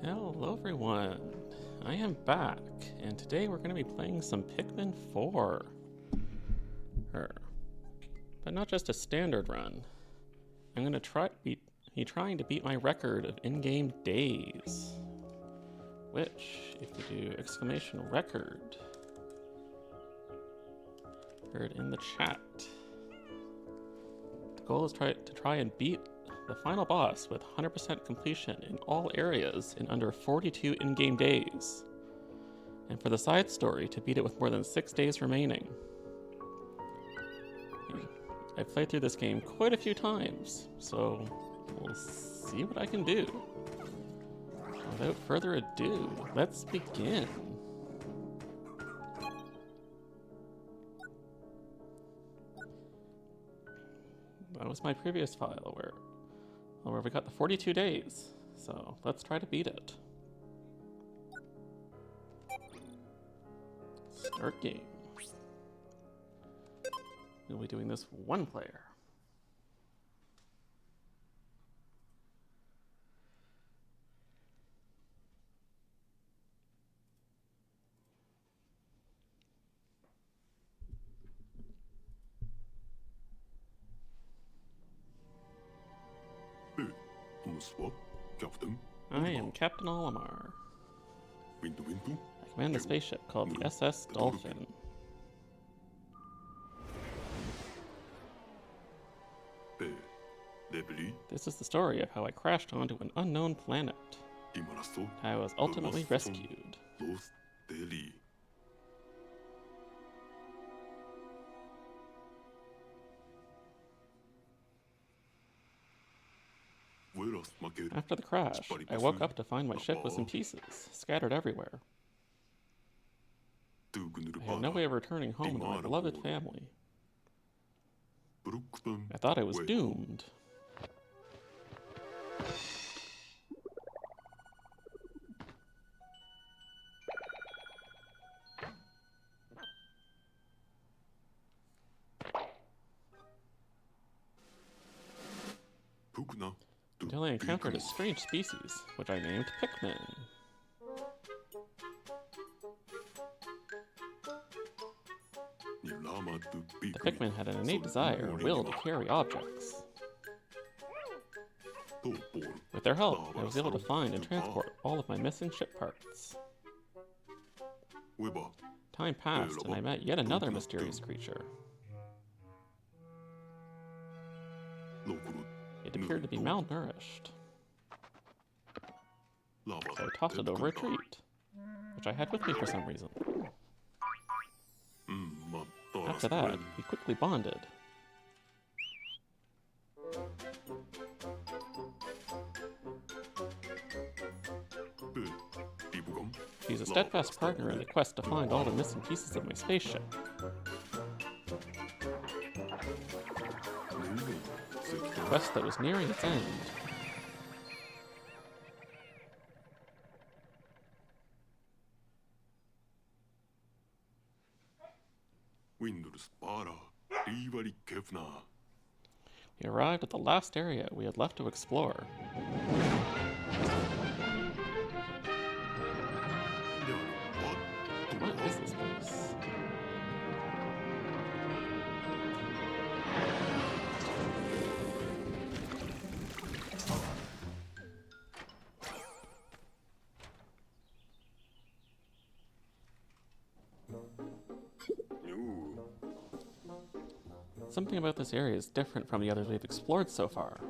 Hello everyone, I am back, and today we're going to be playing some Pikmin 4. But not just a standard run. I'm going to be trying to beat my record of in-game days. Which, if you do exclamation record, heard in the chat. The goal is to try and beat the final boss with 100% completion in all areas in under 42 in-game days. And for the side story, to beat it with more than 6 days remaining. I've played through this game quite a few times, so we'll see what I can do. Without further ado, let's begin. That was my previous file where we got the 42 days, so let's try to beat it. Start game. We'll be doing this one player. Captain. I am Captain Olimar. Windu. I command a spaceship called the SS Dolphin. This is the story of how I crashed onto an unknown planet. I was ultimately rescued. After the crash, I woke up to find my ship was in pieces, scattered everywhere. I had no way of returning home to my beloved family. I thought I was doomed. Until I encountered a strange species, which I named Pikmin. The Pikmin had an innate desire and will to carry objects. With their help, I was able to find and transport all of my missing ship parts. Time passed, and I met yet another mysterious creature. It appeared to be malnourished. So I tossed it over a treat, which I had with me for some reason. After that, we quickly bonded. He's a steadfast partner in the quest to find all the missing pieces of my spaceship. A quest that was nearing its end. We arrived at the last area we had left to explore. What is this place? Something about this area is different from the others we've explored so far.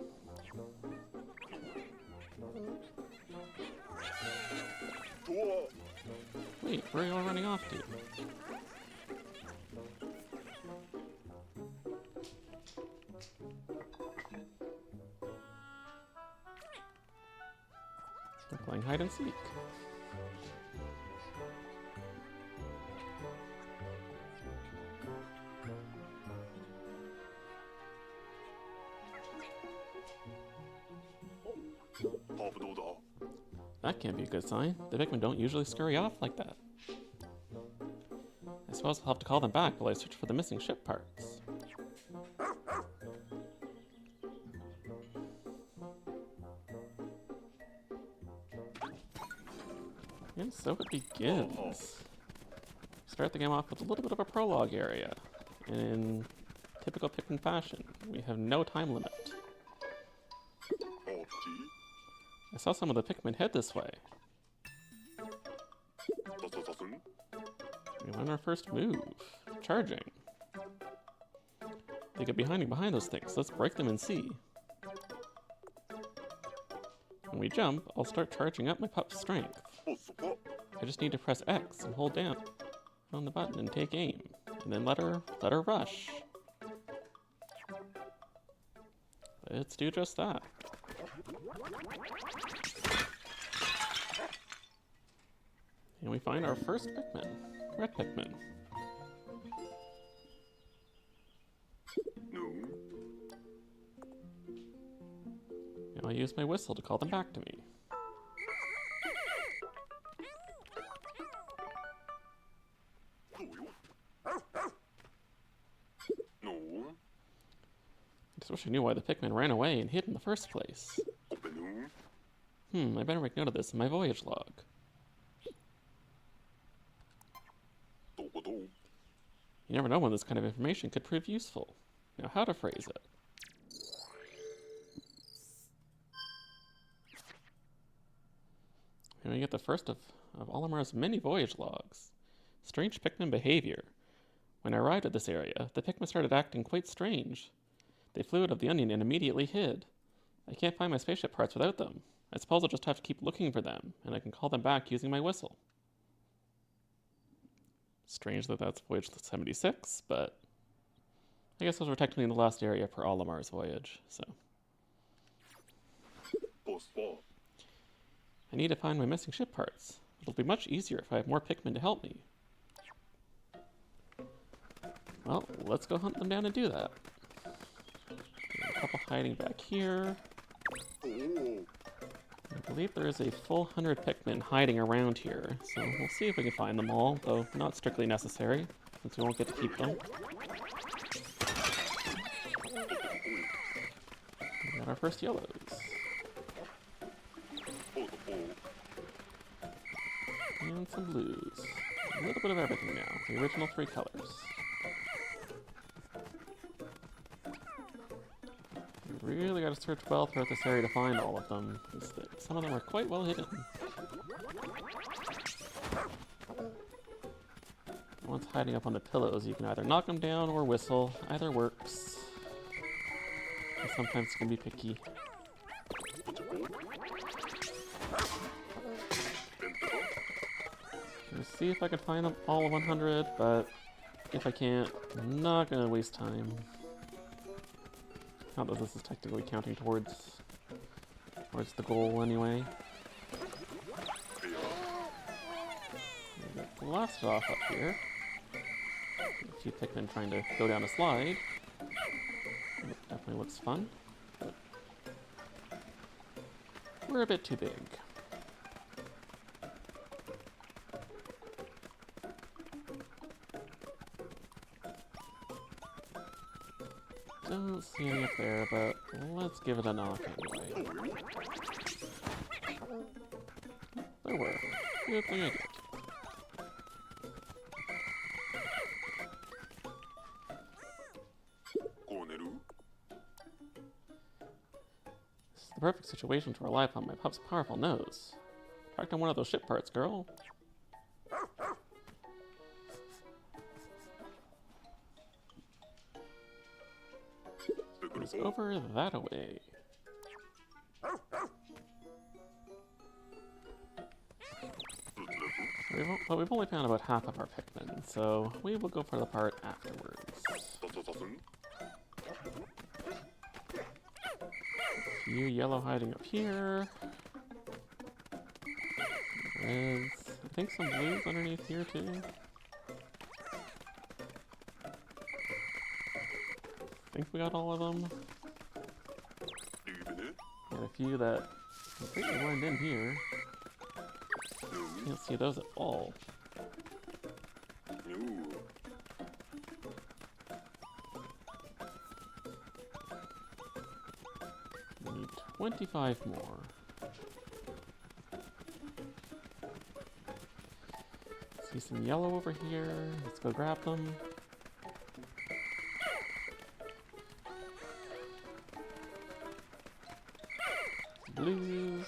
Wait, where are you all running off to? We're playing hide and seek. That can't be a good sign. The Pikmin don't usually scurry off like that. I suppose I'll have to call them back while I search for the missing ship parts. So it begins. Start the game off with a little bit of a prologue area. In typical Pikmin fashion, we have no time limit. I saw some of the Pikmin head this way. We went our first move. Charging. They could be hiding behind those things. Let's break them and see. When we jump, I'll start charging up my pup's strength. I just need to press X and hold down on the button and take aim. And then let her rush. Let's do just that. And we find our first Pikmin. Red Pikmin. Now I use my whistle to call them back to me. I just wish I knew why the Pikmin ran away and hid in the first place. I better make note of this in my voyage log. You never know when this kind of information could prove useful. Now, how to phrase it. And we get the first of Olimar's many voyage logs. Strange Pikmin behavior. When I arrived at this area, the Pikmin started acting quite strange. They flew out of the onion and immediately hid. I can't find my spaceship parts without them. I suppose I'll just have to keep looking for them, and I can call them back using my whistle. Strange that that's voyage 76, but I guess those were technically in the last area for Olimar's voyage, so. I need to find my missing ship parts. It'll be much easier if I have more Pikmin to help me. Well, let's go hunt them down and do that. A couple hiding back here. I believe there is a full 100 Pikmin hiding around here, so we'll see if we can find them all, though not strictly necessary, since we won't get to keep them. We got our first yellows. And some blues. A little bit of everything now, the original 3 colors. We really gotta search well throughout this area to find all of them. Some of them are quite well hidden. Once hiding up on the pillows, you can either knock them down or whistle. Either works. And sometimes it can be picky. Gonna see if I can find them all 100, but if I can't, I'm not gonna waste time. Not that this is technically counting towards the goal anyway. We get blasted off up here. A few Pikmin trying to go down a slide. It definitely looks fun. But we're a bit too big. Don't see any up there, but let's give it a knock anyway. There were. Good thing I did. This is the perfect situation to rely upon my pup's powerful nose. Tracked on one of those ship parts, girl. It's over that away. But we've only found about half of our Pikmin, so we will go for the part afterwards. A few yellow hiding up here. Reds. I think some blues underneath here too. I think we got all of them. Got a few that completely blend in here. Can't see those at all. We need 25 more. See some yellow over here. Let's go grab them. Blues.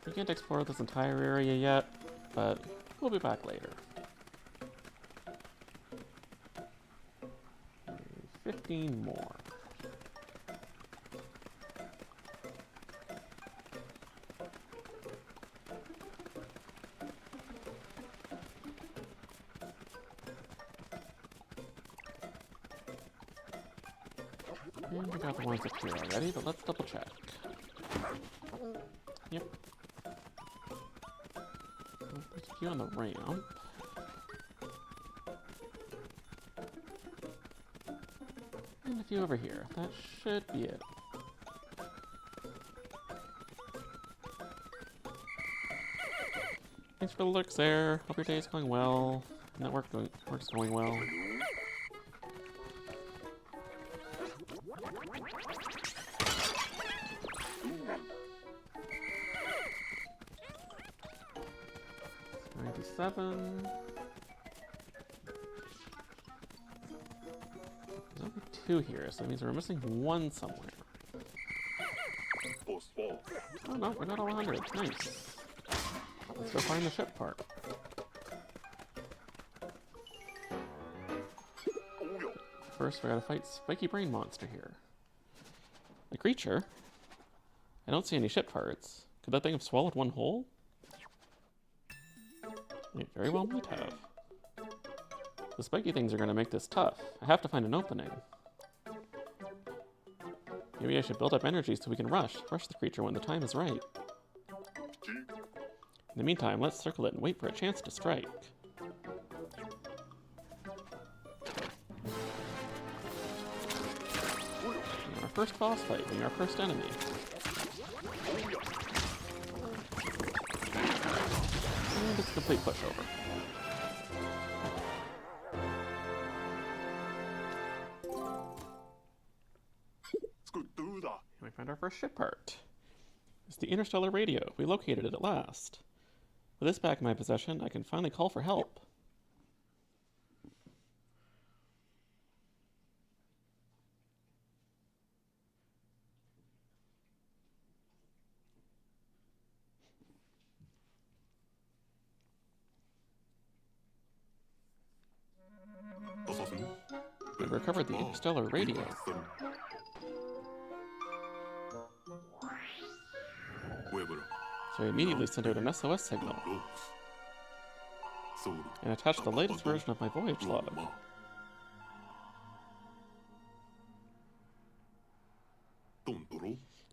We can't explore this entire area yet, but we'll be back later. 15 more. And we got the ones up here already, but let's double check. Yep. There's a few on the ramp. And a few over here. That should be it. Thanks for the looks there. Hope your day is going well. And that work's going well. There's only 2 here, so that means we're missing 1 somewhere. Oh no, we're not all 100. Nice. Let's go find the ship part. First, we gotta fight Spiky Brain Monster here. A creature? I don't see any ship parts. Could that thing have swallowed one whole? It very well might have. The spiky things are going to make this tough. I have to find an opening. Maybe I should build up energy so we can rush the creature when the time is right. In the meantime, let's circle it and wait for a chance to strike. And our first boss fight, being our first enemy. And it's a complete pushover. And we found our first ship part. It's the interstellar radio. We located it at last. With this back in my possession, I can finally call for help. We recovered the interstellar radio. So we immediately sent out an SOS signal and attached the latest version of my voyage log.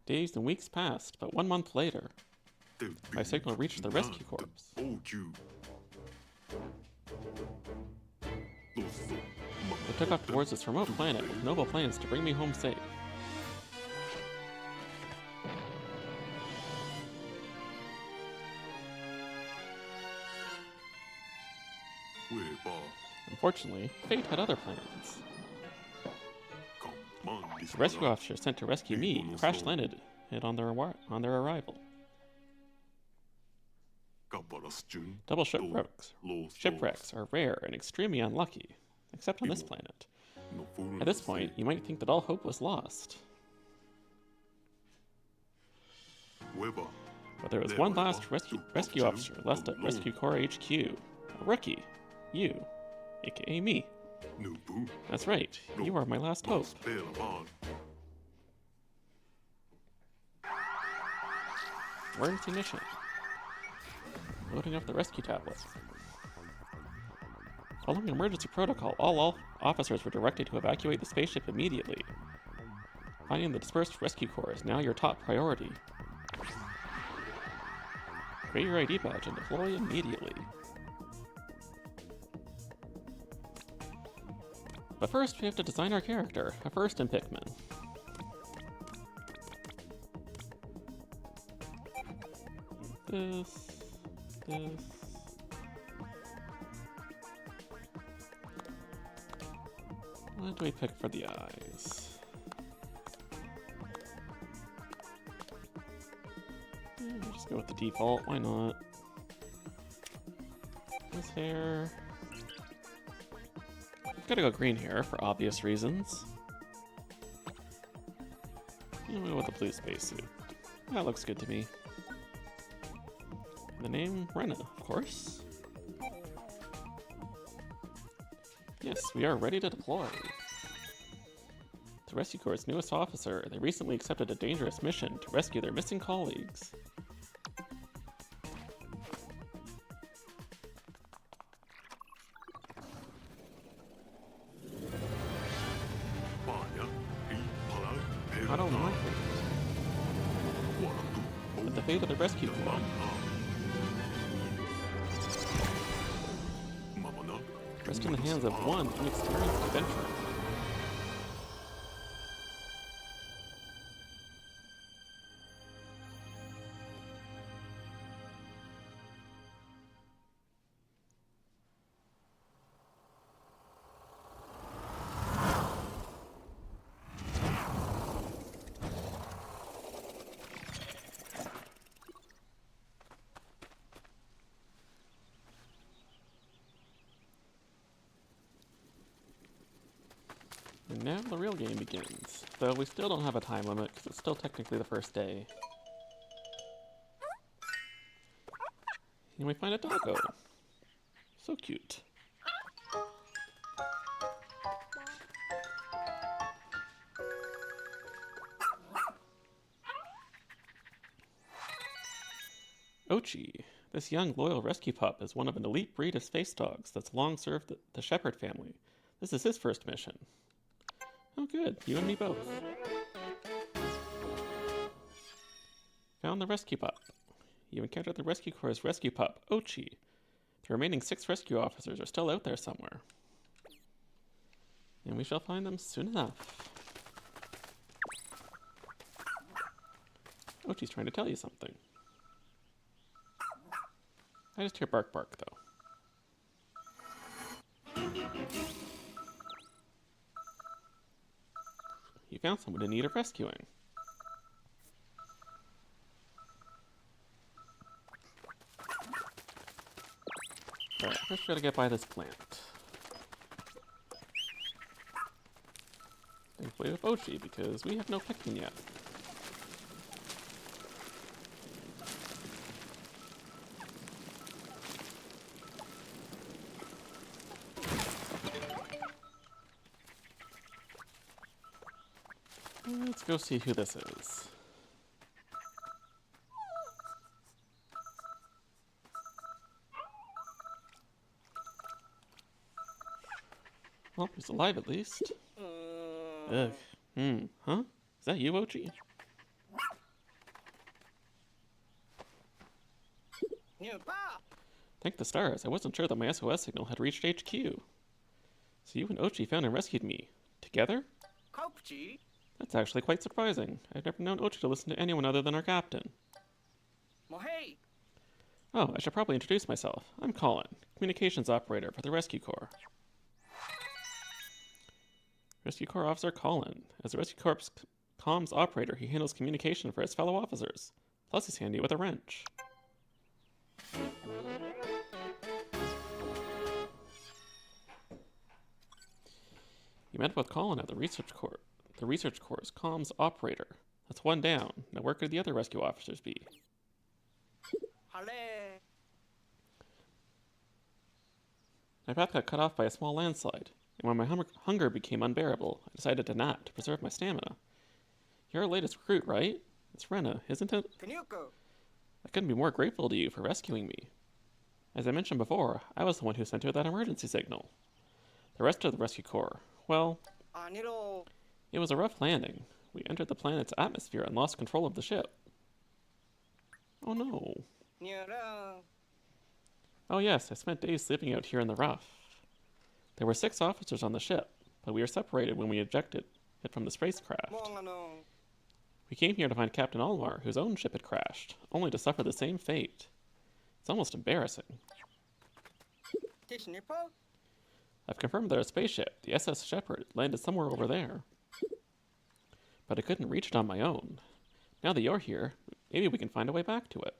Days and weeks passed, but 1 month later, my signal reached the rescue corps. They took off towards this remote planet with noble plans to bring me home safe. Unfortunately, fate had other plans. The rescue officer sent to rescue me crash-landed on their arrival. Double shipwrecks are rare and extremely unlucky, except on this planet. At this point, you might think that all hope was lost. But there was one last rescue officer left at Rescue Corps HQ. A rookie. You. AKA me. That's right, you are my last hope. Emergency mission. Loading up the rescue tablet. Following emergency protocol, all officers were directed to evacuate the spaceship immediately. Finding the dispersed rescue corps is now your top priority. Create your ID badge and deploy immediately. But first, we have to design our character, a first in Pikmin. This. What do we pick for the eyes? We'll just go with the default, why not? His hair. Gotta go green hair for obvious reasons. You know, with the blue spacesuit. That looks good to me. The name Rena, of course. Yes, we are ready to deploy. The Rescue Corps' newest officer, they recently accepted a dangerous mission to rescue their missing colleagues. Not only my fate, but the fate of the Rescue Corps. Rest in the hands of one inexperienced adventurer. And now the real game begins, though we still don't have a time limit because it's still technically the first day. And we find a doggo. So cute. Ochi. This young, loyal rescue pup is one of an elite breed of space dogs that's long served the Shepherd family. This is his first mission. Oh good, you and me both. Found the rescue pup. You encountered the Rescue Corps' rescue pup, Ochi. The remaining 6 rescue officers are still out there somewhere. And we shall find them soon enough. Ochi's trying to tell you something. I just hear bark bark, though. You found someone in need of rescuing. Alright, first we gotta get by this plant. Thankfully with Ochi, because we have no Pikmin yet. Let's go see who this is. Well, he's alive at least. Ugh. Huh? Is that you, Ochi? Thank the stars, I wasn't sure that my SOS signal had reached HQ. So you and Ochi found and rescued me. Together? That's actually quite surprising. I've never known Ochi to listen to anyone other than our captain. Oh, I should probably introduce myself. I'm Colin, communications operator for the Rescue Corps. Rescue Corps Officer Colin. As the Rescue Corps' comms operator, he handles communication for his fellow officers. Plus he's handy with a wrench. You met with Colin at the Research Corps. The Research Corps' comms operator. That's one down. Now where could the other rescue officers be? My path got cut off by a small landslide, and when my hunger became unbearable, I decided to nap to preserve my stamina. You're our latest recruit, right? It's Rena, isn't it? I couldn't be more grateful to you for rescuing me. As I mentioned before, I was the one who sent her that emergency signal. The rest of the Rescue Corps, well, it was a rough landing. We entered the planet's atmosphere and lost control of the ship. Oh no. Oh yes, I spent days sleeping out here in the rough. There were 6 officers on the ship, but we were separated when we ejected it from the spacecraft. We came here to find Captain Almar, whose own ship had crashed, only to suffer the same fate. It's almost embarrassing. I've confirmed that our spaceship, the SS Shepherd, landed somewhere over there. But I couldn't reach it on my own. Now that you're here, maybe we can find a way back to it.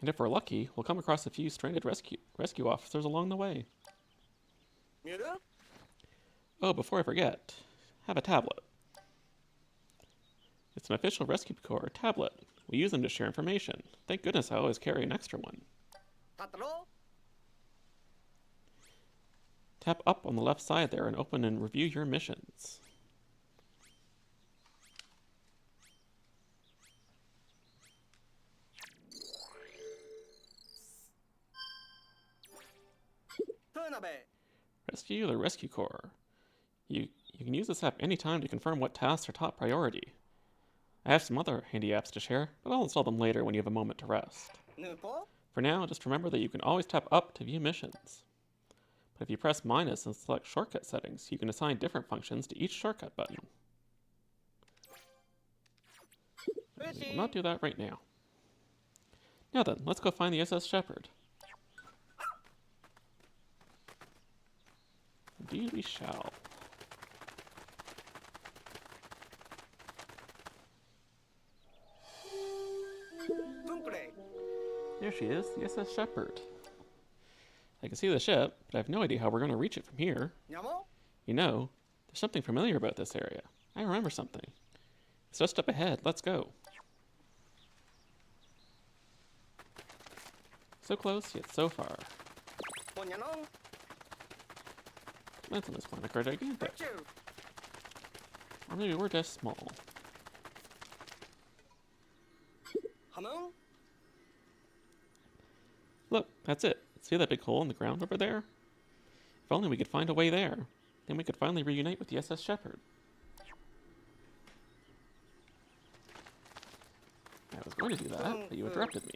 And if we're lucky, we'll come across a few stranded rescue officers along the way. Oh, before I forget, have a tablet. It's an official Rescue Corps tablet. We use them to share information. Thank goodness I always carry an extra one. Tap up on the left side there and open and review your missions. Rescue the Rescue Corps. You can use this app anytime to confirm what tasks are top priority. I have some other handy apps to share, but I'll install them later when you have a moment to rest. For now, just remember that you can always tap up to view missions. But if you press minus and select shortcut settings, you can assign different functions to each shortcut button. We will not do that right now. Now then, let's go find the SS Shepherd. Indeed we shall. There she is, the SS Shepherd. I can see the ship, but I have no idea how we're going to reach it from here. You know, there's something familiar about this area. I remember something. It's just up ahead. Let's go. So close, yet so far. Plants on this planet are gigantic. Or maybe we're just small. Look, that's it. See that big hole in the ground over there? If only we could find a way there. Then we could finally reunite with the SS Shepherd. I was going to do that, but you interrupted me.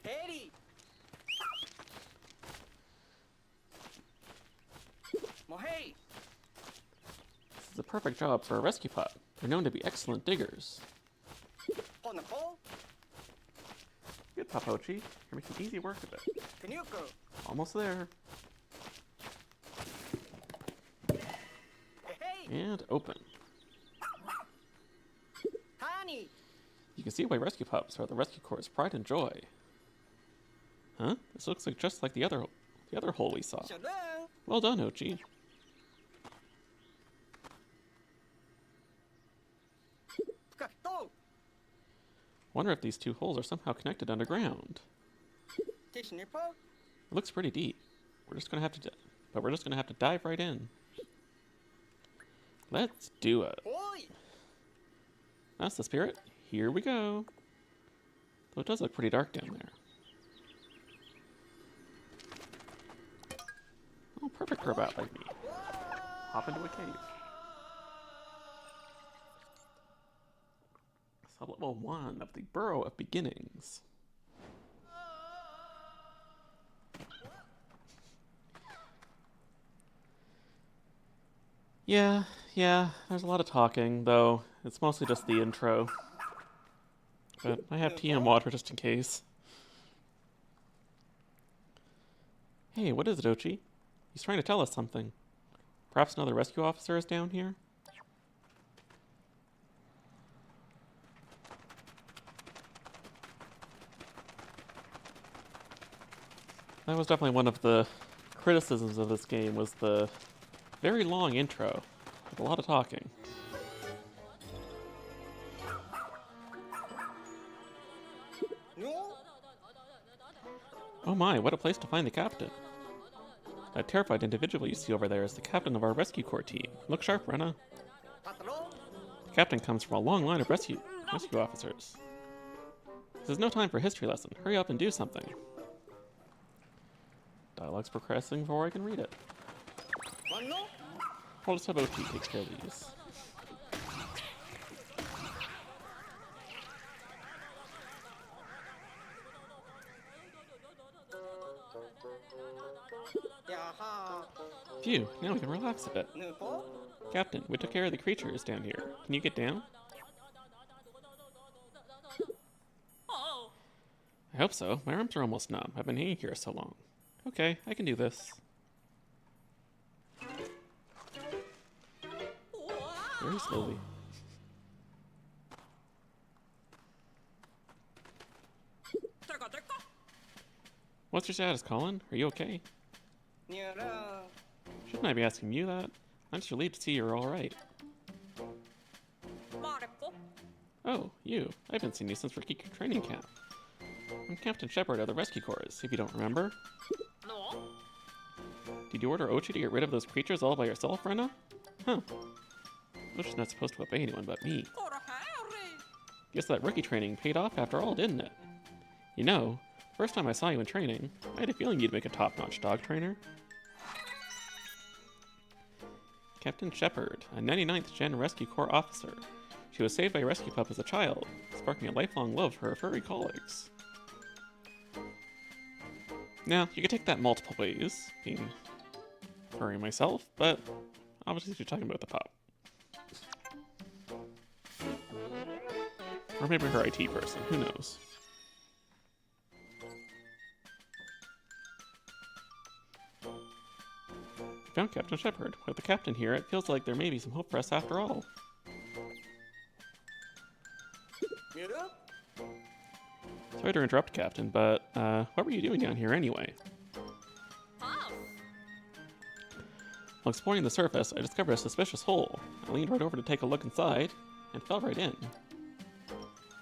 This is a perfect job for a rescue pod. They're known to be excellent diggers. Good, Papochi. You're making easy work of it. Almost there. And open. You can see why rescue pups are the Rescue Corps' pride and joy. Huh? This looks like just like the other hole we saw. Well done, Ochi. Wonder if these two holes are somehow connected underground. It looks pretty deep. We're just gonna have to dive right in. Let's do it. That's the spirit. Here we go. Though it does look pretty dark down there. Oh, perfect for a bat like me. Hop into a cave. Sub-level 1 of the Burrow of Beginnings. Yeah, there's a lot of talking, though it's mostly just the intro. But I have tea and water just in case. Hey, what is it, Ochi? He's trying to tell us something. Perhaps another rescue officer is down here? That was definitely one of the criticisms of this game, was the very long intro with a lot of talking. Oh my, what a place to find the captain. That terrified individual you see over there is the captain of our Rescue Corps team. Look sharp, Rena. The captain comes from a long line of rescue officers. This is no time for a history lesson. Hurry up and do something. Dialogue's progressing before I can read it. We'll just have OT take care of these. Phew, now we can relax a bit. Captain, we took care of the creatures down here. Can you get down? I hope so. My arms are almost numb. I've been hanging here so long. Okay, I can do this. Very slowly. What's your status, Colin? Are you okay? Shouldn't I be asking you that? I'm just relieved to see you're alright. Oh, you. I haven't seen you since Rookie training camp. I'm Captain Shepard of the Rescue Corps, if you don't remember. Did you order Ochi to get rid of those creatures all by yourself, Rena? Huh. Ochi's not supposed to obey anyone but me. Guess that rookie training paid off after all, didn't it? You know, first time I saw you in training, I had a feeling you'd make a top-notch dog trainer. Captain Shepard, a 99th Gen Rescue Corps officer. She was saved by a rescue pup as a child, sparking a lifelong love for her furry colleagues. Now, you could take that multiple ways, being furry myself, but obviously you're talking about the pup. Or maybe her IT person, who knows. Found Captain Shepard. With the captain here, it feels like there may be some hope for us after all. Sorry to interrupt, Captain, but what were you doing down here anyway? While exploring the surface, I discovered a suspicious hole. I leaned right over to take a look inside, and fell right in.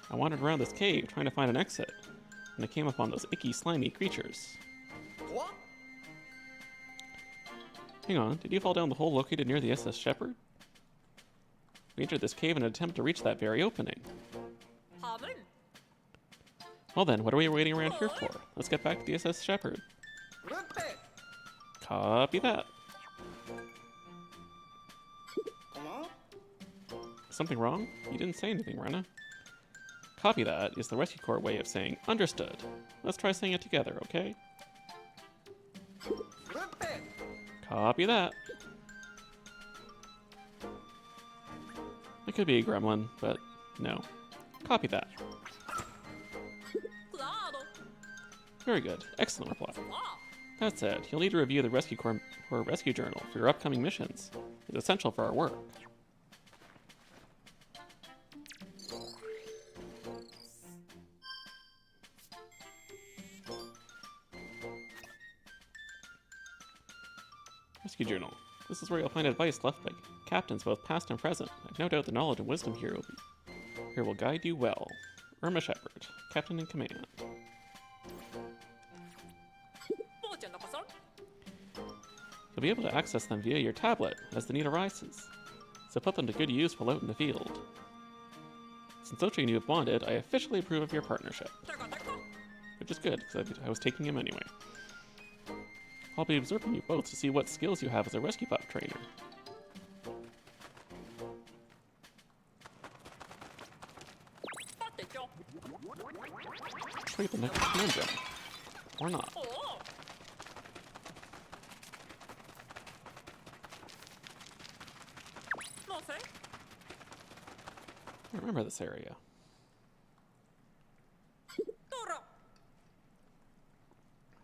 I wandered around this cave, trying to find an exit, and I came upon those icky, slimy creatures. What? Hang on, did you fall down the hole located near the SS Shepard? We entered this cave in an attempt to reach that very opening. Well then, what are we waiting around here for? Let's get back to the SS Shepard. Copy that. Something wrong? You didn't say anything, Rena. Copy that is the Rescue Corps way of saying understood. Let's try saying it together, okay? Copy that. It could be a gremlin, but no. Copy that. Very good. Excellent reply. That said, you'll need to review the Rescue Corps Rescue Journal for your upcoming missions. It's essential for our work. Rescue Journal. This is where you'll find advice left by captains both past and present. I've no doubt the knowledge and wisdom here will guide you well. Irma Shepard, Captain in Command. You'll be able to access them via your tablet as the need arises, so put them to good use while out in the field. Since Ochi and you have bonded, I officially approve of your partnership. Which is good, because I was taking him anyway. I'll be observing you both to see what skills you have as a rescue pup trainer. Create the next conundrum. Or not. I remember this area.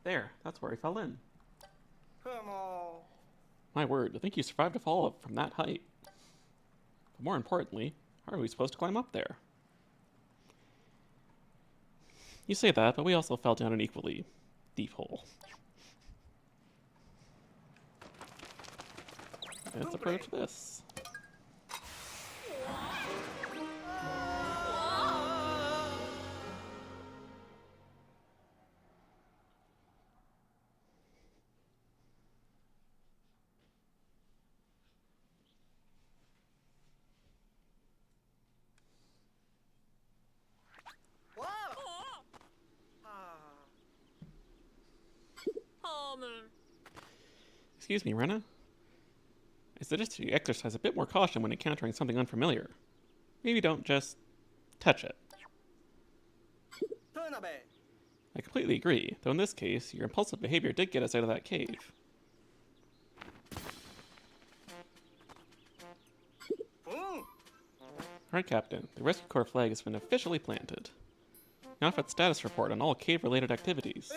There, that's where he fell in. My word, to think you survived a fall from that height. But more importantly, how are we supposed to climb up there? You say that, but we also fell down an equally deep hole. Let's approach this. Excuse me, Rena. I suggest you exercise a bit more caution when encountering something unfamiliar. Maybe don't just touch it. I completely agree, though in this case, your impulsive behavior did get us out of that cave. Alright, Captain. The Rescue Corps flag has been officially planted. Now for the status report on all cave-related activities.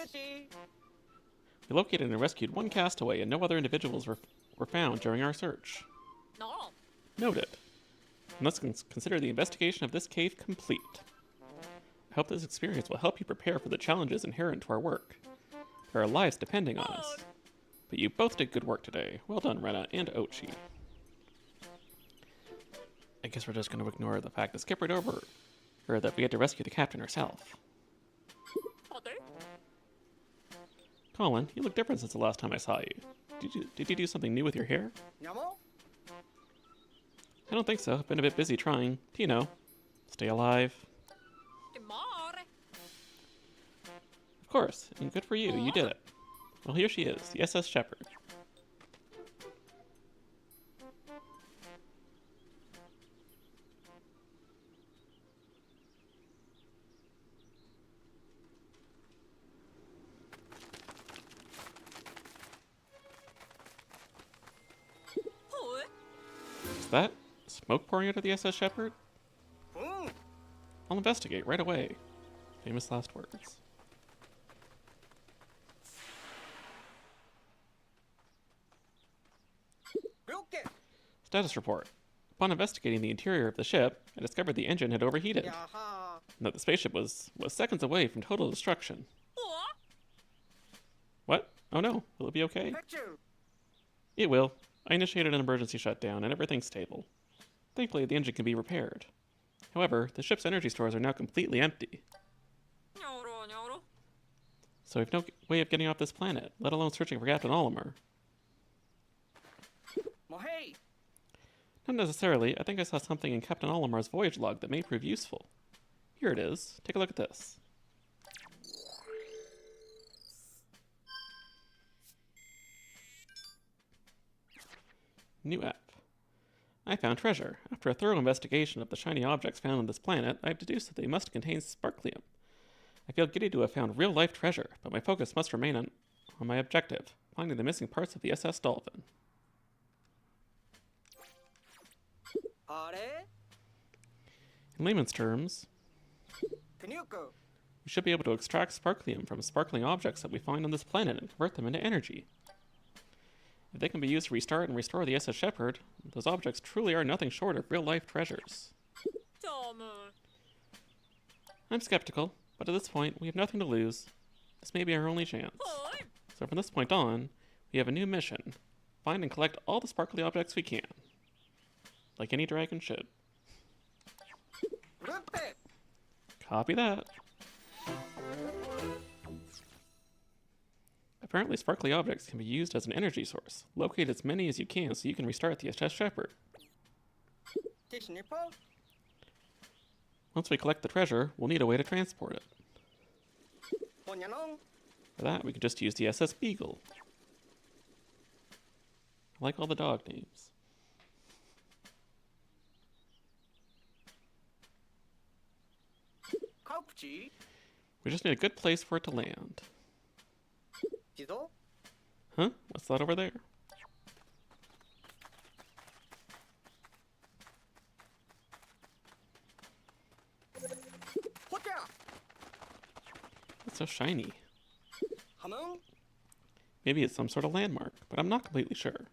We located and rescued one castaway, and no other individuals were found during our search. Noted. And let's consider the investigation of this cave complete. I hope this experience will help you prepare for the challenges inherent to our work. There are lives depending on us. But you both did good work today. Well done, Rena and Ochi. I guess we're just going to ignore the fact that Skip right over, or that we had to rescue the captain herself. Colin, you look different since the last time I saw you. Did you do something new with your hair? I don't think so. I've been a bit busy trying, stay alive. Of course, and good for you. You did it. Well, here she is, the SS Shepherd. Is that smoke pouring out of the SS Shepherd? I'll investigate right away. Famous last words. Status report. Upon investigating the interior of the ship, I discovered the engine had overheated, and that the spaceship was seconds away from total destruction. What? Oh no, will it be okay? It will. I initiated an emergency shutdown and everything's stable. Thankfully, the engine can be repaired. However, the ship's energy stores are now completely empty. So we've no way of getting off this planet, let alone searching for Captain Olimar. Not necessarily. I think I saw something in Captain Olimar's voyage log that may prove useful. Here it is. Take a look at this. New app. I found treasure. After a thorough investigation of the shiny objects found on this planet, I've deduced that they must contain sparklium. I feel giddy to have found real-life treasure, but my focus must remain on my objective, finding the missing parts of the SS Dolphin. In layman's terms, we should be able to extract sparklium from sparkling objects that we find on this planet and convert them into energy. If they can be used to restart and restore the SS Shepherd, those objects truly are nothing short of real-life treasures. I'm skeptical, but at this point, we have nothing to lose. This may be our only chance. So from this point on, we have a new mission. Find and collect all the sparkly objects we can. Like any dragon should. Copy that. Apparently sparkly objects can be used as an energy source. Locate as many as you can so you can restart the SS Shepherd. Once we collect the treasure, we'll need a way to transport it. For that, we can just use the SS Beagle. I like all the dog names. We just need a good place for it to land. Huh? What's that over there? It's so shiny. Maybe it's some sort of landmark, but I'm not completely sure. It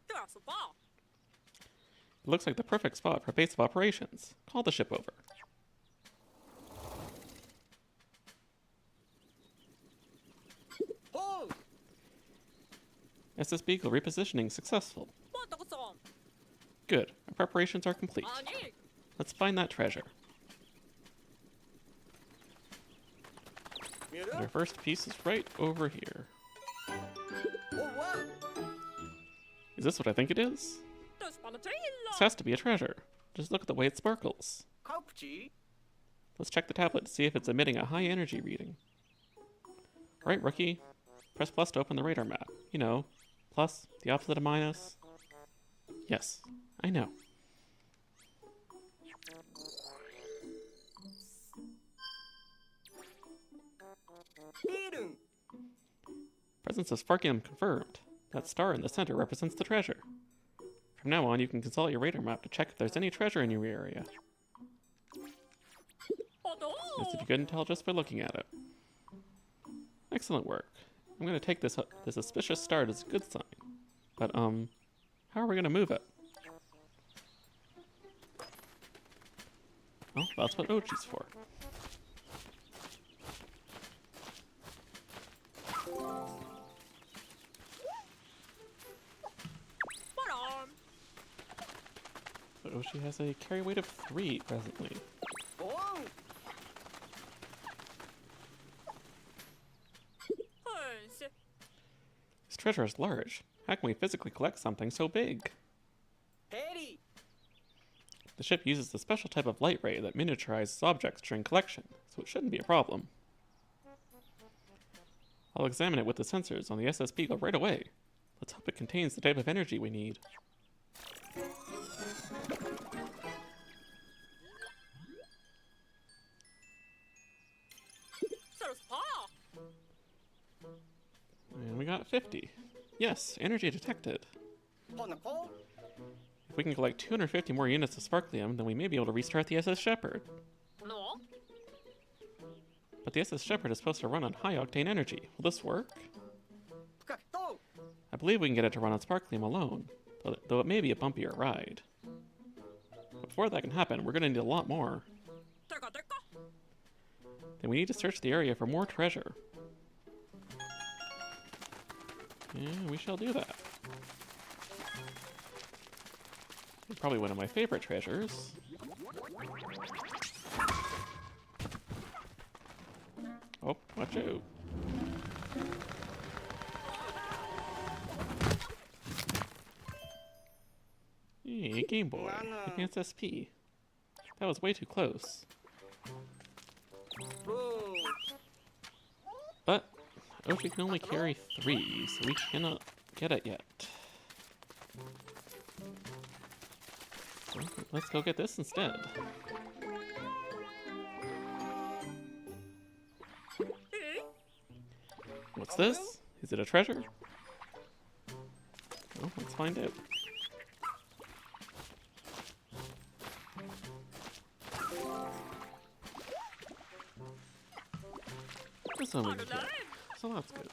looks like the perfect spot for base of operations. Call the ship over. SS Beagle repositioning successful. Good. Our preparations are complete. Let's find that treasure. And our first piece is right over here. Is this what I think it is? This has to be a treasure. Just look at the way it sparkles. Let's check the tablet to see if it's emitting a high energy reading. Alright, rookie. Press plus to open the radar map. You know, plus, the opposite of minus. Yes, I know. Presence of sparklium confirmed. That star in the center represents the treasure. From now on, you can consult your radar map to check if there's any treasure in your area. As if you couldn't tell just by looking at it. Excellent work. I'm going to take this suspicious start as a good sign. But, how are we going to move it? Well, that's what Ochi's for. Oh, she has a carry weight of 3 presently. This treasure is large. How can we physically collect something so big? The ship uses a special type of light ray that miniaturizes objects during collection, so it shouldn't be a problem. I'll examine it with the sensors on the SS Beagle right away. Let's hope it contains the type of energy we need. And we got 50. Yes, energy detected. If we can collect 250 more units of Sparklium, then we may be able to restart the SS Shepherd. But the SS Shepherd is supposed to run on high-octane energy. Will this work? I believe we can get it to run on Sparklium alone, though it may be a bumpier ride. Before that can happen, we're going to need a lot more. Then we need to search the area for more treasure. Yeah, we shall do that. It's probably one of my favorite treasures. Oh, watch out. Hey, Game Boy. Advanced SP. That was way too close. But Ochi can only carry 3, so we cannot get it yet. So let's go get this instead. What's this? Is it a treasure? Oh, let's find out. This one we can get, so that's good.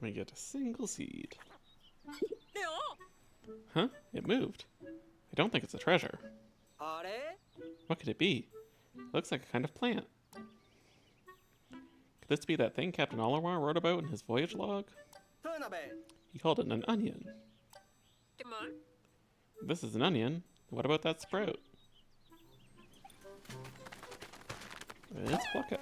We get a single seed. Huh? It moved. I don't think it's a treasure. What could it be? It looks like a kind of plant. Could this be that thing Captain Olimar wrote about in his voyage log? He called it an onion. If this is an onion, what about that sprout? Let's pluck it.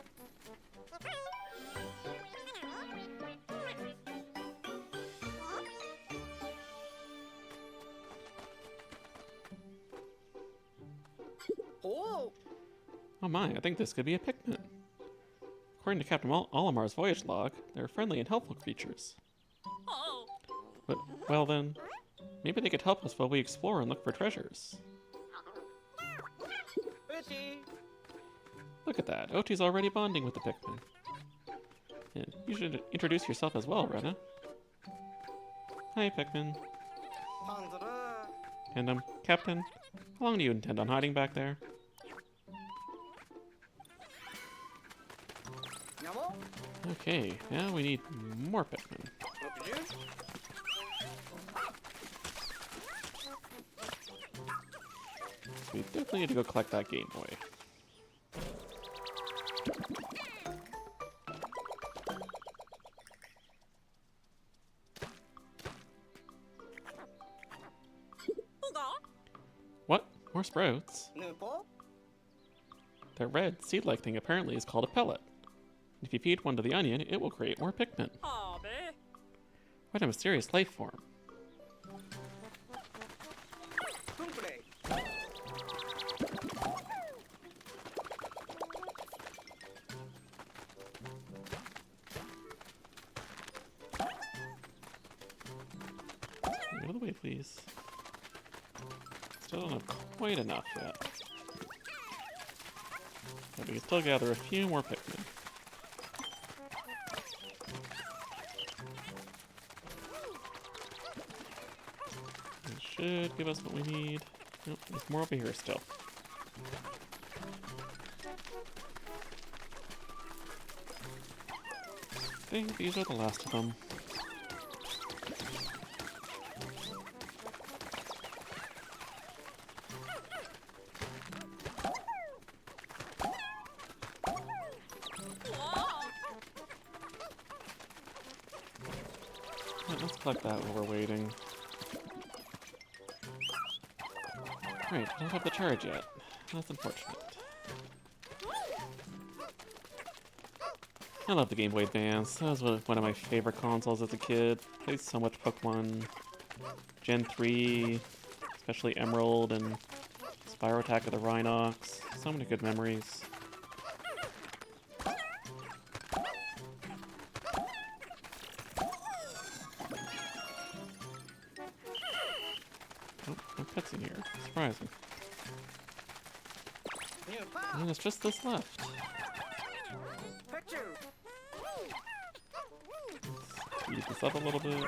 Oh my, I think this could be a Pikmin. According to Captain Olimar's voyage log, they're friendly and helpful creatures. But, well then, maybe they could help us while we explore and look for treasures. Look at that, Ochi's already bonding with the Pikmin. Yeah, you should introduce yourself as well, Rena. Hi, Pikmin. And, Captain, how long do you intend on hiding back there? Okay, now we need more Pikmin. We definitely need to go collect that Game Boy. What? More sprouts? That red, seed-like thing apparently is called a pellet. If you feed one to the onion, it will create more Pikmin. What a mysterious life form. Out of the way, please. Still don't have quite enough yet. But we can still gather a few more Pikmin. Should give us what we need. Nope, there's more over here still. think these are the last of them. Alright, let's collect that while we're waiting. Right, I don't have the charge yet. That's unfortunate. I love the Game Boy Advance. That was one of my favorite consoles as a kid. Played so much Pokemon. Gen 3, especially Emerald and Spyro Attack of the Rhinox. So many good memories. Oh, no pets in here. Surprising. And it's just this left. Speed this up a little bit.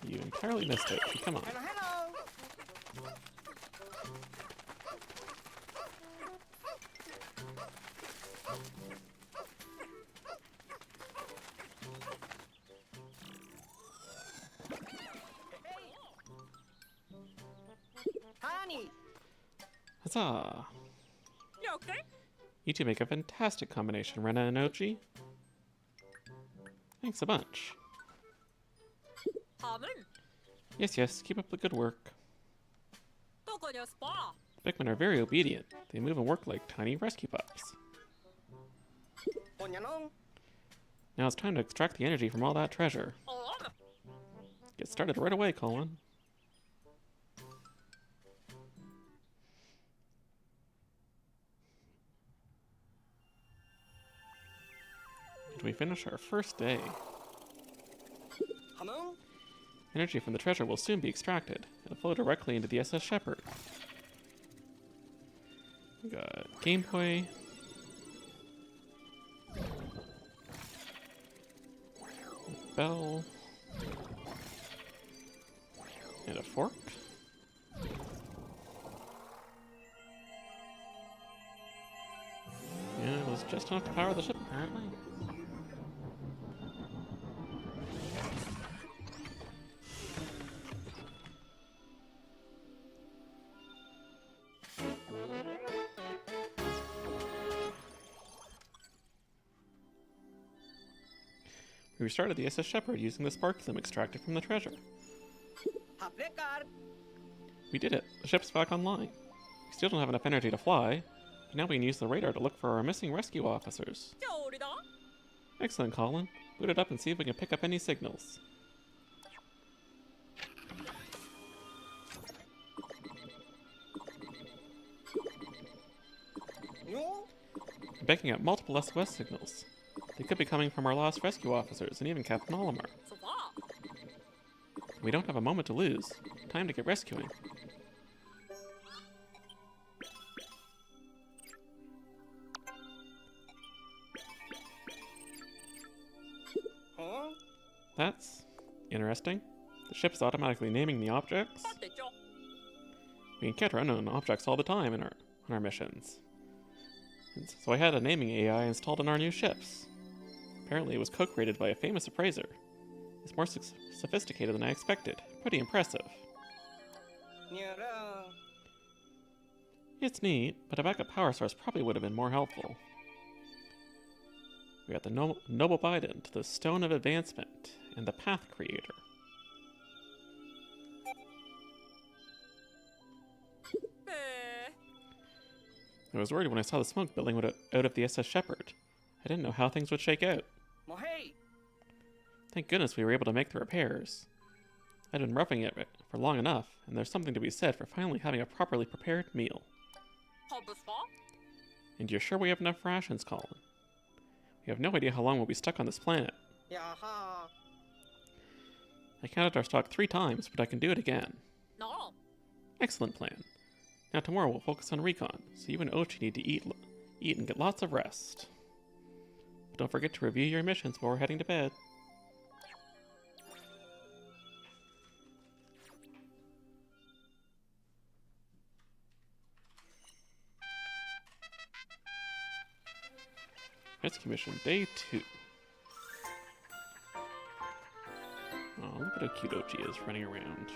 You entirely missed it. Come on. Huzzah! You okay? You two make a fantastic combination, Rena and Ochi. Thanks a bunch. 다음은 Yes, keep up the good work. 또 그녀 스파. Pikmin are very obedient. They move and work like tiny rescue pups. Now it's time to extract the energy from all that treasure. Get started right away, Colin. And we finish our first day. Energy from the treasure will soon be extracted. It'll flow directly into the SS Shepherd. We got Game Boy. Bell. And a fork. And it was just enough to power the ship, apparently. We restarted the SS Shepherd using the spark plume extracted from the treasure. We did it! The ship's back online. We still don't have enough energy to fly, but now we can use the radar to look for our missing rescue officers. Excellent, Colin. Boot it up and see if we can pick up any signals. I'm picking up multiple SOS signals. They could be coming from our lost rescue officers and even Captain Olimar. We don't have a moment to lose. Time to get rescuing. That's interesting. The ship's automatically naming the objects. We encounter unknown objects all the time on our missions. And so I had a naming AI installed in our new ships. Apparently it was co-created by a famous appraiser. It's more sophisticated than I expected. Pretty impressive. It's neat, but a backup power source probably would have been more helpful. We got the Noble Bident, the Stone of Advancement, and the Path Creator. I was worried when I saw the smoke building out of the SS Shepherd. I didn't know how things would shake out. Thank goodness we were able to make the repairs. I'd been roughing it for long enough, and there's something to be said for finally having a properly prepared meal. And you're sure we have enough rations, Colin? We have no idea how long we'll be stuck on this planet. I counted our stock 3 times, but I can do it again. No. Excellent plan. Now tomorrow we'll focus on recon, so you and Ochi need to eat and get lots of rest. But don't forget to review your missions before heading to bed. Rescue mission, day 2. Oh, look at how cute Ochi is running around.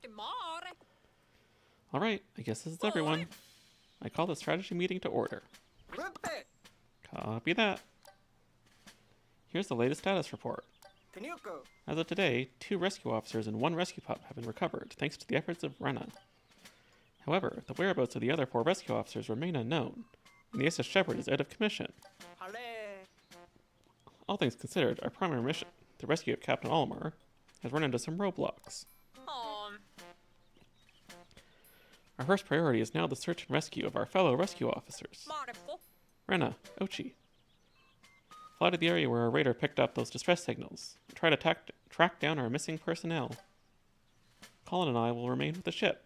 Timore. Alright, I guess this is everyone. I call the strategy meeting to order. Copy that. Here's the latest status report. As of today, 2 rescue officers and 1 rescue pup have been recovered, thanks to the efforts of Rena. However, the whereabouts of the other 4 rescue officers remain unknown, and the SS Shepherd is out of commission. All things considered, our primary mission, the rescue of Captain Olimar, has run into some roadblocks. Our first priority is now the search and rescue of our fellow rescue officers. Rena, Ochi. Fly to the area where our radar picked up those distress signals, and try to track down our missing personnel. Colin and I will remain with the ship.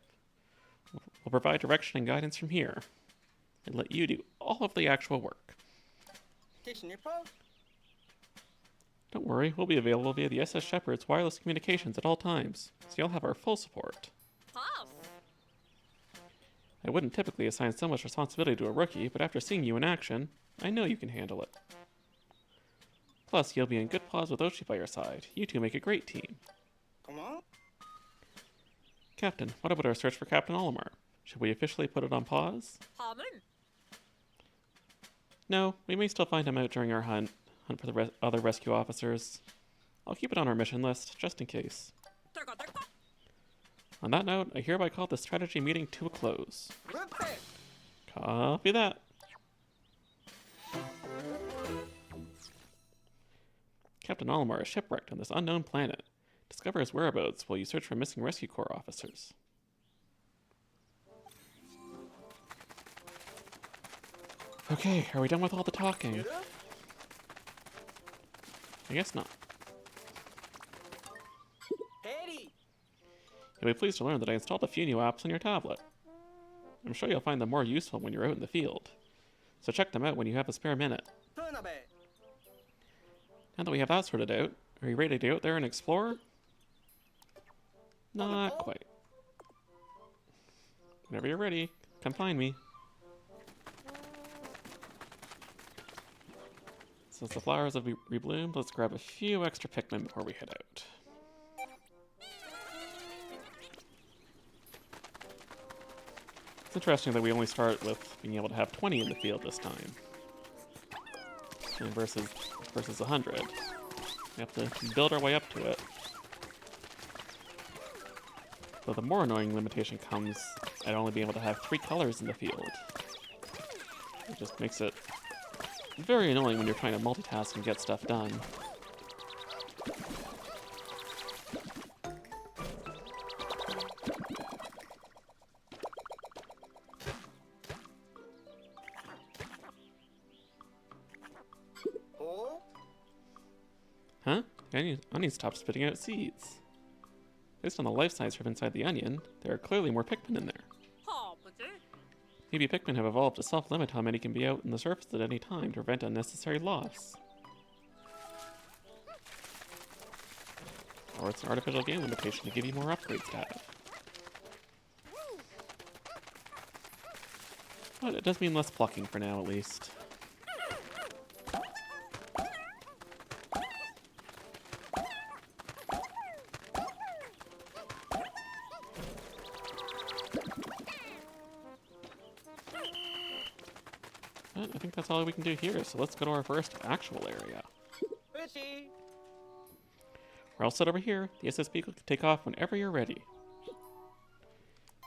We'll provide direction and guidance from here, and let you do all of the actual work. Don't worry, we'll be available via the SS Shepherd's wireless communications at all times, so you'll have our full support. I wouldn't typically assign so much responsibility to a rookie, but after seeing you in action, I know you can handle it. Plus, you'll be in good paws with Ochi by your side. You two make a great team. Captain, what about our search for Captain Olimar? Should we officially put it on pause? No, we may still find him out during our hunt for the other rescue officers. I'll keep it on our mission list, just in case. On that note, I hereby call the strategy meeting to a close. Copy that. Captain Olimar is shipwrecked on this unknown planet. Discover his whereabouts while you search for missing Rescue Corps officers. Okay, are we done with all the talking? I guess not. You'll be pleased to learn that I installed a few new apps on your tablet. I'm sure you'll find them more useful when you're out in the field, so check them out when you have a spare minute. Now that we have that sorted out, are you ready to go out there and explore? Not quite. Whenever you're ready, come find me. Since the flowers have rebloomed, let's grab a few extra Pikmin before we head out. It's interesting that we only start with being able to have 20 in the field this time. And versus 100. We have to build our way up to it. But the more annoying limitation comes at only being able to have 3 colors in the field. It just makes it very annoying when you're trying to multitask and get stuff done. Huh? The onion stopped spitting out seeds. Based on the life science from inside the onion, there are clearly more Pikmin in there. Maybe Pikmin have evolved to self-limit how many can be out in the surface at any time to prevent unnecessary loss. Or it's an artificial game limitation to give you more upgrades to have. But it does mean less plucking for now, at least. But I think that's all we can do here, so let's go to our first actual area. We're all set over here. The SS Beagle can take off whenever you're ready.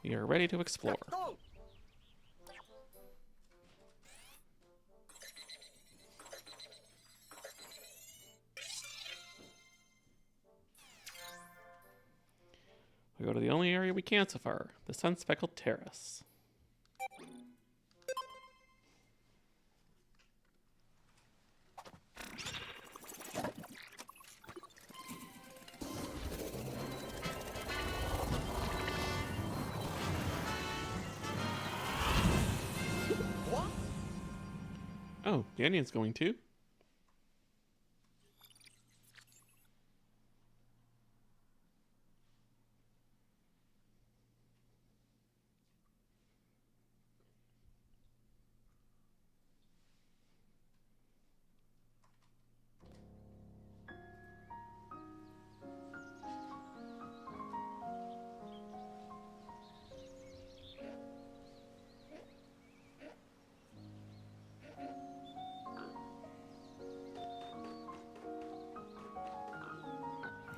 We are ready to explore. We go to the only area we can so far, the Sun-Speckled Terrace. Oh, the onion's going too?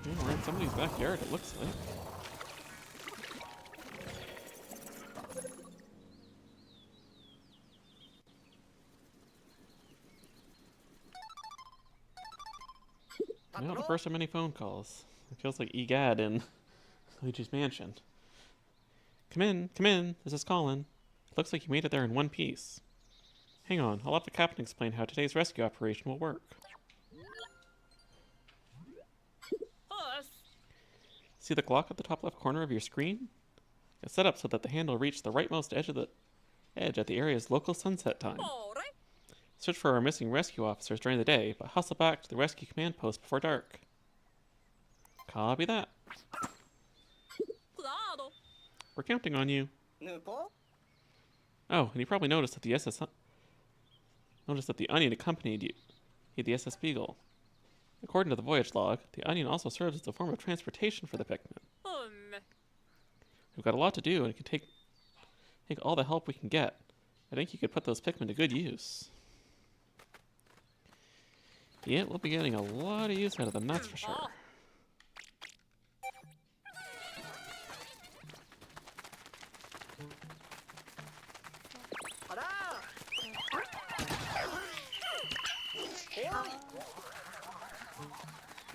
Yeah, we're in somebody's backyard, it looks like. Well, the first of many phone calls. It feels like EGAD in Luigi's Mansion. Come in, this is Colin. It looks like you made it there in one piece. Hang on, I'll have the captain explain how today's rescue operation will work. Us. See the clock at the top left corner of your screen? It's set up so that the hand will reach the rightmost edge at the area's local sunset time. Alright. Search for our missing rescue officers during the day, but hustle back to the rescue command post before dark. Copy that. Claro. We're counting on you. Nupo? Oh, and you probably noticed that the Onion accompanied you, the SS Beagle. According to the voyage log, the Onion also serves as a form of transportation for the Pikmin. We've got a lot to do and can take all the help we can get. I think you could put those Pikmin to good use. Yeah, we'll be getting a lot of use out of them, that's for sure.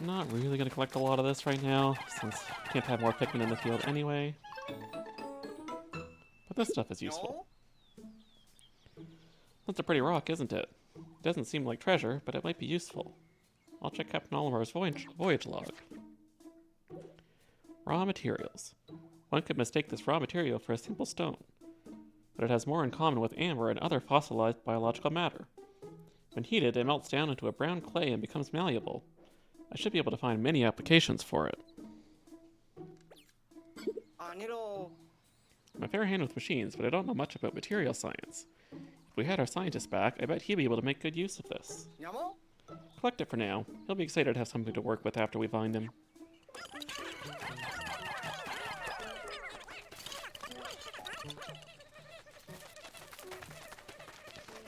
I'm not really going to collect a lot of this right now, since we can't have more Pikmin in the field anyway. But this stuff is useful. That's a pretty rock, isn't it? It doesn't seem like treasure, but it might be useful. I'll check Captain Olimar's voyage log. Raw materials. One could mistake this raw material for a simple stone, but it has more in common with amber and other fossilized biological matter. When heated, it melts down into a brown clay and becomes malleable. I should be able to find many applications for it. I'm a fair hand with machines, but I don't know much about material science. If we had our scientist back, I bet he'd be able to make good use of this. Collect it for now. He'll be excited to have something to work with after we find him.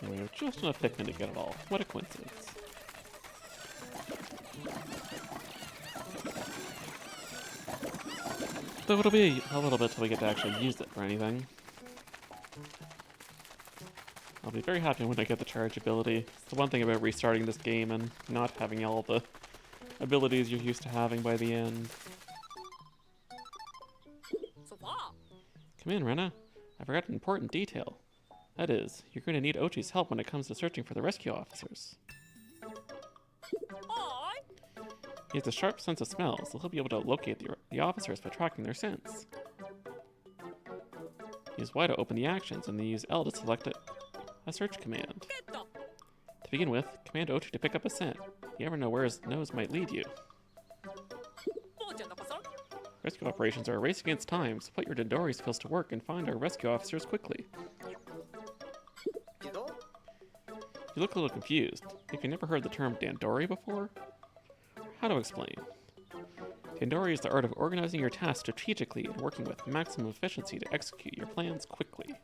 And we have just enough Pikmin to get it all. What a coincidence. Though it'll be a little bit till we get to actually use it for anything. I'll be very happy when I get the charge ability. It's the one thing about restarting this game and not having all the abilities you're used to having by the end. Come in, Rena. I forgot an important detail. That is, you're going to need Ochi's help when it comes to searching for the rescue officers. He has a sharp sense of smell, so he'll be able to locate the officers by tracking their scents. Use Y to open the actions, and then use L to select a search command. To begin with, command Ochi to pick up a scent. You never know where his nose might lead you. Rescue operations are a race against time, so put your Dandori skills to work and find our rescue officers quickly. You look a little confused. Have you never heard the term Dandori before? How to explain? Dandori is the art of organizing your tasks strategically and working with maximum efficiency to execute your plans quickly.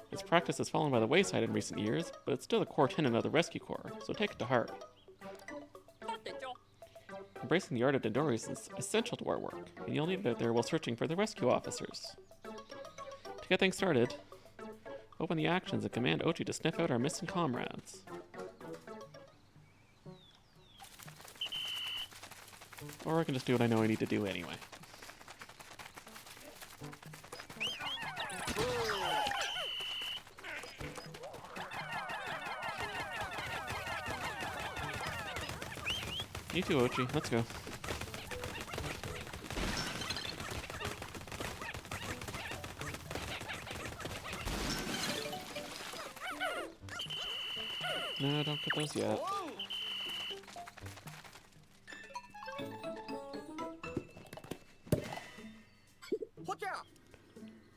This practice has fallen by the wayside in recent years, but it's still a core tenet of the Rescue Corps, so take it to heart. Embracing the art of Dandori is essential to our work, and you'll need it out there while searching for the rescue officers. To get things started, open the actions and command Ochi to sniff out our missing comrades. Or I can just do what I know I need to do anyway. You too, Ochi. Let's go. No, don't get those yet.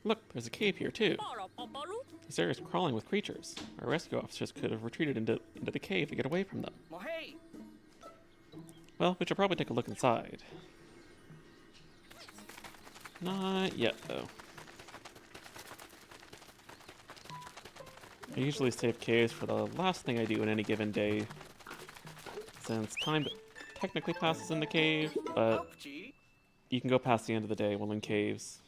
Look, there's a cave here too. This area is crawling with creatures. Our rescue officers could have retreated into the cave to get away from them. Well, we should probably take a look inside. Not yet, though. I usually save caves for the last thing I do in any given day, since time technically passes in the cave, but you can go past the end of the day while in caves.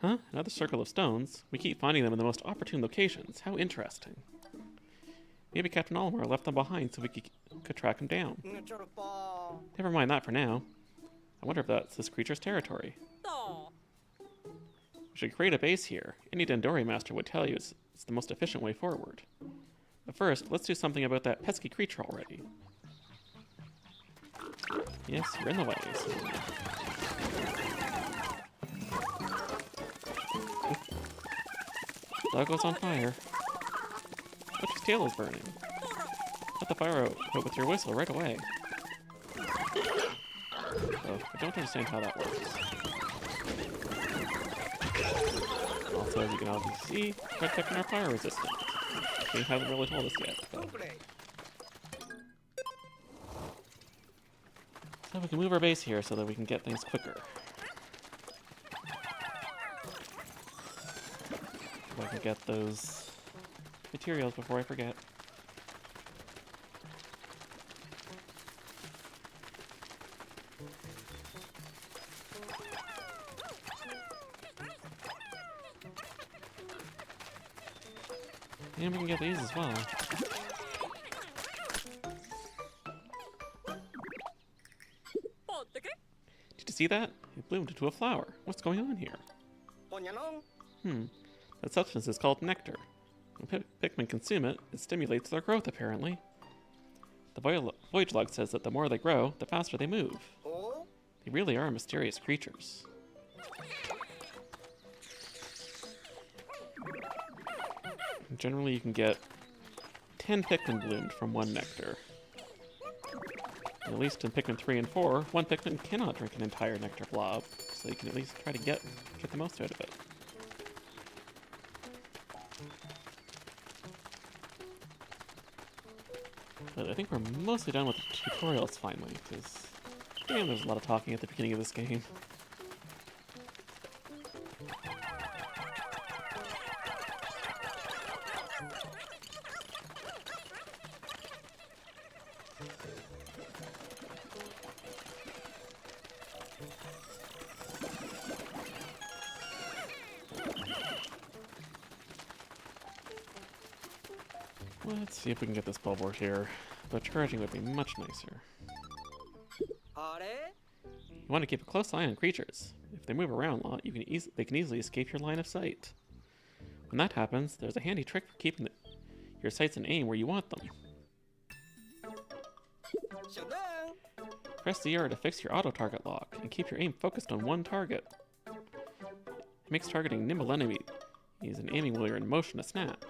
Huh? Another circle of stones? We keep finding them in the most opportune locations. How interesting. Maybe Captain Olimar left them behind so we could track him down. Never mind that for now. I wonder if that's this creature's territory. We should create a base here. Any Dendori master would tell you it's the most efficient way forward. But first, let's do something about that pesky creature already. Yes, you're in the way. Doggo's on fire. Ochi's tail is burning. Put the fire out with your whistle right away. Oh, I don't understand how that works. Also, as you can obviously see, Red Pikmin are fire resistant. They haven't really told us yet, but... So we can move our base here so that we can get things quicker. So I can get those materials before I forget. And we can get these as well. Did you see that? It bloomed into a flower. What's going on here? That substance is called nectar. When Pikmin consume it, it stimulates their growth, apparently. The voyage log says that the more they grow, the faster they move. They really are mysterious creatures. Generally, you can get 10 Pikmin bloomed from one nectar. And at least in Pikmin 3 and 4, one Pikmin cannot drink an entire nectar blob, so you can at least try to get the most out of it. But I think we're mostly done with the tutorials finally, because damn, there's a lot of talking at the beginning of this game. Let's see if we can get this billboard here, but charging would be much nicer. You want to keep a close eye on creatures. If they move around a lot, they can easily escape your line of sight. When that happens, there's a handy trick for keeping your sights and aim where you want them. Press the R to fix your auto-target lock, and keep your aim focused on one target. It makes targeting nimble enemies and aiming while you're in motion a snap.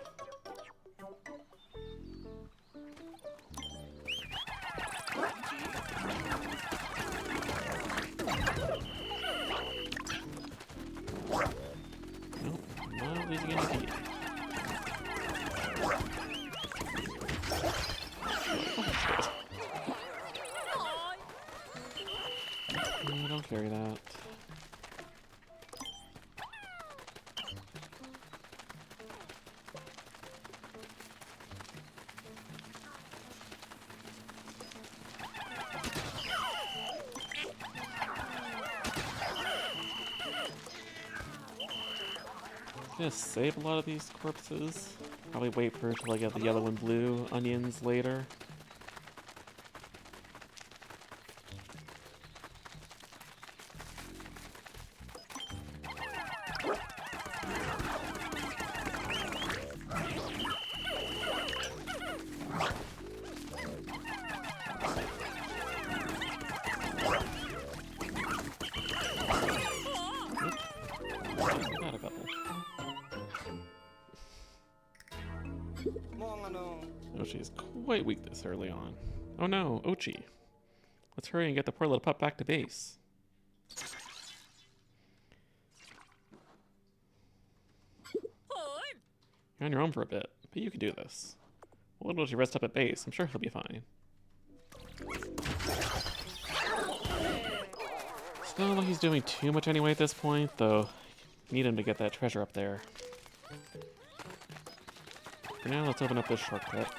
Losing any speed. No, don't carry that. Just save a lot of these corpses. Probably wait for till I get the yellow and blue onions later. Ochi's quite weak this early on. Oh no, Ochi. Let's hurry and get the poor little pup back to base. You're on your own for a bit, but you can do this. We'll let Ochi rest up at base. I'm sure he'll be fine. It's not like he's doing too much anyway at this point, though. Need him to get that treasure up there. For now, let's open up this shortcut.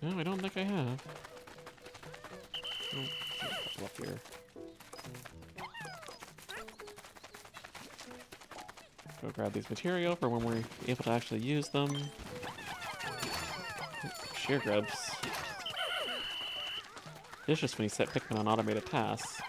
No, I don't think I have. Oh, there's a couple up here. Go grab these material for when we're able to actually use them. Sheer grubs. It's just when you set Pikmin on automated tasks.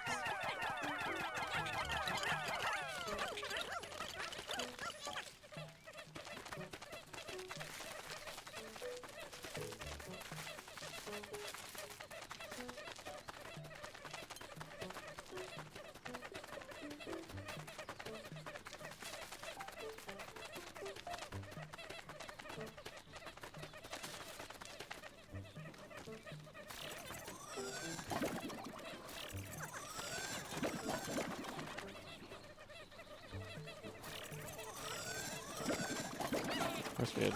Of course, we had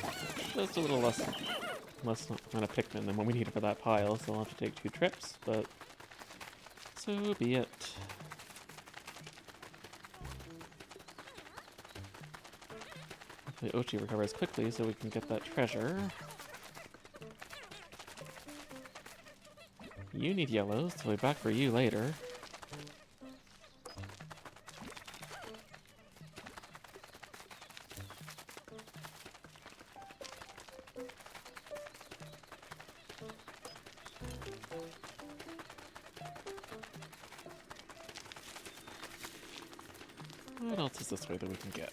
just a little less amount of Pikmin than what we needed for that pile, so I'll have to take 2 trips, but so be it. Hopefully Ochi recovers quickly so we can get that treasure. You need yellows, so we'll be back for you later. What else is this way that we can get?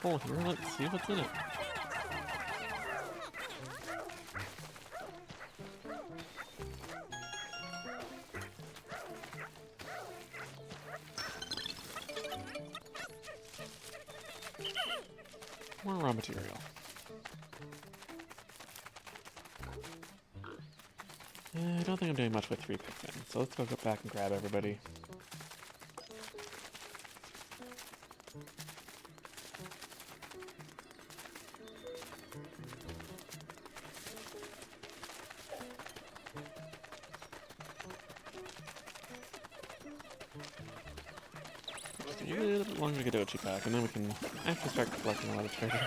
Oh, here, let's see what's in it. More raw material. I don't think I'm doing much with 3 Pikmin, so let's go back and grab everybody. Just a little bit longer to get Ochi back, and then we can actually start collecting a lot of treasure.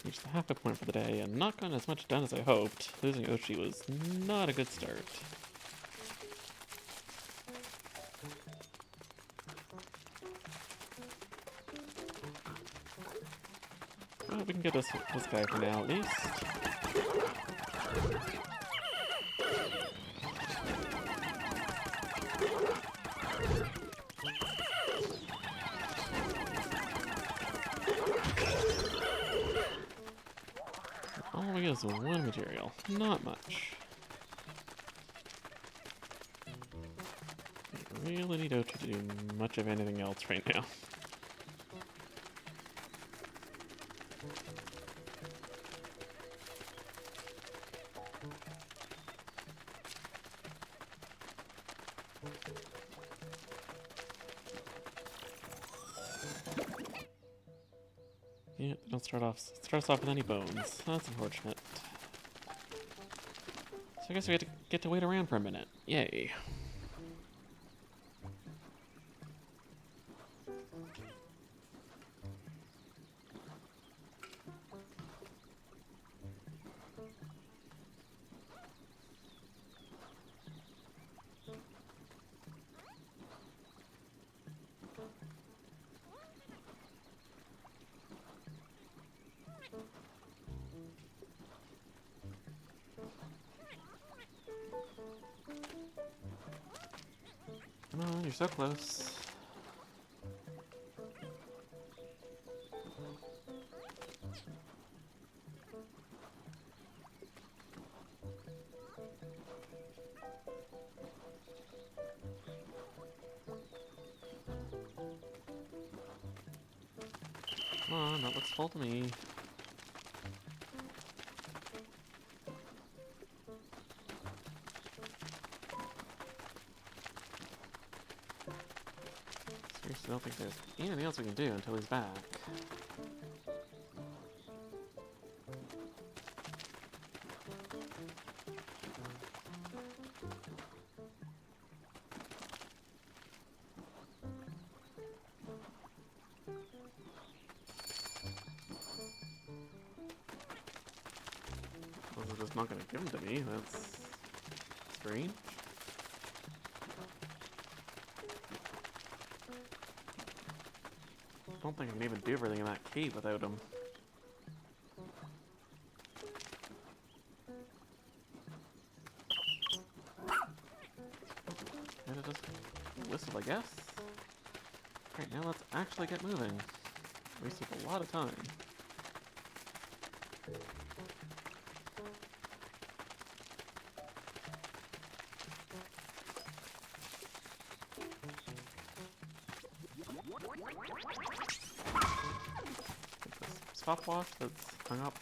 Reached the halfway point for the day, and not gotten as much done as I hoped. Losing Ochi was not a good start. Well, we can get this guy for now, at least. All we get is 1 material. Not much. We really need Ochi to do much of anything else right now. Yeah, they don't start us off with any bones. That's unfortunate. So I guess we get to wait around for a minute. Yay. Come on, you're so close. Come on, that looks full to me. Seriously, I don't think there's anything else we can do until he's back. They're just not going to give them to me. That's strange. I don't think I can even do everything in that cave without him. And it just whistle, I guess. Right, now let's actually get moving. Wasted a lot of time. Stopwatch that's hung up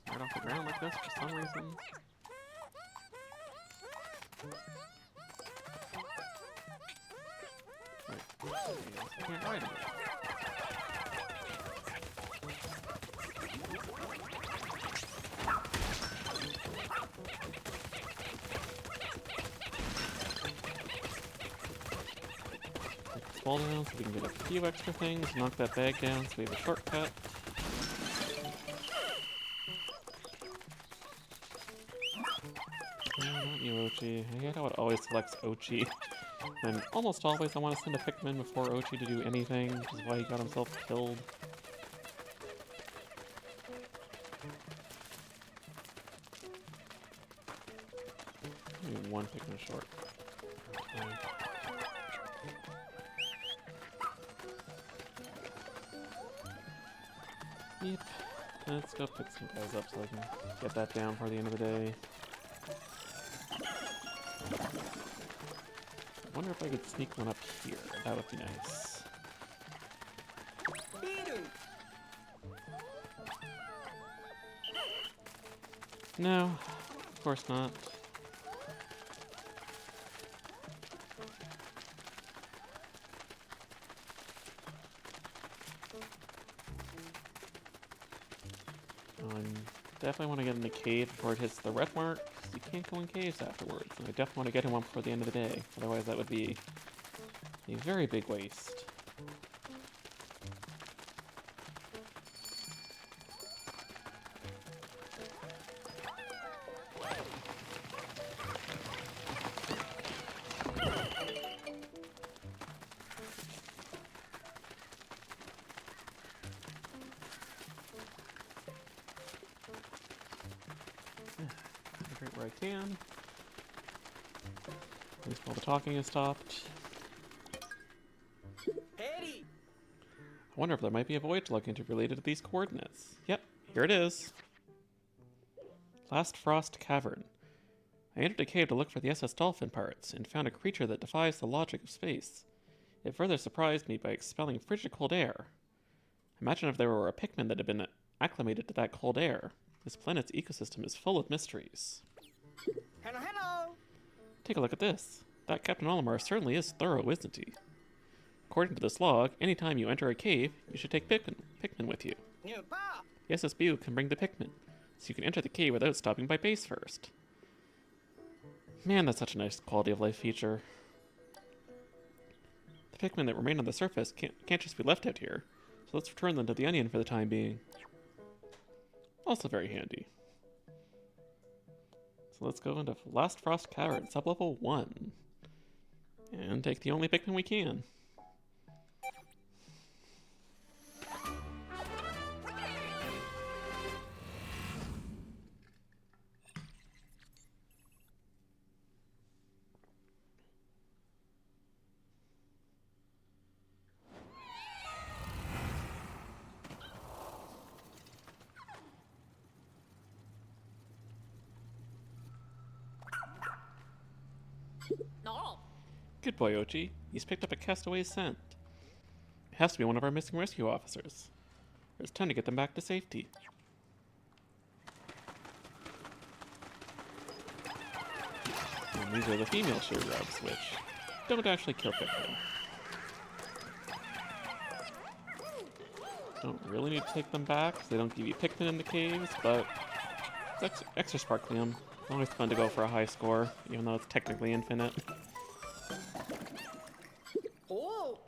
right off the ground like this for some reason. Wait, I can't ride it. Take this ball down so we can get a few extra things, knock that bag down so we have a shortcut. Ochi. I hate how it always selects Ochi. And almost always I want to send a Pikmin before Ochi to do anything, which is why he got himself killed. Maybe one Pikmin short. Yep. Let's go pick some guys up so I can get that down for the end of the day. I wonder if I could sneak one up here. That would be nice. No, of course not. I definitely want to get in the cave before it hits the red mark. You can't go in caves afterwards, and I definitely want to get him one before the end of the day. Otherwise, that would be a very big waste. Right where I can. At least while the talking is stopped. Eddie! I wonder if there might be a void to look into related to these coordinates. Yep, here it is. Last Frost Cavern. I entered a cave to look for the SS Dolphin parts, and found a creature that defies the logic of space. It further surprised me by expelling frigid cold air. Imagine if there were a Pikmin that had been acclimated to that cold air. This planet's ecosystem is full of mysteries. Hello, hello! Take a look at this. That Captain Olimar certainly is thorough, isn't he? According to this log, anytime you enter a cave, you should take Pikmin with you. The SSBU can bring the Pikmin, so you can enter the cave without stopping by base first. Man, that's such a nice quality of life feature. The Pikmin that remain on the surface can't just be left out here, so let's return them to the Onion for the time being. Also very handy. So let's go into Last Frost Cavern, sublevel 1. And take the only Pikmin we can. No! Good boy, Ochi. He's picked up a castaway's scent. It has to be one of our missing rescue officers. It's time to get them back to safety. And these are the female shear grubs, which don't actually kill Pikmin. Don't really need to take them back, 'cause they don't give you Pikmin in the caves, but it's extra sparklium. Always fun to go for a high score, even though it's technically infinite. Oh.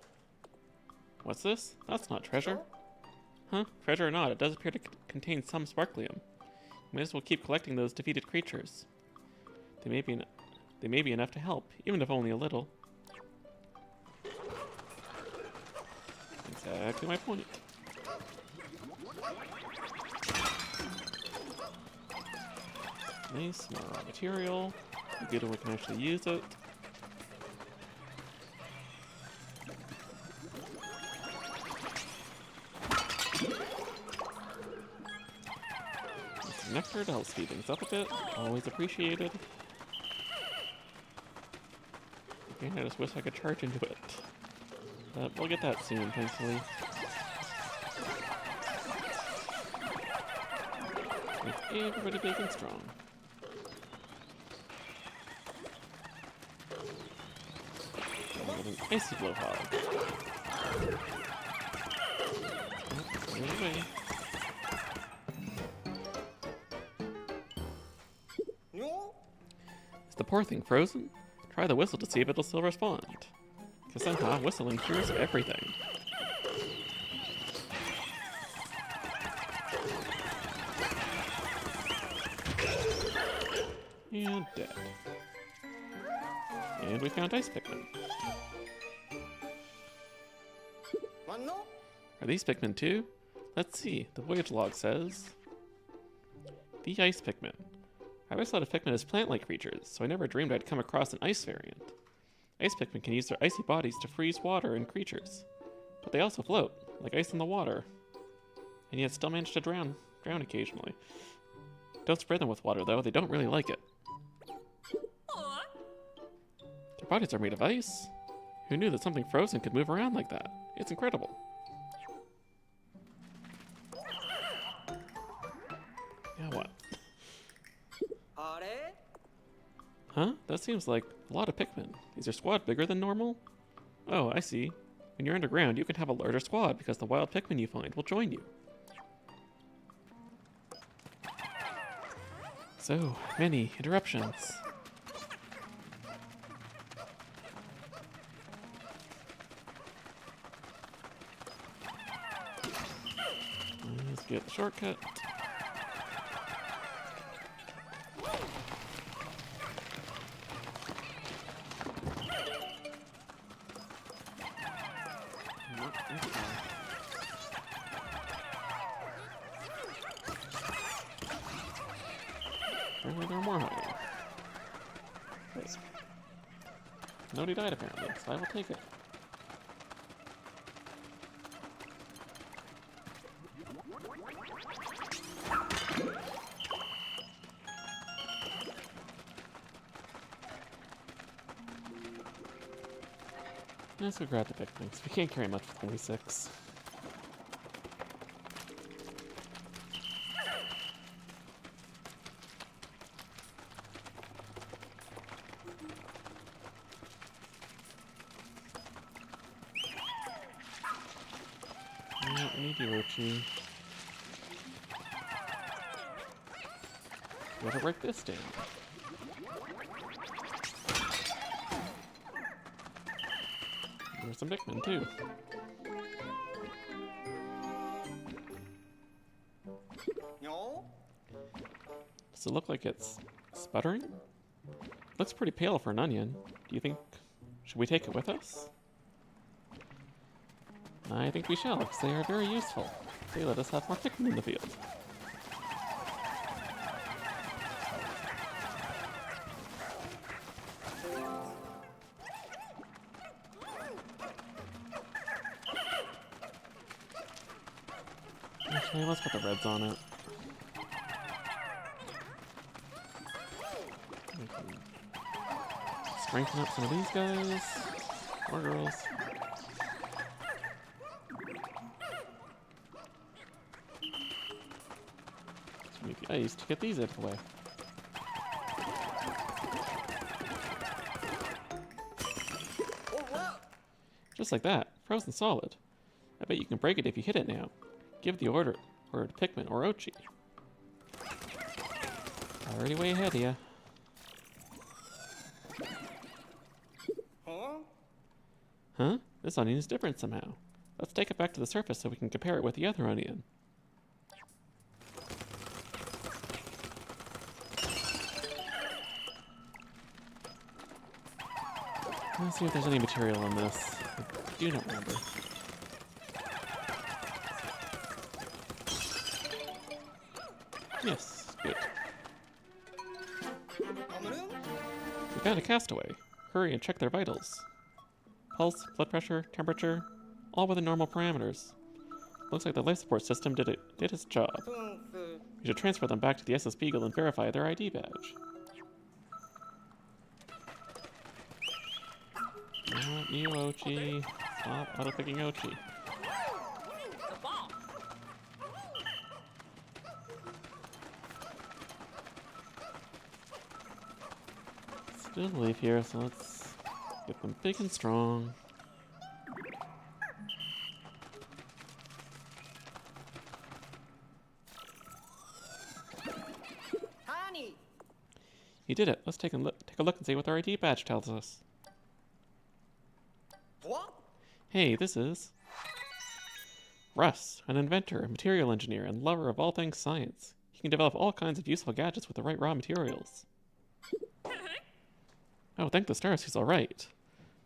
What's this? That's not treasure. Huh? Treasure or not, it does appear to contain some sparklium. You may as well keep collecting those defeated creatures. They may be enough to help, even if only a little. Exactly my point. Nice, more raw material. Good one we can actually use it. Some nectar to help speed things up a bit. Always appreciated. Okay, I just wish I could charge into it. But we'll get that soon, thankfully. Make everybody big and strong. With an icy blowhog. Oh, get away. No. Is the poor thing frozen? Try the whistle to see if it'll still respond. Because somehow whistling cures everything. And dead. And we found ice Pikmin. Mano. Are these Pikmin too? Let's see, the voyage log says... The ice Pikmin. I always thought of Pikmin as plant-like creatures, so I never dreamed I'd come across an ice variant. Ice Pikmin can use their icy bodies to freeze water and creatures. But they also float, like ice in the water. And yet still manage to drown occasionally. Don't spray them with water though, they don't really like it. Their bodies are made of ice. Who knew that something frozen could move around like that? It's incredible. Yeah, what? Are. Huh? That seems like a lot of Pikmin. Is your squad bigger than normal? Oh, I see. When you're underground, you can have a larger squad because the wild Pikmin you find will join you. So many interruptions. Let's get the shortcut. Apparently there are more hiding. Wait. Nobody died apparently, so I will take it. Let's go grab the Pikmin. We can't carry much with only 6. Orochi. Gotta break this down. There's some Pikmin too. No. Does it look like it's sputtering? Looks pretty pale for an onion. Do you think... should we take it with us? I think we shall, because they are very useful. They let us have more Pikmin in the field. Actually, let's put the reds on it. We can strengthen up some of these guys. Or girls. So we need the ice to get these out of the way. Oh, wow. Just like that. Frozen solid. I bet you can break it if you hit it now. Give the order to Pikmin or Ochi. Already way ahead of ya. Huh? Huh? This onion is different somehow. Let's take it back to the surface so we can compare it with the other onion. Let's see if there's any material in this. I do not remember. Yes, good. Mamoru? We found a castaway. Hurry and check their vitals. Pulse, blood pressure, temperature, all within normal parameters. Looks like the life support system did its job. Funfu. We should transfer them back to the SS Beagle and verify their ID badge. Not you, Ochi. Stop auto-picking Ochi. Still leave here, so let's get them big and strong. Honey. You did it. Let's take a look and see what their ID badge tells us. What? Hey, this is Russ, an inventor, a material engineer, and lover of all things science. He can develop all kinds of useful gadgets with the right raw materials. Oh, thank the stars, he's alright.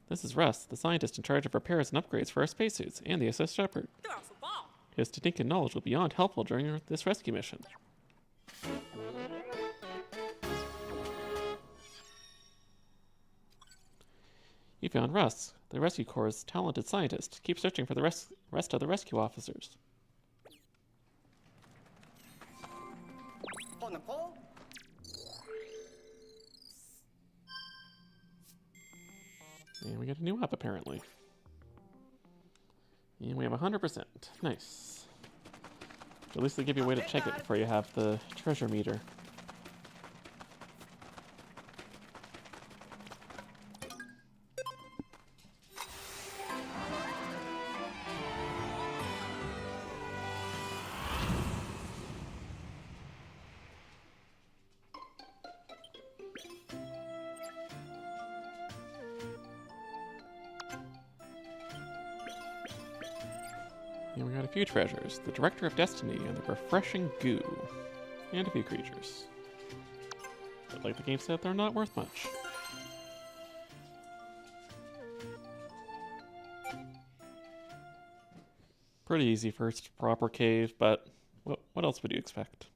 This is Russ, the scientist in charge of repairs and upgrades for our spacesuits and the SS Shepherd. His technique and knowledge will be beyond helpful during this rescue mission. You found Russ, the Rescue Corps' talented scientist. Keep searching for the rest of the rescue officers. Ponapol? And we get a new app, apparently. And we have 100%. Nice. At least they give you a way to check it before you have the treasure meter. And we got a few treasures. The Director of Destiny and the Refreshing Goo. And a few creatures. But like the game said, they're not worth much. Pretty easy first proper cave, but what else would you expect?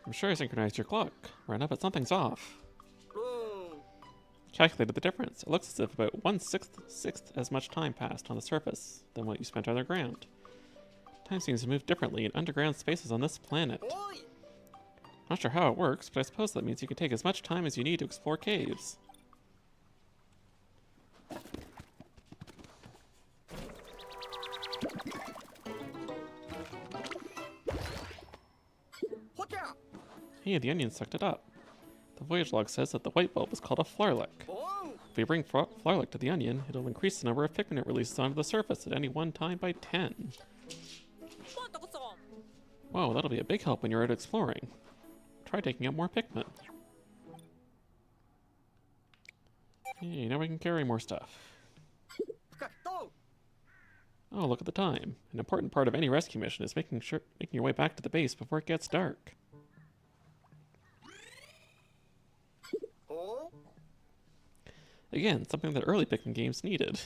I'm sure I synchronized your clock, Rena, but something's off. Calculated the difference. It looks as if about 1/6 as much time passed on the surface than what you spent underground. Time seems to move differently in underground spaces on this planet. Oi! Not sure how it works, but I suppose that means you can take as much time as you need to explore caves. Hoja! Hey, the onion sucked it up. The voyage log says that the white bulb is called a Flarlick. Bong! If we bring Flarlick to the onion, it'll increase the number of Pikmin it releases onto the surface at any one time by 10. Whoa, that'll be a big help when you're out exploring. Try taking out more Pikmin. Hey, now we can carry more stuff. Fukato! Oh, look at the time. An important part of any rescue mission is making your way back to the base before it gets dark. Oh? Again, something that early Pikmin games needed.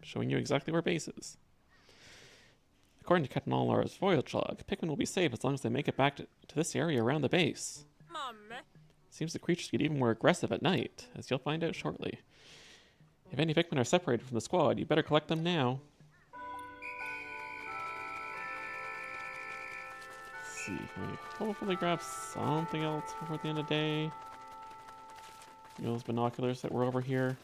Showing you exactly where base is. According to Captain Allara's voyage log, Pikmin will be safe as long as they make it back to this area around the base. Seems the creatures get even more aggressive at night, as you'll find out shortly. If any Pikmin are separated from the squad, you better collect them now. Let's see, can we hopefully grab something else before the end of the day? Those binoculars that were over here.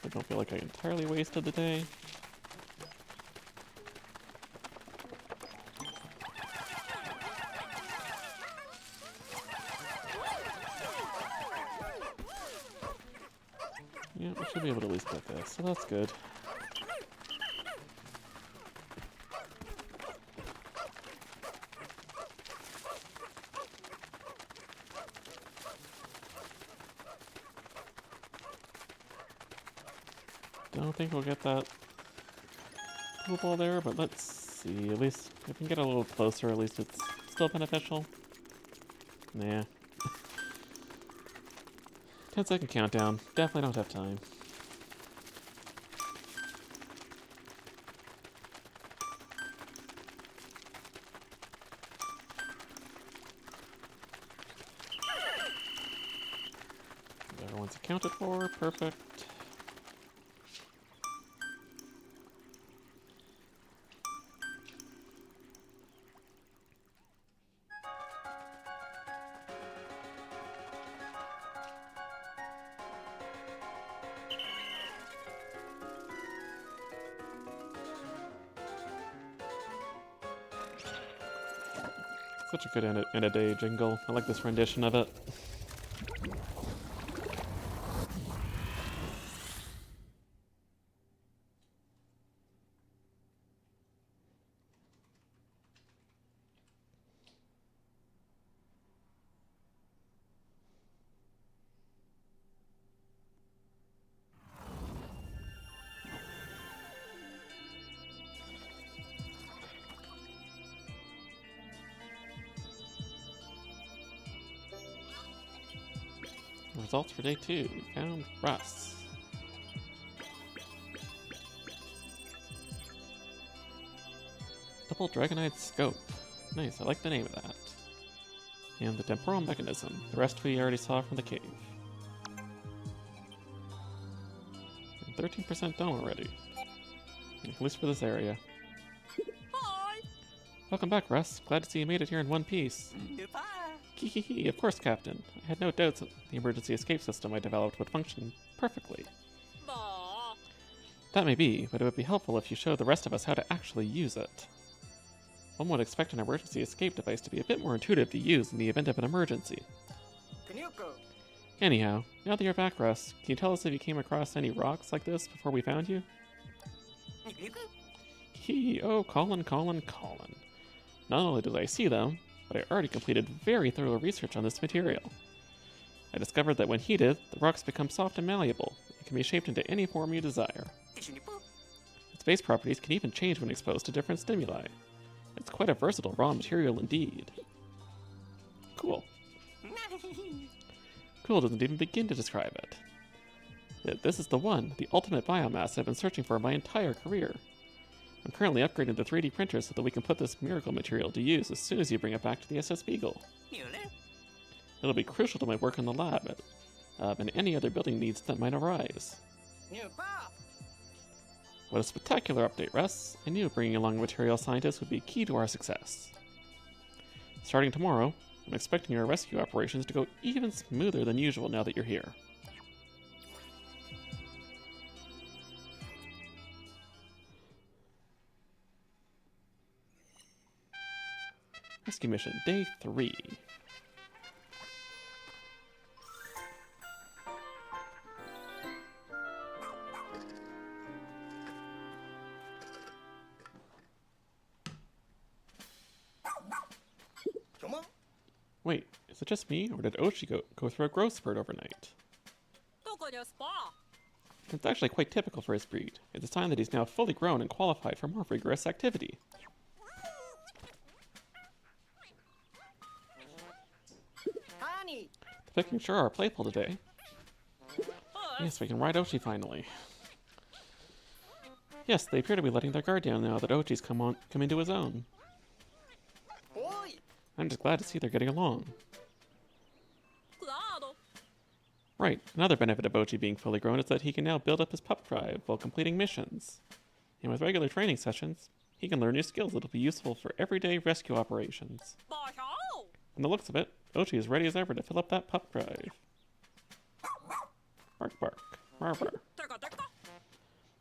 I don't feel like I entirely wasted the day. Yeah, we should be able to at least get this, so that's good. Don't think we'll get that pool ball there, but let's see. At least if we can get a little closer, at least it's still beneficial. Nah. 10-second countdown. Definitely don't have time. Everyone's accounted for. Perfect. Such a good end of day jingle. I like this rendition of it. Results for day 2. We found Russ. Double Dragonite Scope. Nice, I like the name of that. And the temporal mechanism. The rest we already saw from the cave. And 13% done already. At least for this area. Hi. Welcome back, Russ. Glad to see you made it here in one piece. Goodbye. Hehehe, of course, Captain. I had no doubts that the emergency escape system I developed would function perfectly. Aw. That may be, but it would be helpful if you showed the rest of us how to actually use it. One would expect an emergency escape device to be a bit more intuitive to use in the event of an emergency. Kanyuko. Anyhow, now that you're back, Russ, can you tell us if you came across any rocks like this before we found you? Oh, Colin. Not only did I see them, but I already completed very thorough research on this material. I discovered that when heated, the rocks become soft and malleable, and can be shaped into any form you desire. Its base properties can even change when exposed to different stimuli. It's quite a versatile raw material indeed. Cool. Cool doesn't even begin to describe it. This is the one, the ultimate biomass I've been searching for my entire career. I'm currently upgrading the 3D printer so that we can put this miracle material to use as soon as you bring it back to the SS Beagle. It'll be crucial to my work in the lab, and any other building needs that might arise. New pop. What a spectacular update, Russ. I knew bringing along a material scientist would be key to our success. Starting tomorrow, I'm expecting your rescue operations to go even smoother than usual now that you're here. Rescue mission, day 3. Come on. Wait, is it just me, or did Oshi go through a growth spurt overnight? どこにスパ? It's actually quite typical for his breed. It's a sign that he's now fully grown and qualified for more rigorous activity. Honey. The Pikmin sure are playful today. Yes, we can ride Oshi finally. Yes, they appear to be letting their guard down now that Ochi's come into his own. Boy. I'm just glad to see they're getting along. Claro. Right, another benefit of Ochi being fully grown is that he can now build up his pup tribe while completing missions. And with regular training sessions, he can learn new skills that'll be useful for everyday rescue operations. Bonjour. From the looks of it, Ochi is ready as ever to fill up that pup drive. Bark bark, rar rar. Teka, teka.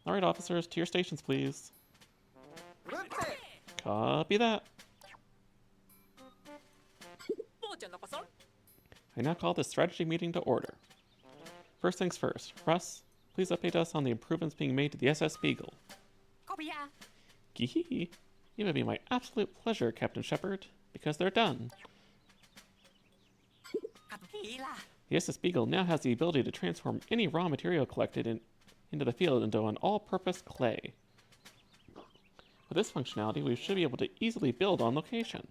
Alright, officers, to your stations, please. 撃って Copy that. 坊ちゃん中さん I now call this strategy meeting to order. First things first, Russ, please update us on the improvements being made to the SS Beagle. コビア Gee, it would be my absolute pleasure, Captain Shepard, because they're done. カピーラ The SS Beagle now has the ability to transform any raw material collected into the field into an all-purpose clay. With this functionality, we should be able to easily build on location.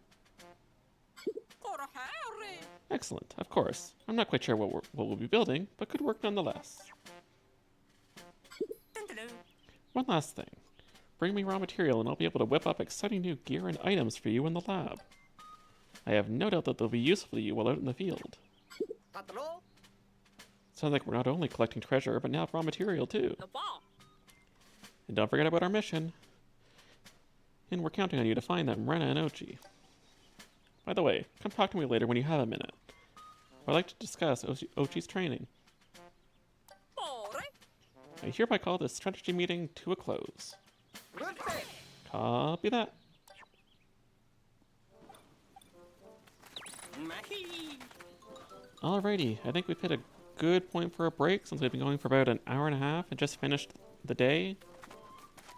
コラヘリ Excellent, of course. I'm not quite sure what we'll be building, but good work nonetheless. トゥントゥルン One last thing. Bring me raw material and I'll be able to whip up exciting new gear and items for you in the lab. I have no doubt that they'll be useful to you while out in the field. パトロ Sounds like we're not only collecting treasure, but now raw material too. のパ And don't forget about our mission. And we're counting on you to find them, Rena and Ochi. By the way, come talk to me later when you have a minute. I'd like to discuss Ochi's training. ポーレ I hereby call this strategy meeting to a close. 撃って Copy that. マヒ Alrighty, I think we've hit a good point for a break since we've been going for about an hour and a half and just finished the day.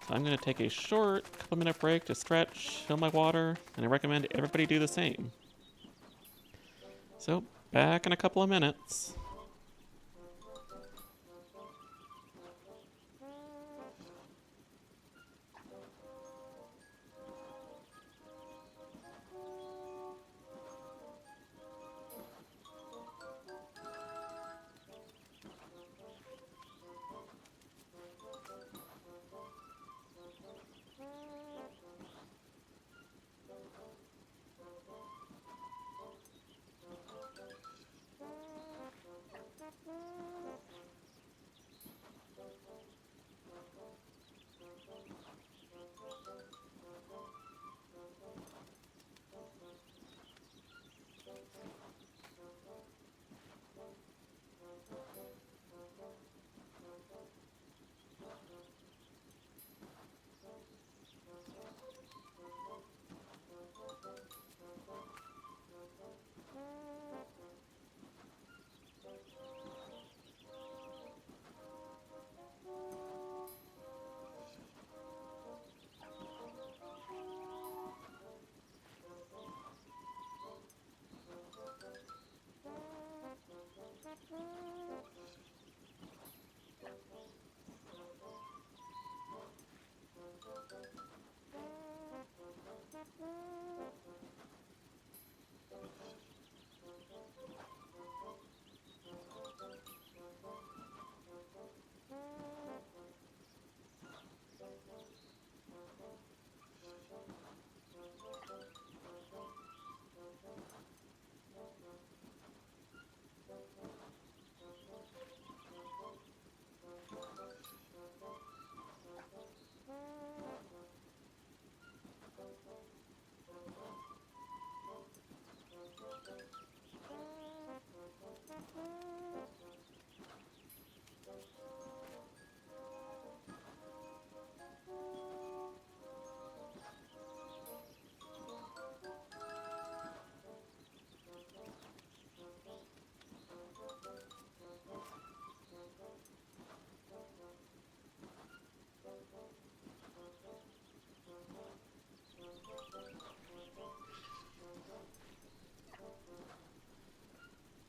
So I'm going to take a short couple minute break to stretch, fill my water, and I recommend everybody do the same. So, back in a couple of minutes.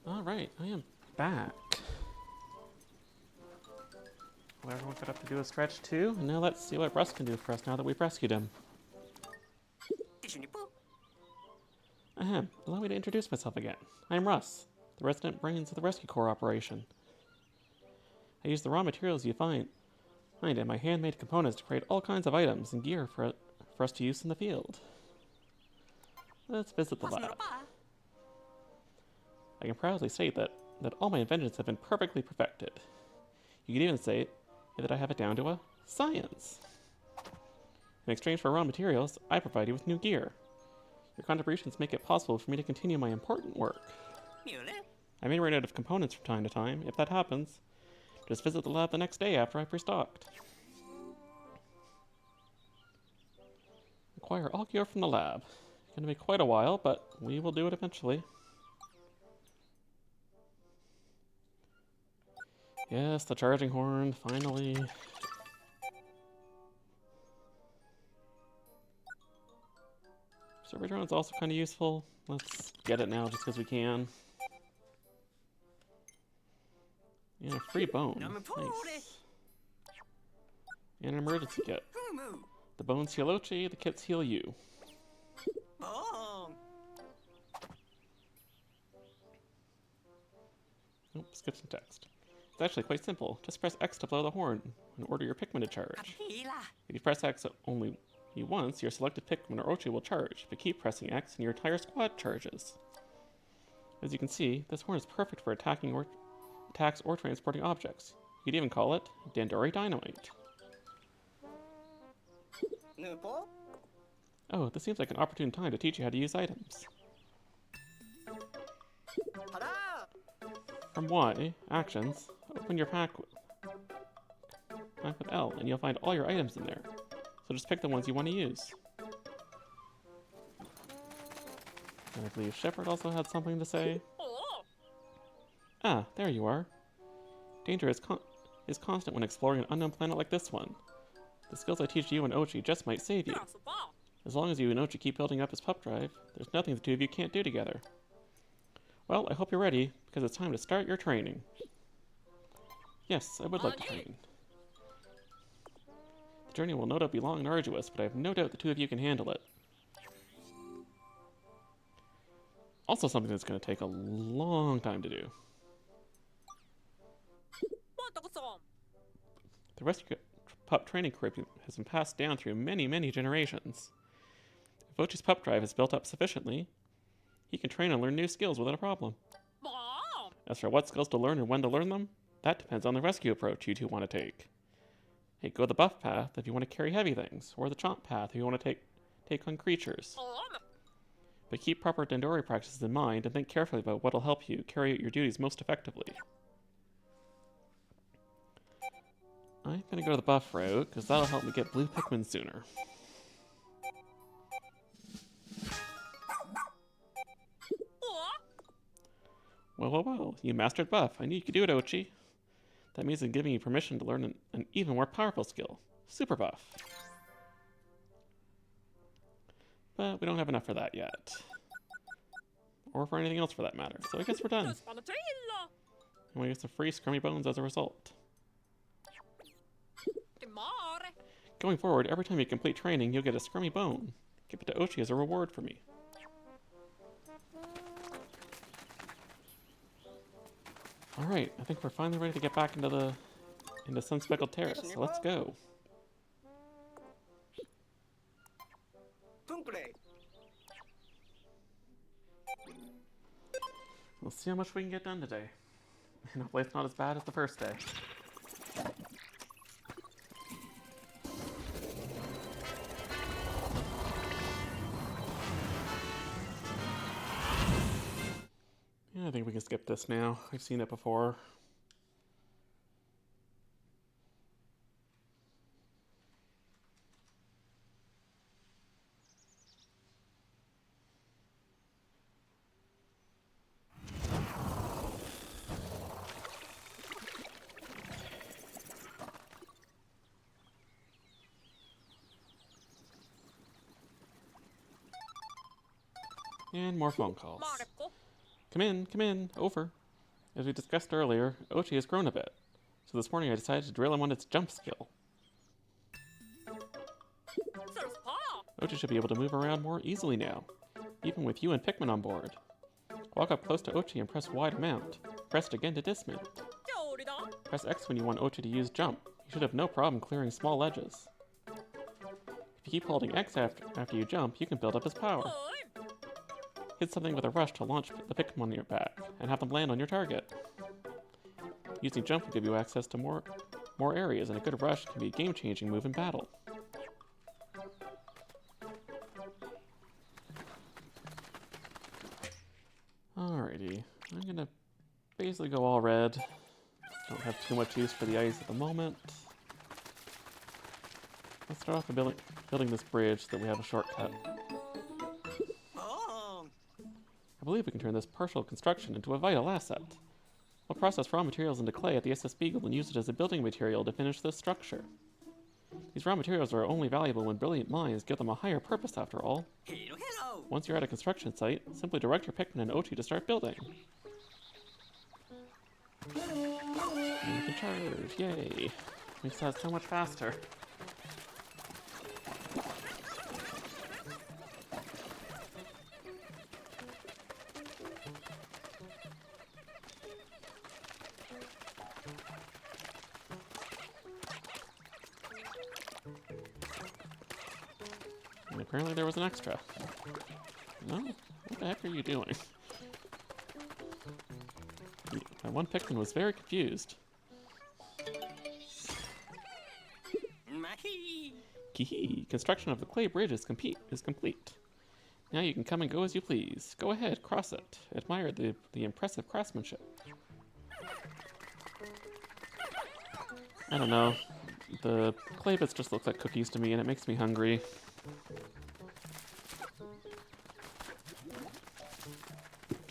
Alright, I am back. Well, everyone got up to do a stretch too, and now let's see what Russ can do for us now that we've rescued him. 一緒にポー Ahem, allow me to introduce myself again. I'm Russ, the resident brains of the Rescue Corps operation. I use the raw materials you find and my handmade components to create all kinds of items and gear for us to use in the field. Let's visit the パスの lab. パ I can proudly state that all my inventions have been perfectly perfected. You could even say that I have it down to a science. In exchange for raw materials, I provide you with new gear. Your contributions make it possible for me to continue my important work. ミューレ I may run out of components from time to time. If that happens, just visit the lab the next day after I've restocked. acquire all gear from the lab. It's going to be quite a while, but we will do it eventually. Yes, the charging horn, finally. Server drone's also kind of useful. Let's get it now just because we can. And a free bone. Nice. And an emergency kit. The bones heal Ochi, the kits heal you. Bong. Nope, skip some text. It's actually quite simple. Just press X to blow the horn and order your Pikmin to charge. Apila. If you press X only once, your selected Pikmin or Ochi will charge, but keep pressing X and your entire squad charges. As you can see, this horn is perfect for attacks or transporting objects. You could even call it Dandori Dynamite. Nupo. Oh, this seems like an opportune time to teach you how to use items. Hara. From Y, Actions, open your pack with L, and you'll find all your items in there. So just pick the ones you want to use. And I believe Shepard also had something to say. Oh. Ah, there you are. Danger is constant when exploring an unknown planet like this one. The skills I teach you and Ochi just might save you. As long as you and Ochi keep building up his pup drive, there's nothing the two of you can't do together. Well, I hope you're ready, because it's time to start your training. Yes, I would like to train. The journey will no doubt be long and arduous, but I have no doubt the two of you can handle it. Also something that's going to take a long time to do. The rescue pup training curriculum has been passed down through many, many generations. If Ochi's pup drive is built up sufficiently, he can train and learn new skills without a problem. As for what skills to learn and when to learn them, that depends on the rescue approach you two want to take. Hey, go the buff path if you want to carry heavy things, or the chomp path if you want to take on creatures. But keep proper Dandori practices in mind and think carefully about what will help you carry out your duties most effectively. I'm gonna go the buff route, because that'll help me get blue Pikmin sooner. Well, you mastered buff. I knew you could do it, Ochi. That means I'm giving you permission to learn an even more powerful skill, super buff. But we don't have enough for that yet. Or for anything else for that matter, so I guess we're done. And we get some free scrummy bones as a result. Going forward, every time you complete training, you'll get a scrummy bone. Give it to Ochi as a reward for me. Alright, I think we're finally ready to get back into Sun-Speckled Terrace, so let's go. We'll see how much we can get done today. And hopefully it's not as bad as the first day. Yeah, I think we can skip this now. I've seen it before. And more phone calls. Come in, over. As we discussed earlier, Ochi has grown a bit. So this morning I decided to drill him on its jump skill. Ochi should be able to move around more easily now, even with you and Pikmin on board. Walk up close to Ochi and press Y to mount. Press it again to dismount. Press X when you want Ochi to use jump. You should have no problem clearing small ledges. If you keep holding X after you jump, you can build up his power. Hit something with a rush to launch the Pikmin on your back, and have them land on your target. Using jump will give you access to more areas, and a good rush can be a game-changing move in battle. Alrighty, I'm gonna basically go all red. Don't have too much use for the ice at the moment. Let's start off by building this bridge so that we have a shortcut. Oh. I believe we can turn this partial construction into a vital asset. We'll process raw materials into clay at the SS Beagle and use it as a building material to finish this structure. These raw materials are only valuable when brilliant minds give them a higher purpose after all. Hello, hello. Once you're at a construction site, simply direct your Pikmin and Ochi to start building. And we can charge, yay! Makes that so much faster. And apparently there was an extra. No? What the heck are you doing? That one Pikmin was very confused. Mahi. Kihee! Construction of the clay bridge is complete. Now you can come and go as you please. Go ahead, cross it. Admire the impressive craftsmanship. I don't know. The clay bits just look like cookies to me and it makes me hungry.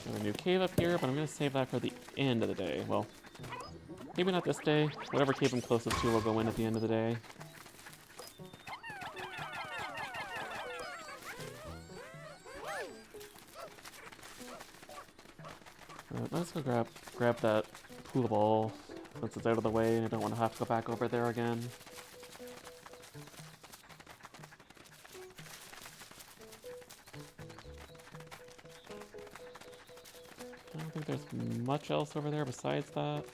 Got a new cave up here, but I'm going to save that for the end of the day. Well, maybe not this day. Whatever cave I'm closest to will go in at the end of the day. Let's go grab that pool ball since it's out of the way and I don't want to have to go back over there again. I don't think there's much else over there besides that.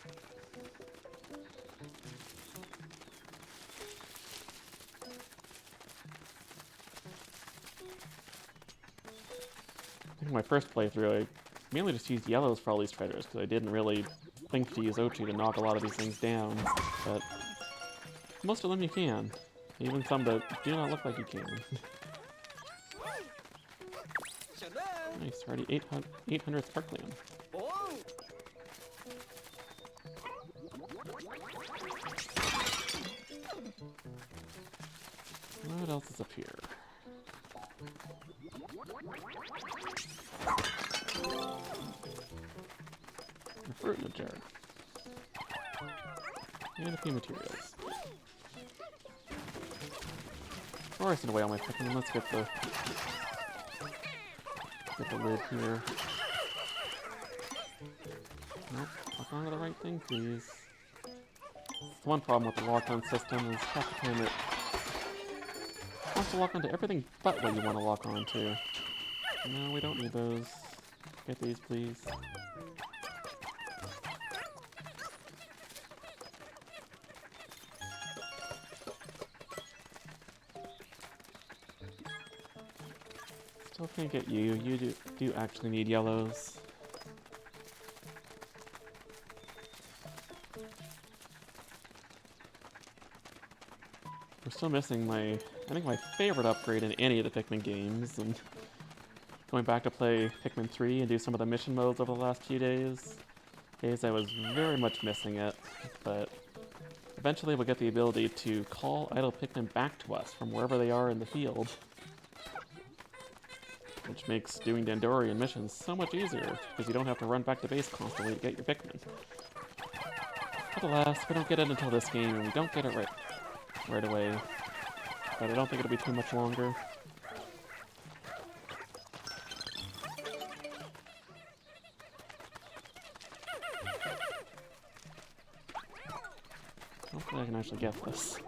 I think my first playthrough I mainly just used yellows for all these treasures because I didn't really think to use Ochi to knock a lot of these things down, but most of them you can. Even some that do not look like you can. Nice, already 800 sparklium. Oh. What else is up here? A fruit in a jar. And a few materials. Before I send away all my Pikmin, let's get the lid here. Nope, lock onto the right thing, please. The one problem with the lock-on system is half the time it wants to lock onto everything but what you want to lock onto. No, we don't need those. Get these, please. Still can't get you. You do actually need yellows. We're still missing I think my favorite upgrade in any of the Pikmin games, and going back to play Pikmin 3 and do some of the mission modes over the last few days, I was very much missing it, but eventually we'll get the ability to call idle Pikmin back to us from wherever they are in the field, which makes doing Dandorian missions so much easier, because you don't have to run back to base constantly to get your Pikmin. But alas, we don't get it until this game, and we don't get it right away, but I don't think it'll be too much longer. Hopefully I can actually get this.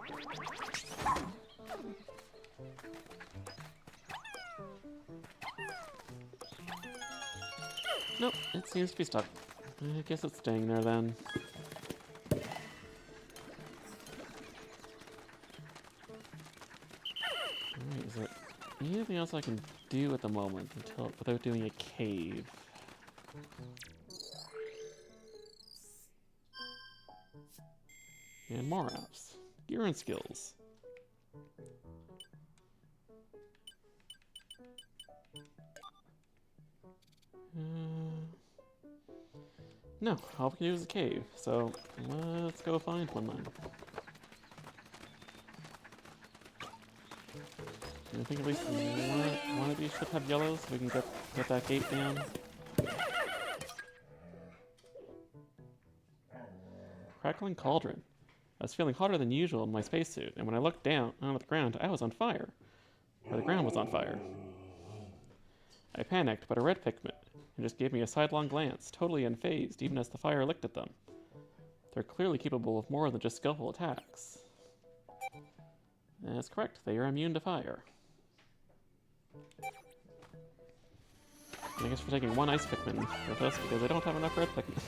Nope, it seems to be stuck. I guess it's staying there then. Alright, is there anything else I can do at the moment without doing a cave? And more apps. Gear and skills. No, all we can do is a cave, so let's go find one then. I think at least one of these should have yellows so we can get that gate down. Crackling cauldron. I was feeling hotter than usual in my spacesuit, and when I looked down on the ground, I was on fire. Or the ground was on fire. I panicked, but a red Pikmin, and just gave me a sidelong glance, totally unfazed, even as the fire licked at them. They're clearly capable of more than just skillful attacks. That's correct, they are immune to fire. And I guess we're taking one ice Pikmin with us because I don't have enough red Pikmin.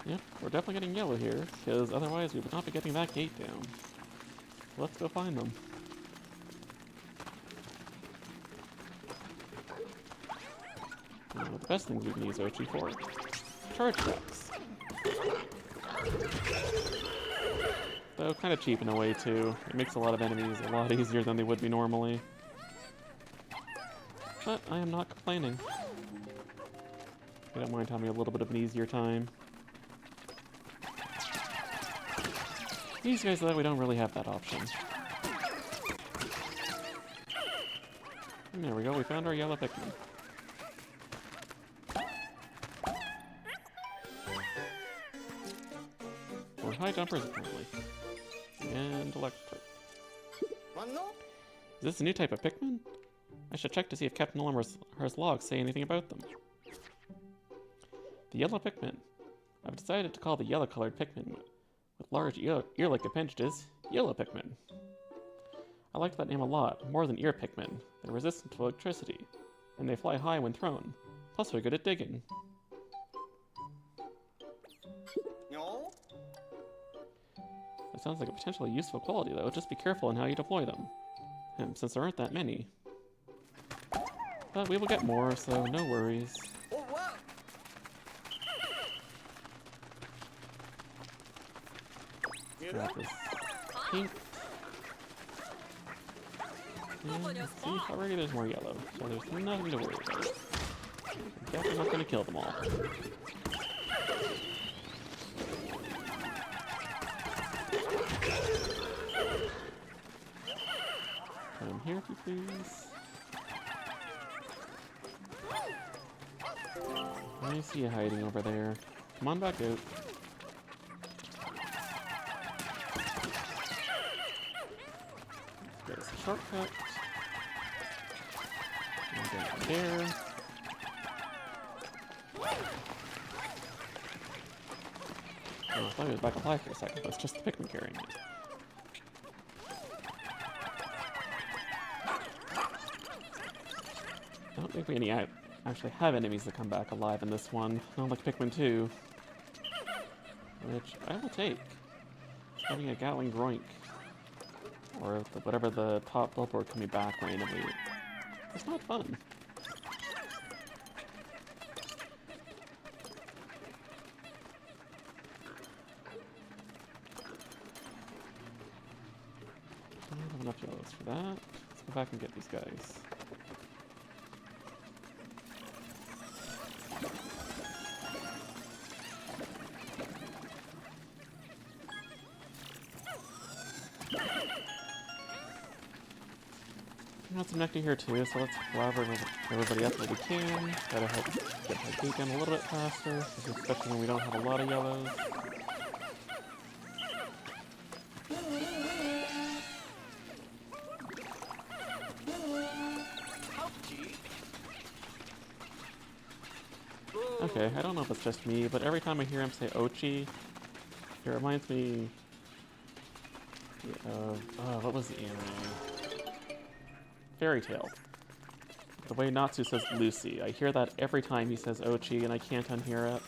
Yep, we're definitely getting yellow here, because otherwise we would not be getting that gate down. Let's go find them. The best things we can use Ochi for. Charge attacks. Though kind of cheap in a way too. It makes a lot of enemies a lot easier than they would be normally. But I am not complaining. I don't mind having me a little bit of an easier time. These guys, though, we don't really have that option. And there we go, we found our yellow Pikmin. We're high jumpers, apparently. And electric. One no? Is this a new type of Pikmin? I should check to see if Captain Oliver's logs say anything about them. The yellow Pikmin. I've decided to call the yellow-colored Pikmin with large ear-like appendages yellow Pikmin. I like that name a lot, more than ear Pikmin. They're resistant to electricity, and they fly high when thrown. Plus, they're good at digging. No? That sounds like a potentially useful quality, though. Just be careful in how you deploy them, since there aren't that many. But we will get more, so no worries. Oh wow! Grab this pink. And see, already there's more yellow, so there's nothing to worry about. I'm definitely not going to kill them all. Come here, if you please. I see you hiding over there. Come on back out. There's a shortcut. And down there. Oh, I thought he was back alive for a second, but it's just the Pikmin carrying it. I don't think we actually have enemies that come back alive in this one, not like Pikmin 2. Which I will take. Having a Gatling Groink. Or whatever the top billboard coming back randomly. It's not fun. I don't have enough yellows for that. Let's go back and get these guys. Got some nectar here too, so let's grab everybody up that we can. Gotta help get my gate down a little bit faster, especially when we don't have a lot of yellows. Okay, I don't know if it's just me, but every time I hear him say Ochi, it reminds me of, what was the anime? Fairy Tale. The way Natsu says Lucy. I hear that every time he says Ochi, and I can't unhear it.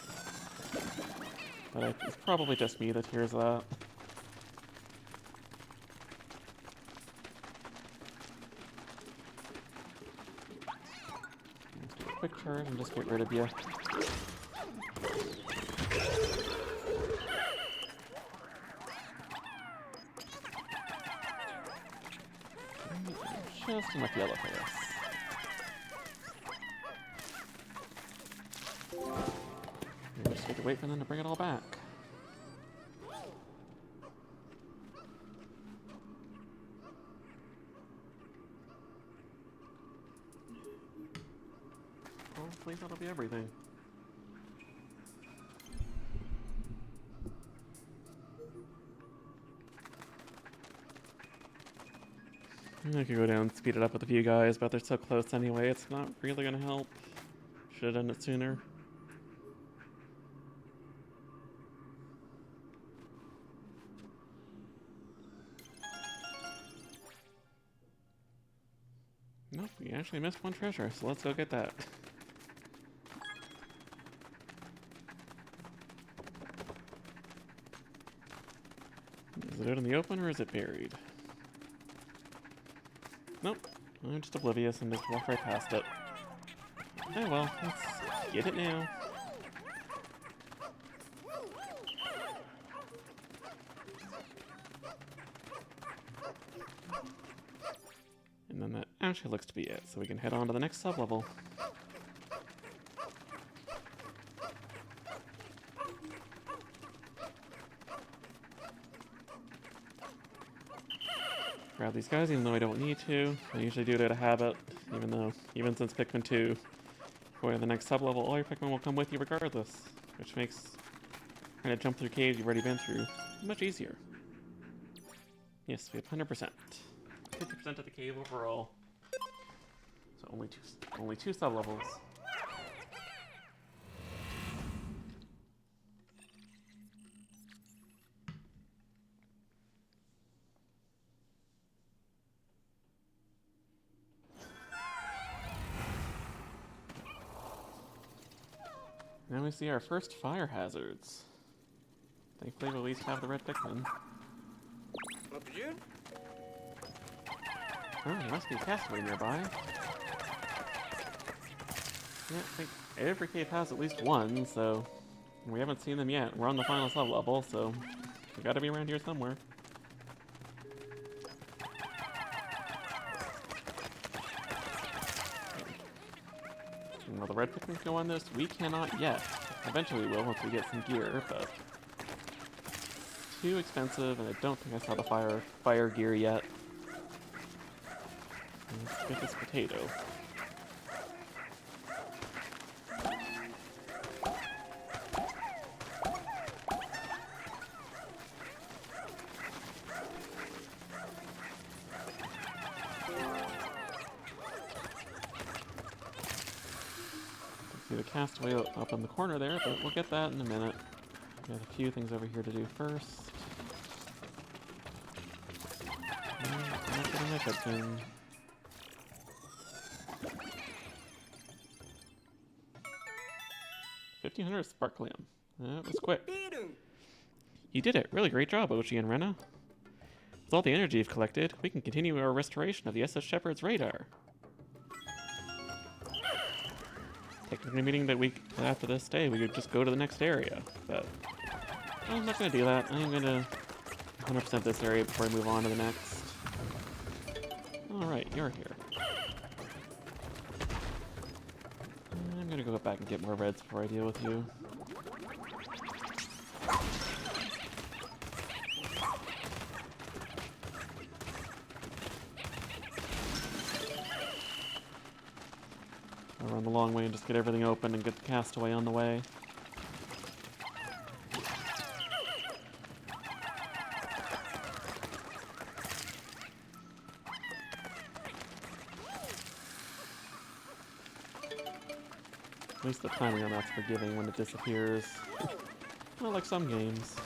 But it's probably just me that hears that. Let's do a quick charge and just get rid of you. just enough yellow for this. We just have to wait for them to bring it all back. Hopefully that'll be everything. I could go down and speed it up with a few guys, but they're so close anyway, it's not really gonna help. Should've done it sooner. Nope, we actually missed one treasure, so let's go get that. Is it out in the open or is it buried? Nope, I'm just oblivious and just walk right past it. Oh well, let's get it now. And then that actually looks to be it, so we can head on to the next sub-level. Grab these guys even though I don't need to. I usually do it out of habit, even since Pikmin 2, going to the next sub-level, all your Pikmin will come with you regardless, which makes trying to jump through caves you've already been through much easier. Yes, we have 100%. 50% of the cave overall. So only two sub-levels. Now we see our first fire hazards. Thankfully we'll at least have the red Pikmin. Up you? Oh, there must be a castaway nearby. Yeah, I think every cave has at least one, so we haven't seen them yet. We're on the final sub-level, so they gotta be around here somewhere. Will the red Pikmin go on this? We cannot yet. Eventually we will once we get some gear, but too expensive, and I don't think I saw the fire gear yet. Let's get this potato. See the castaway up in the corner there, but we'll get that in a minute. We have a few things over here to do first. Not getting my Pikmin. $1,500 sparklium. That was quick. You did it. Really great job, Ochi and Rena. With all the energy you've collected, we can continue our restoration of the SS Shepherd's radar. Technically meaning that after this day, we could just go to the next area, but I'm not going to do that. I'm going to 100% this area before I move on to the next. Alright, you're here. I'm going to go back and get more reds before I deal with you. I'll run the long way and just get everything open and get the castaway on the way. At least the timing on that's forgiving when it disappears. Not like some games.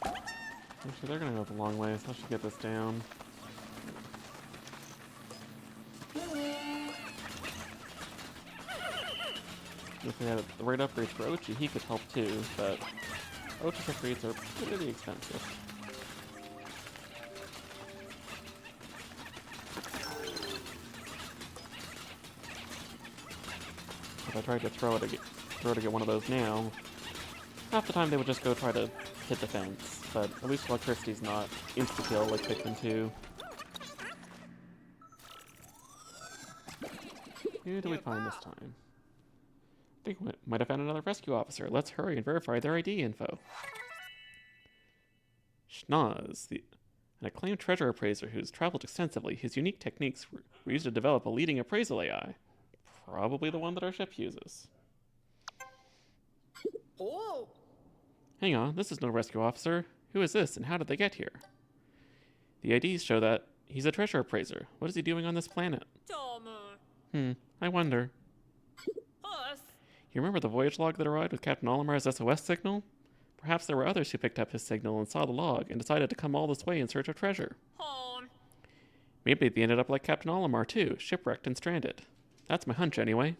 Actually, they're gonna go the long way, so I should get this down. If we had the right upgrades for Ochi, he could help too, but Ochi's upgrades are pretty expensive. If I tried to throw to get one of those now, half the time they would just go try to hit the fence. but at least electricity's not insta-kill like Pikmin 2. Who do we find this time? I think we might have found another rescue officer. Let's hurry and verify their ID info. Schnoz, an acclaimed treasure appraiser who's traveled extensively. His unique techniques were used to develop a leading appraisal AI. Probably the one that our ship uses. Oh. Hang on, this is no rescue officer. Who is this, and how did they get here? The IDs show that he's a treasure appraiser. What is he doing on this planet? I wonder. Us. You remember the voyage log that arrived with Captain Olimar's SOS signal? Perhaps there were others who picked up his signal and saw the log and decided to come all this way in search of treasure. Maybe they ended up like Captain Olimar too, shipwrecked and stranded. That's my hunch anyway.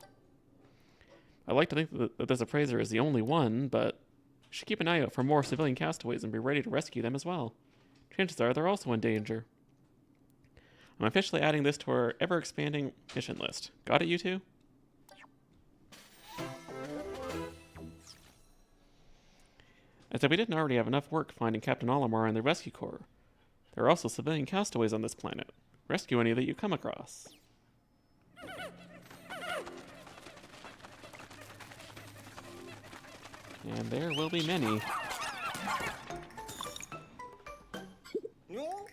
I'd like to think that this appraiser is the only one, but we should keep an eye out for more civilian castaways and be ready to rescue them as well. Chances are they're also in danger. I'm officially adding this to our ever-expanding mission list. Got it, you two? As if we didn't already have enough work finding Captain Olimar and the Rescue Corps, there are also civilian castaways on this planet. Rescue any that you come across. And there will be many. No.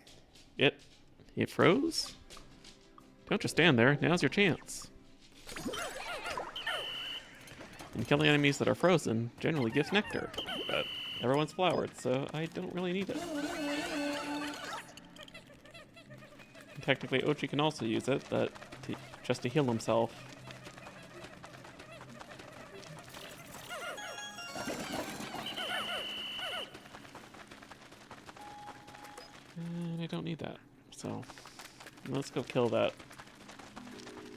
It froze? Don't just stand there, now's your chance. And killing enemies that are frozen generally gives nectar, but everyone's flowered, so I don't really need it. And technically, Ochi can also use it, but just to heal himself. And I don't need that, so let's go kill that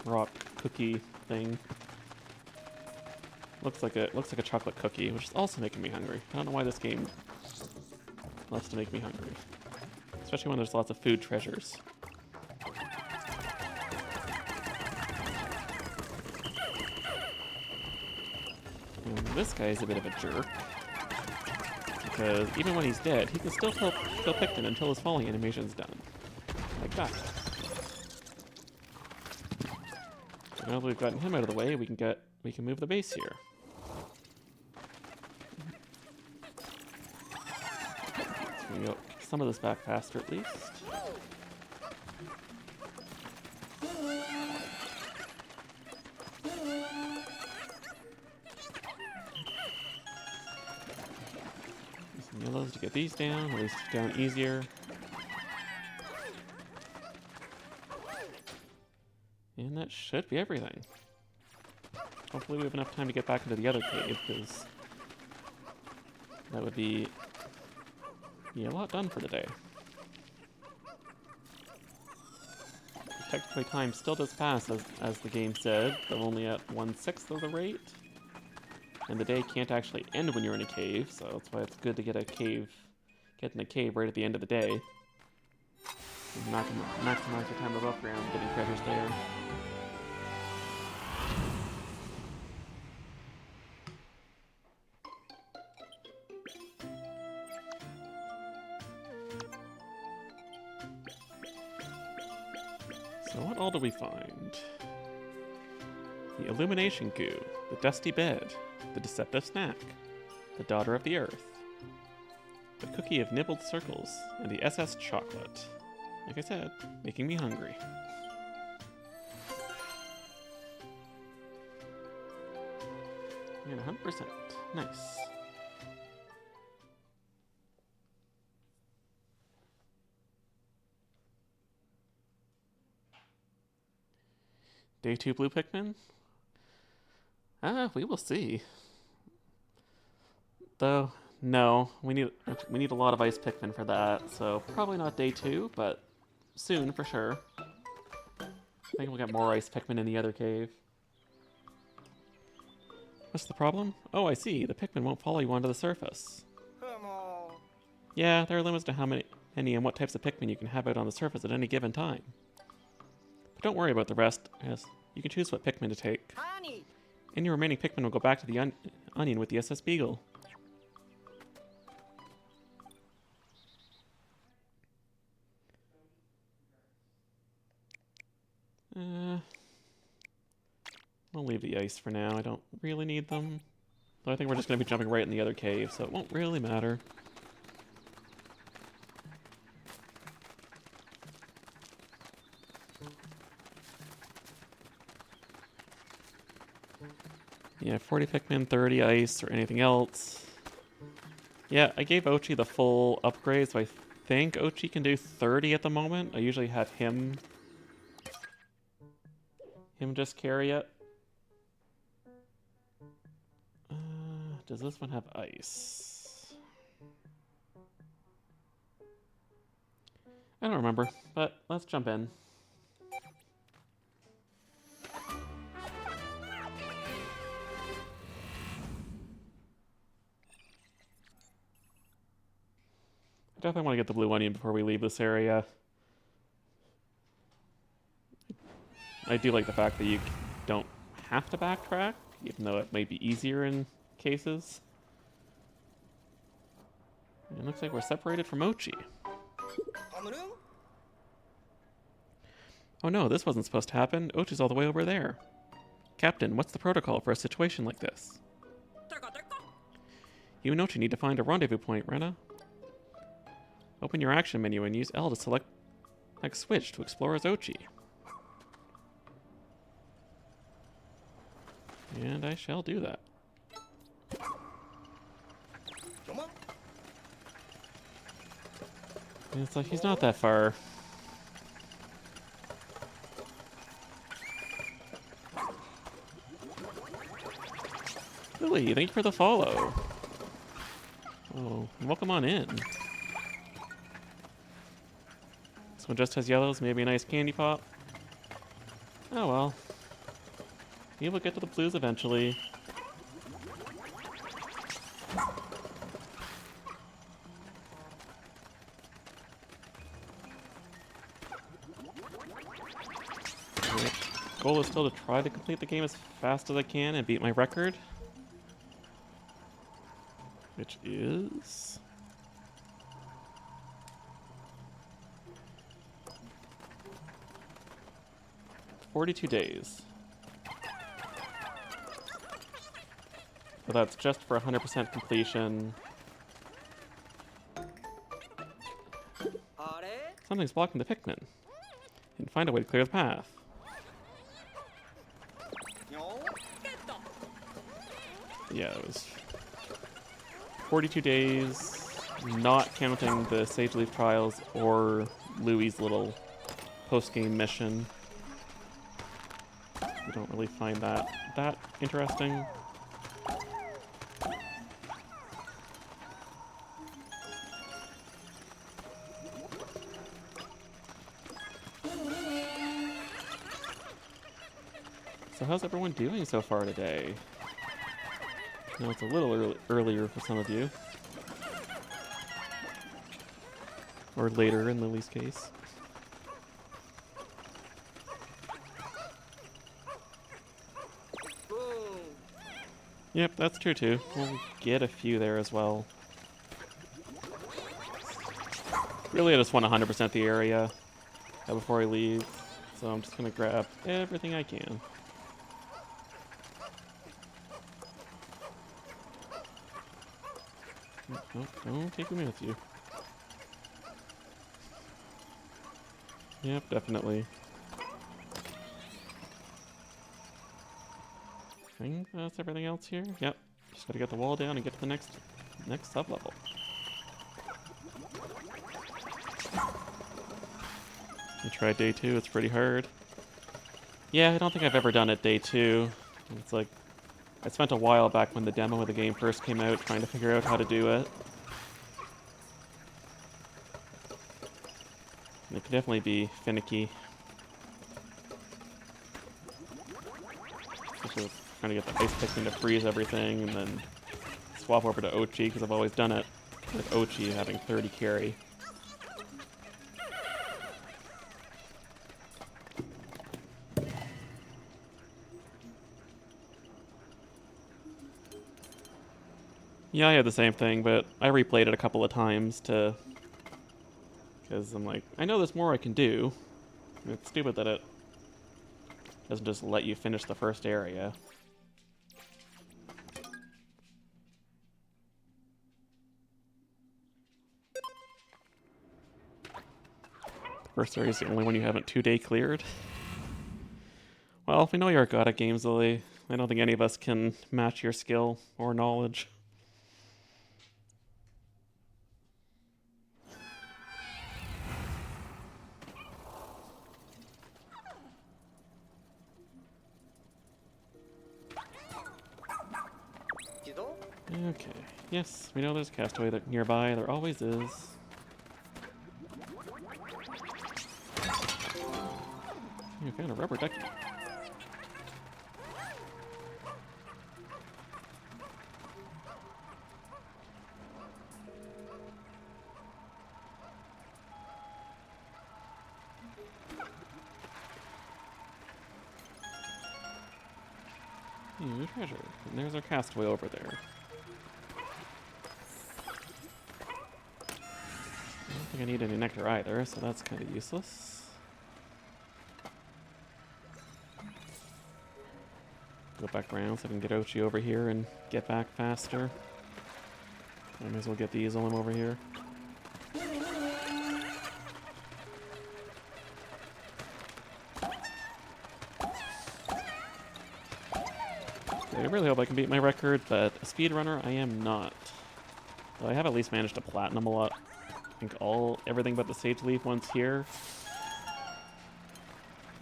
rock cookie thing. Looks like a chocolate cookie, which is also making me hungry. I don't know why this game loves to make me hungry, especially when there's lots of food treasures. And this guy is a bit of a jerk, because even when he's dead, he can still kill Pikmin until his falling animation's done. Like that. So now that we've gotten him out of the way, we can move the base here. So we get some of this back faster at least. Some yellows to get these down, at least down easier. And that should be everything. Hopefully we have enough time to get back into the other cave, because that would be a lot done for the day. Technically time still does pass, as the game said, but only at 1/6 of the rate. And the day can't actually end when you're in a cave, so that's why it's good to get in a cave right at the end of the day. And maximize your time above ground getting treasures there. So what all do we find? The illumination goo, the dusty bed, the deceptive snack, the daughter of the earth, the cookie of nibbled circles, and the SS chocolate. Like I said, making me hungry. And 100%. Nice. Day 2 blue Pikmin? We will see. Though, no, we need a lot of ice Pikmin for that, so probably not day 2, but soon for sure. I think we'll get more ice Pikmin in the other cave. What's the problem? Oh, I see. The Pikmin won't follow you onto the surface. Come on. Yeah, there are limits to how many and what types of Pikmin you can have out on the surface at any given time. But don't worry about the rest, as you can choose what Pikmin to take. Honey. And your remaining Pikmin will go back to the onion with the SS Beagle. I'll leave the ice for now. I don't really need them. Though I think we're just going to be jumping right in the other cave, so it won't really matter. Yeah, 40 Pikmin, 30 ice, or anything else. Yeah, I gave Ochi the full upgrade, so I think Ochi can do 30 at the moment. I usually have him just carry it. Does this one have ice? I don't remember, but let's jump in. I definitely want to get the blue onion before we leave this area. I do like the fact that you don't have to backtrack, even though it might be easier in cases. It looks like we're separated from Ochi. Oh no, this wasn't supposed to happen. Ochi's all the way over there. Captain, what's the protocol for a situation like this? You and Ochi need to find a rendezvous point, Rena. Open your action menu and use L to select switch to explore as Ochi. And I shall do that. And it's like he's not that far. Lily, thank you for the follow. Oh, welcome on in. This one just has yellows, maybe a nice candy pop. Oh well. We will get to the blues eventually. Goal is still to try to complete the game as fast as I can and beat my record. Which is... 42 days. So that's just for 100% completion. Something's blocking the Pikmin. And find a way to clear the path. Yeah, it was 42 days, not counting the Sage Leaf Trials or Louie's little post-game mission. I don't really find that interesting. So how's everyone doing so far today? I know it's a little earlier for some of you. Or later in Lily's case. Yep, that's true too. We'll get a few there as well. Really, I just want to 100% the area before I leave. So I'm just going to grab everything I can. Nope, don't take me with you. Yep, definitely. I think that's everything else here. Yep, just gotta get the wall down and get to the next sub-level. You tried day 2, it's pretty hard. Yeah, I don't think I've ever done it day 2. It's like, I spent a while back when the demo of the game first came out trying to figure out how to do it. And it could definitely be finicky. Especially with trying to get the ice Pikmin to freeze everything and then swap over to Ochi, because I've always done it with Ochi having 30 carry. Yeah, I had the same thing, but I replayed it a couple of times because I'm like, I know there's more I can do. It's stupid that it Doesn't just let you finish the first area. First area is the only one you haven't 2-day cleared. Well, we know you're good at games, Lily. I don't think any of us can match your skill or knowledge. Okay. Yes, we know there's a castaway nearby. There always is. You found a rubber ducky. New treasure. And there's our castaway over there. I don't think I need any nectar either, so that's kind of useless. Go back around so I can get Ochi over here and get back faster. I may as well get these on him over here. I really hope I can beat my record, but a speedrunner I am not. Though I have at least managed to platinum a lot. I think everything but the Sage Leaf ones here.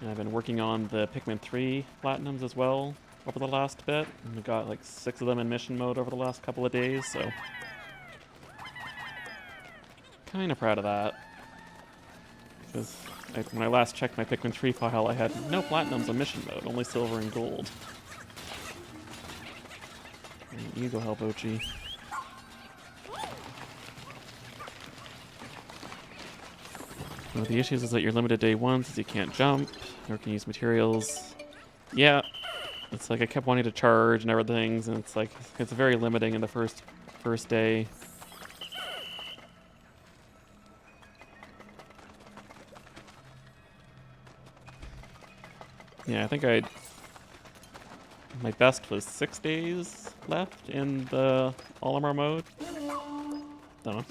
And I've been working on the Pikmin 3 platinums as well over the last bit. And I got like 6 of them in mission mode over the last couple of days, so kind of proud of that. Because when I last checked my Pikmin 3 file, I had no platinums on mission mode, only silver and gold. And you go help Ochi. One of the issues is that you're limited day 1 since you can't jump, or can use materials. Yeah, it's like I kept wanting to charge and everything, and it's like, it's very limiting in the first day. Yeah, I think my best was 6 days left in the Olimar mode. Don't know.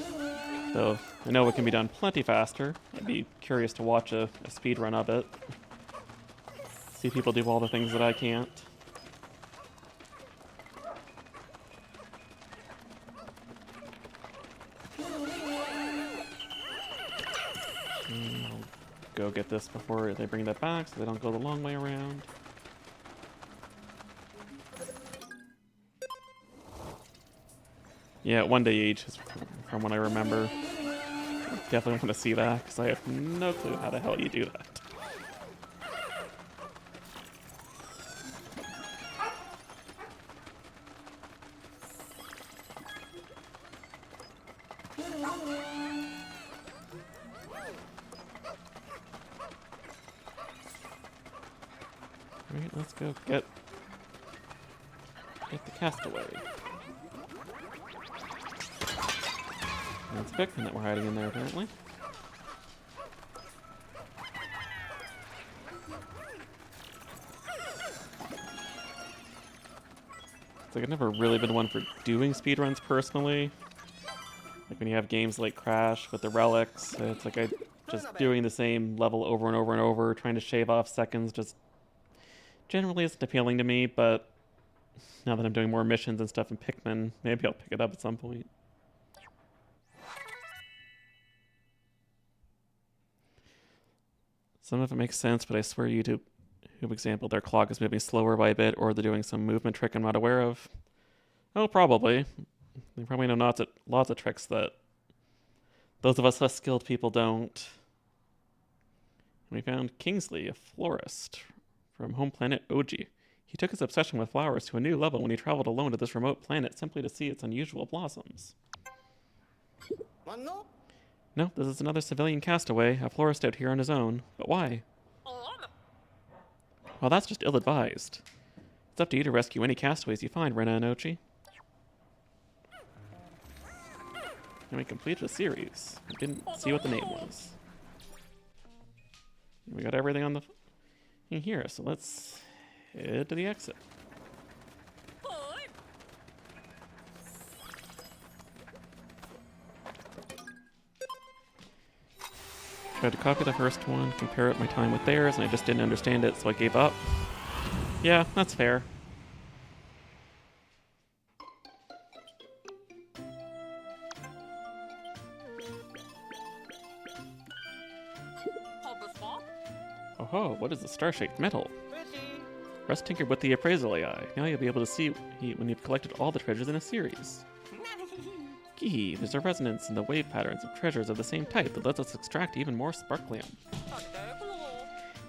Though I know it can be done plenty faster. I'd be curious to watch a speed run of it. See people do all the things that I can't. I'll go get this before they bring that back so they don't go the long way around. Yeah, 1 day each is from what I remember. Definitely want to see that, because I have no clue how the hell you do that. Alright, let's go get the castaway. That's Pikmin that we're hiding in there, apparently. It's like I've never really been one for doing speedruns personally. Like when you have games like Crash with the relics, it's like I just doing the same level over and over and over, trying to shave off seconds, just generally isn't appealing to me, but now that I'm doing more missions and stuff in Pikmin, maybe I'll pick it up at some point. Some of it makes sense, but I swear YouTube, example, their clock is moving slower by a bit, or they're doing some movement trick I'm not aware of. Oh, probably. They probably know lots of tricks that those of us less skilled people don't. And we found Kingsley, a florist from home planet Oji. He took his obsession with flowers to a new level when he traveled alone to this remote planet simply to see its unusual blossoms. No, this is another civilian castaway, a florist out here on his own. But why? Well, that's just ill-advised. It's up to you to rescue any castaways you find, Rena and Ochi. And we completed a series. I didn't see what the name was. We got everything on the... in here, so let's head to the exit. Hoy. Tried to copy the first one, compare it my time with theirs, and I just didn't understand it, so I gave up. Yeah, that's fair. Oh, what is the star-shaped metal? Pretty. Russ tinkered with the appraisal AI. Now you'll be able to see when you've collected all the treasures in a series. Gee, there's a resonance in the wave patterns of treasures of the same type that lets us extract even more sparklium.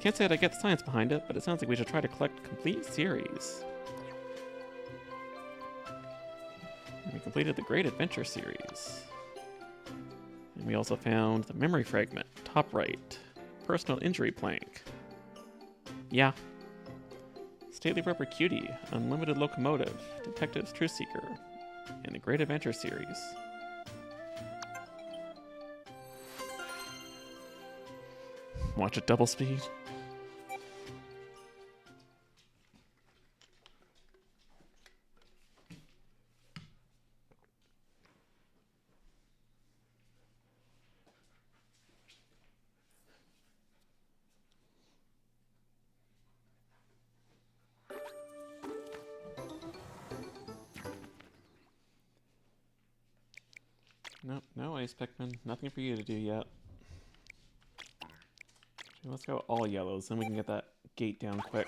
Can't say that I get the science behind it, but it sounds like we should try to collect complete series. And we completed the Great Adventure series. And we also found the memory fragment, top right. Personal injury plank. Yeah. Stately Rubber Cutie, Unlimited Locomotive, Detective's Truth Seeker, and the Great Adventure series. Watch it double speed. Nope, no ice Pikmin. Nothing for you to do yet. Okay, let's go all yellows, then we can get that gate down quick.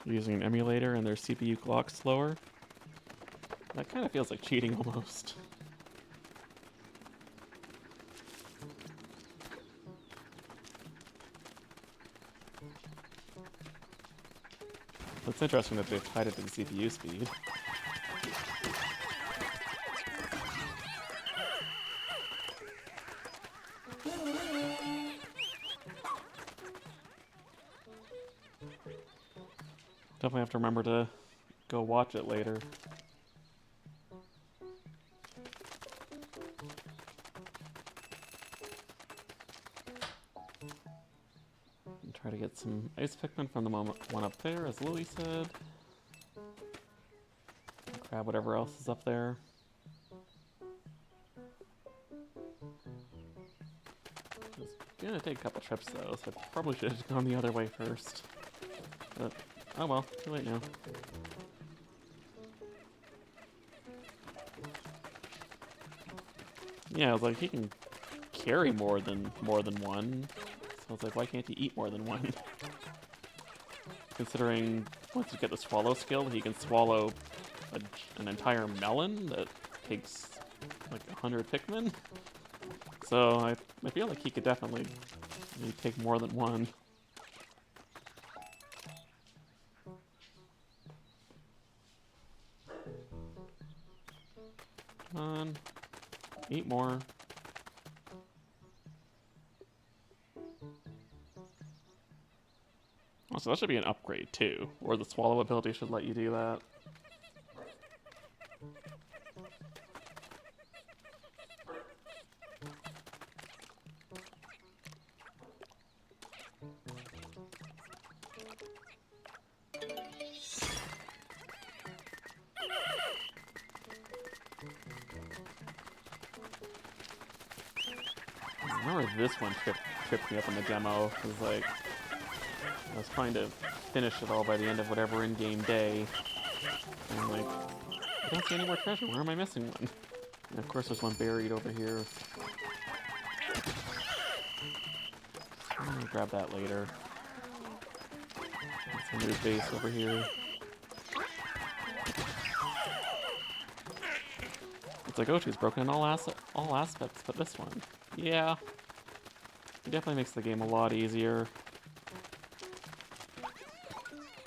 Using an emulator and their CPU clock slower. That kind of feels like cheating almost. It's interesting that they've tied it to the CPU speed. Definitely have to remember to go watch it later. And try to get some ice Pikmin from the one up there, as Lily said. Grab whatever else is up there. It's gonna take a couple trips though, so I probably should have gone the other way first. But, oh well, too late now. Yeah, I was like, he can carry more than one. So I was like, why can't he eat more than one? Considering once you get the swallow skill, he can swallow an entire melon that takes like 100 Pikmin. So I feel like he could definitely take more than one. Come on. Eat more. Oh, so that should be an upgrade too, or the swallow ability should let you do that. I remember this one tripped me up in the demo. It was like, I was trying to finish it all by the end of whatever in-game day. And I'm like, I don't see any more treasure. Where am I missing one? And of course there's one buried over here. I'm gonna grab that later. That's a new base over here. It's like, oh, she's broken in all aspects but this one. Yeah. It definitely makes the game a lot easier.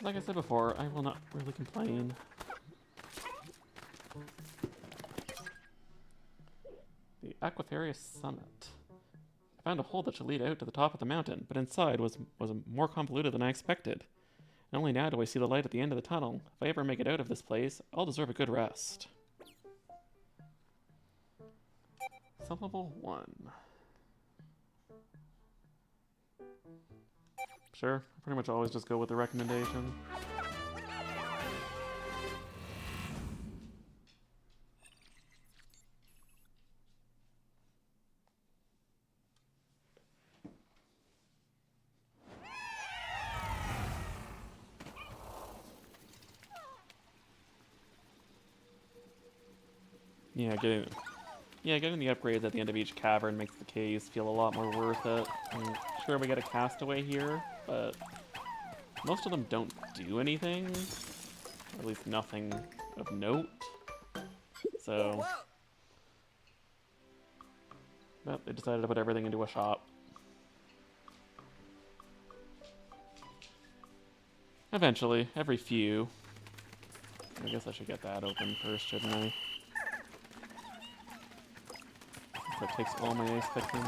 Like I said before, I will not really complain. The Aquatherius Summit. I found a hole that should lead out to the top of the mountain, but inside was more convoluted than I expected. And only now do I see the light at the end of the tunnel. If I ever make it out of this place, I'll deserve a good rest. Sub-level 1. Sure, I pretty much always just go with the recommendation. Getting the upgrades at the end of each cavern makes the caves feel a lot more worth it. I'm sure we get a castaway here, but most of them don't do anything. Or at least nothing of note. So, but they decided to put everything into a shop. Eventually, every few. I guess I should get that open first, shouldn't I? That takes all my ice Pikmin.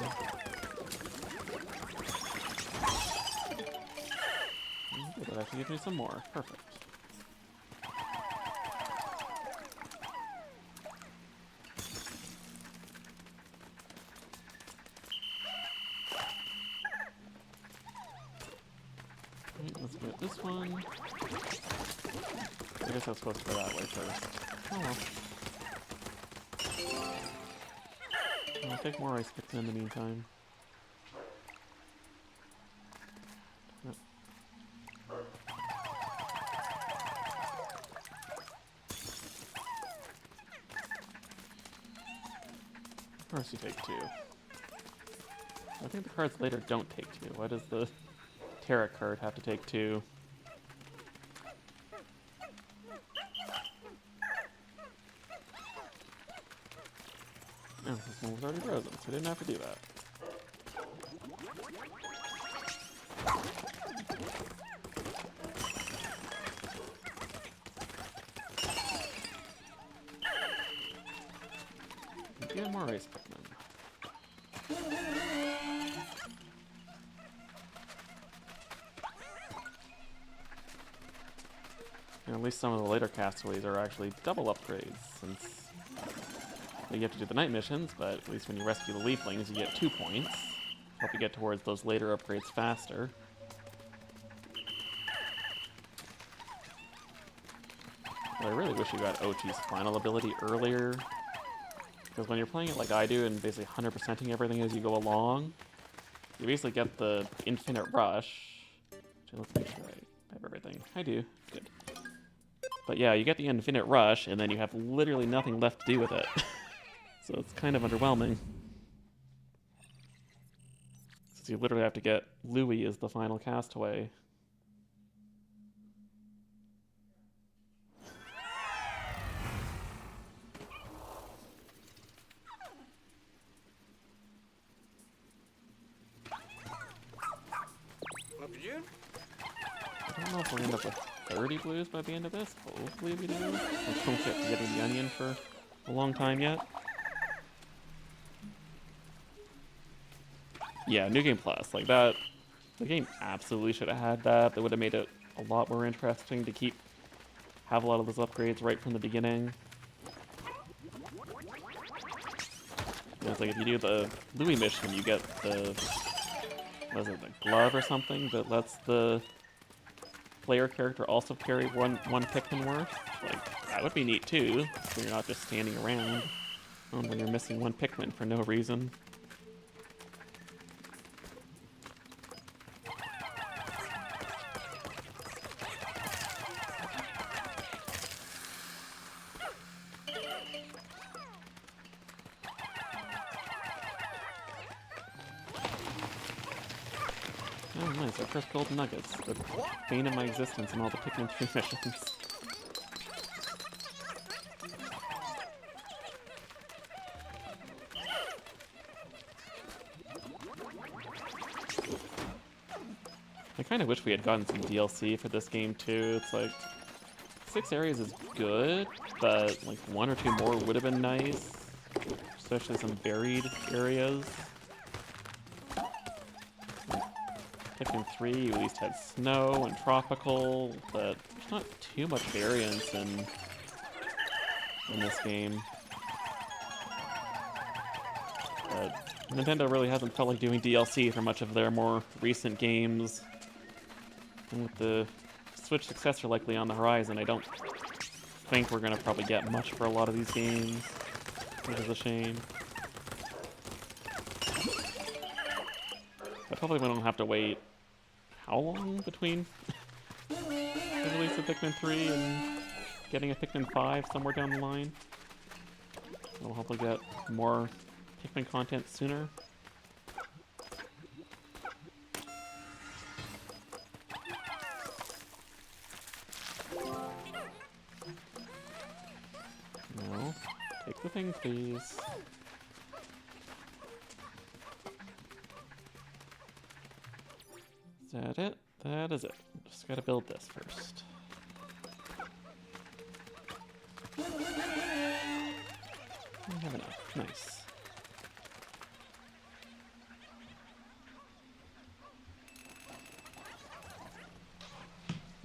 That actually gives me some more. Perfect. Alright, let's get this one. I guess I was supposed to go that way first. Oh well. I'll take more ice Pikmin in the meantime. Yep. Of course you take 2. I think the cards later don't take 2. Why does the Terra card have to take 2? Oh, this one was already frozen, so I didn't have to do that. Get more ice Pikmin. And at least some of the later castaways are actually double upgrades, since you have to do the night missions, but at least when you rescue the leaflings, you get 2 points. Help you get towards those later upgrades faster. But I really wish you got Ochi's final ability earlier, because when you're playing it like I do and basically 100%ing everything as you go along, you basically get the infinite rush. Actually, let's make sure I have everything. I do. Good. But yeah, you get the infinite rush, and then you have literally nothing left to do with it. So it's kind of underwhelming. Since you literally have to get Louie as the final castaway. I don't know if we'll end up with 30 blues by the end of this. Hopefully we do. We don't get getting the onion for a long time yet. Yeah, New Game Plus, like that, the game absolutely should have had that. That would have made it a lot more interesting to have a lot of those upgrades right from the beginning. You know, it's like if you do the Louis mission, you get the, what is it, the glove or something that lets the player character also carry one Pikmin worth. Like, that would be neat too, so you're not just standing around when you're missing 1 Pikmin for no reason. Oh, nice. Our first golden nuggets. The bane of my existence in all the Pikmin 3 missions. I kind of wish we had gotten some DLC for this game too. It's like 6 areas is good, but like 1 or 2 more would have been nice, especially some buried areas. Pikmin 3, you at least had snow and tropical, but there's not too much variance in this game. But Nintendo really hasn't felt like doing DLC for much of their more recent games. And with the Switch successor likely on the horizon, I don't think we're gonna probably get much for a lot of these games, which is a shame. But hopefully we don't have to wait how long between the release of Pikmin 3 and getting a Pikmin 5 somewhere down the line. We'll hopefully get more Pikmin content sooner. No. Take the thing, please. Is that it? That is it. Just gotta build this first. I have enough. Nice.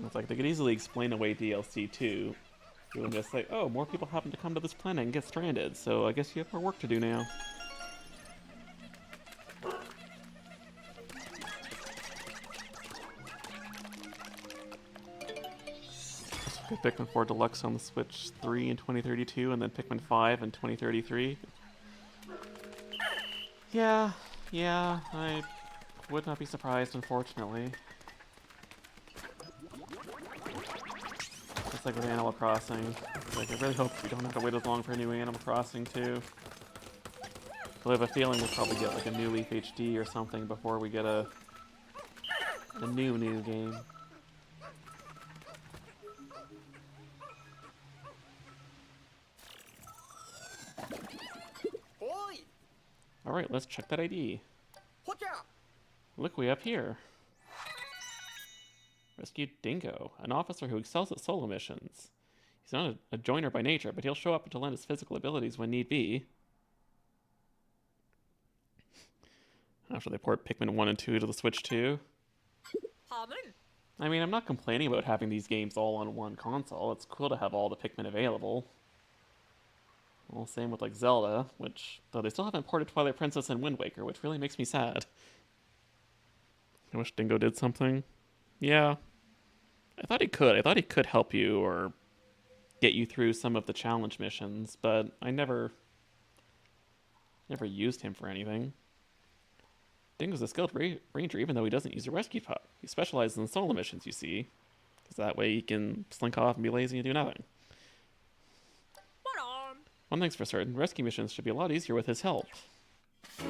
It's like they could easily explain away DLC too. You would just say, oh, more people happen to come to this planet and get stranded, so I guess you have more work to do now. Pikmin 4 Deluxe on the Switch 3 in 2032, and then Pikmin 5 in 2033. Yeah, I would not be surprised, unfortunately. Just like with Animal Crossing. Like, I really hope we don't have to wait as long for a new Animal Crossing, too. So I have a feeling we'll probably get like a New Leaf HD or something before we get a new game. Oi! Alright, let's check that ID. Watch out! Look way up here. Rescued Dingo, an officer who excels at solo missions. He's not a joiner by nature, but he'll show up to lend his physical abilities when need be. After they port Pikmin 1 and 2 to the Switch 2. Harmon. I mean, I'm not complaining about having these games all on one console. It's cool to have all the Pikmin available. Well, same with like Zelda, which, though they still haven't ported Twilight Princess and Wind Waker, which really makes me sad. I wish Dingo did something. Yeah. I thought he could. I thought he could help you or get you through some of the challenge missions, but I never used him for anything. Dingo's a skilled ranger even though he doesn't use a rescue pup. He specializes in solo missions, you see. Because that way he can slink off and be lazy and do nothing. What on? One thing's for certain, rescue missions should be a lot easier with his help.